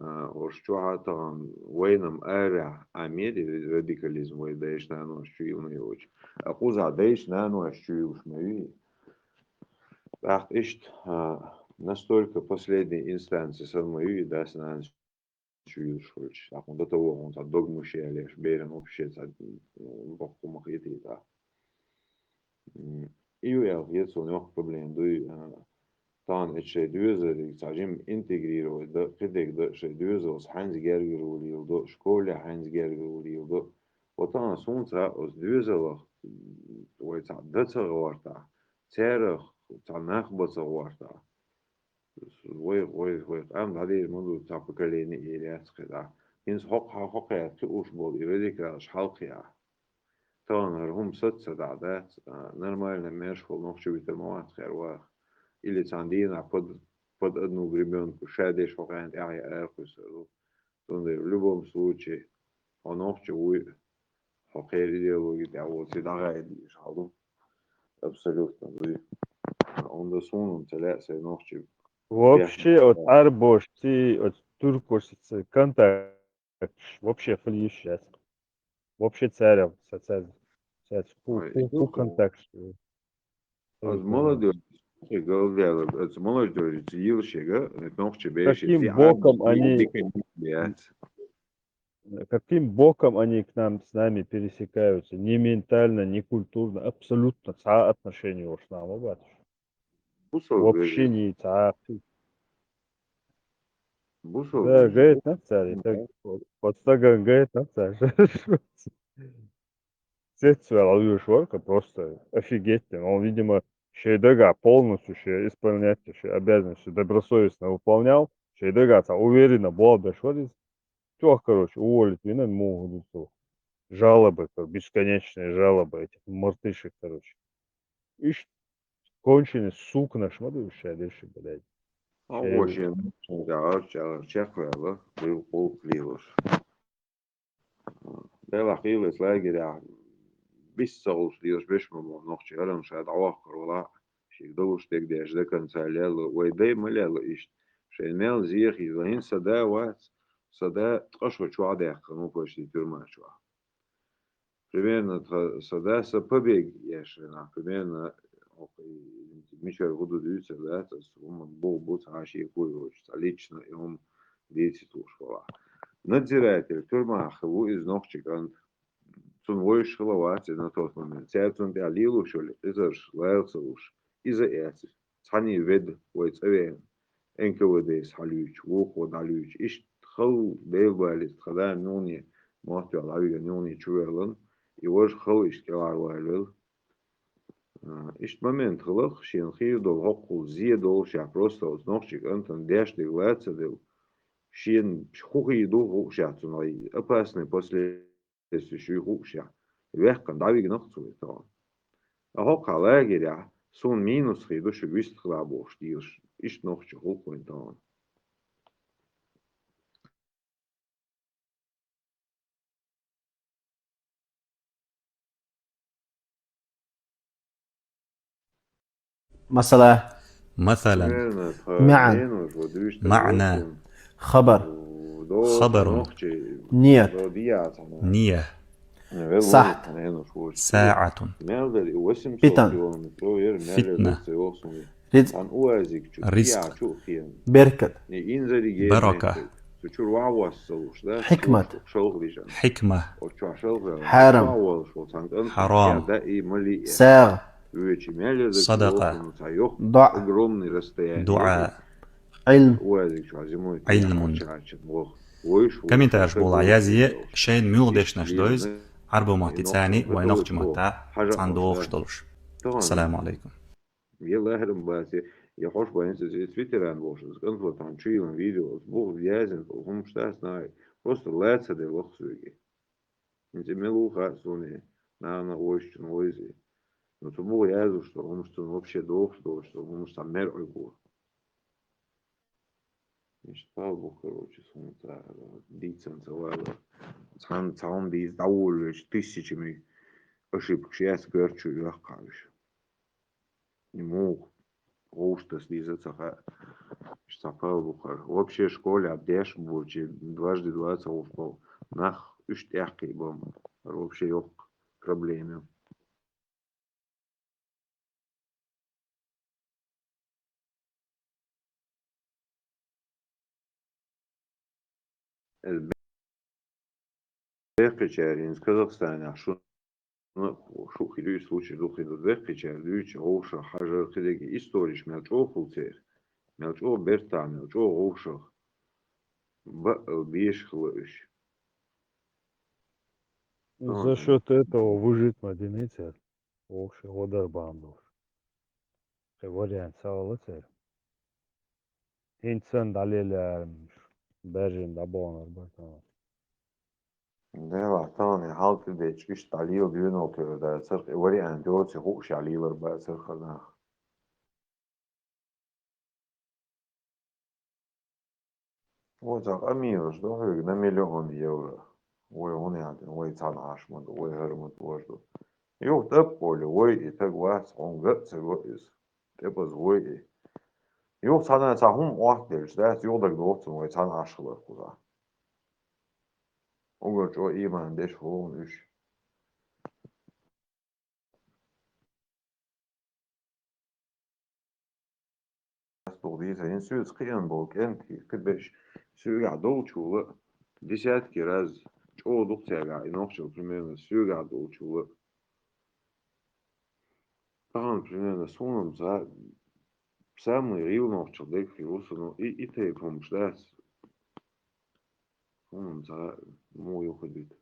ورشوها طبعا وينم أرع عميري радикализм ويدايش نانو ощущил на его أقوز عدايش نانو ощущил шмави так ишт настолько последней инстанции самую и даст нан ощущил шульч так он до того он так догмуши алеш берем вообще так бокку махити так и я есть у него проблем дуй طبعا الشيء دوزر يتعجم انتجريرو ده قدك ده شيء دوزر حنز جرجرولي وده شكولة حنز جرجرولي وده وطبعا سونسا أس دوزر ويتعدت غوارتا تاريخ تعناخ بس غوارتا وي قام هذه الموضوع تابكليني إليات كذا إنس حق يا تقوش بول يردك راش حلقيا طبعا هم ست سدعات نرمال نمشي في نقش بيتموات خير واخ или цандина под одну гребенку шадеш вариант в любом случае он овчевой хоккей идеологии а вот всегда шалу абсолютно он до сунул целяется ночью вообще от арбошти от туркосицы контакт вообще флиш сейчас вообще царев по контакту молодежь молодежь каким боком они к нам с нами пересекаются? Ни ментально, ни культурно, абсолютно отношения уж нам вообще не да, говорит на царь. Вот так говорит на царь. Шворка просто офигеть. Он, видимо, Шейдага полностью исполнять обязанности добросовестно выполнял. Шейдага уверенно был дошел. Все, короче, уволить вина могут. Жалобы, бесконечные жалобы этих мартышек, короче. И конченый сук наш мадушая дальше, блядь. очень чехуя, был полклилош. Бела хилес лагеря. بيسالش ديش بيشمو نوخشي هلم شاد عواقر ولا شي دوش ديك ديش دكن ساليل ويدي مليل إيش شي ميل زيخي زين صدا وات صدا تقشو شو عديق مو بوش دي تورما شو примерно صدا سببيج يشنا примерно مشر غدو ديوتر да то есть он был бут аши куйоч лично и он дети туш вала надзиратель тюрьма хву из нохчикан Sun voish хловати на тот момент. Цятун де алилу шоли, изерш лаэлцелуш, иза эци. Цани вед войцевен. Энковедес халюч, вухо далюч. Иш тхал бейвалис, тхада нуни, махтю алавига нуни чувелан. И вож хал иш келар вайлел. Иш момент хлах, шин хию дол хокул зие дол ша просто узнохчик антон дешли лаэлцедел. Шин хухи до хушат, но и опасные последствия хушат. Вехкан давиг нахцует. А хока лагеря сон минус хиду швист хлабош дирш. Ишт noch хухоин тан. مثلا معا معنى خبر خبر نية نية صح ساعة فتن فتنة رزق بركة بركة حكمة حكمة حرم حرام ساغ صدقة دعاء علم علم كمنتاج بولا يازي شين ميلدشناش دويز عربوماتي تاني وينوخج متا صندوق شتولش السلام عليكم يلا هرم باسي يخش باينس تويتر بوشز كنت وطن تشيلن فيديوز بوغ يازن هم شتاس ناي просто леца де лохсуги انت ملوخا سوني на ойщин ойзи но то бог язу что он что вообще долг что он что мер ойгу не что бог короче сумта дицен целая цан диз даулыш тысячами ошибок я скверчу я кавиш не мог Оустас дизаца штапал бухар. Вообще школе обдеш бучи дважды 20 ушкол. Нах үштяхки бом. Вообще yok проблемы. Бехкачарин из Казахстана шо хилюй случай духи до бехкачар лючи оуша хажар хидеги историш мелчо хулцер. Мелчо берта мелчо оуша беш хлыш. За счет этого выжить мадиница вообще вода бандов. Вариант сağlığı. İnsan dalillermiş. Berjin da bonar bakalım. Да, там halk de çıkış dalıyor gün okuyor da sırf variant diyorsa hoş alıyorlar ba sırf Вот так, аминус, да, на миллион евро. Ой, он яды, ой, цан ашман, ой, хермут вожду. Yok da polü, ой, и так вас, он гыц, из. Тепоз, ой. Yok sana çahum ort deriz, da, yok da doğsun, ой, цан aşılır kuza. O göç o iman deş olun üç. Столдиса, ин сюз қиын бол, enti, кыбеш, сюга долчулы, десятки раз, чо духтяга, инохчил, примерно, сюга долчулы. Там, примерно, сунам за самый ривнохчил, дек фирусу, ну, и ты помощь, да, сунам за мой уходит.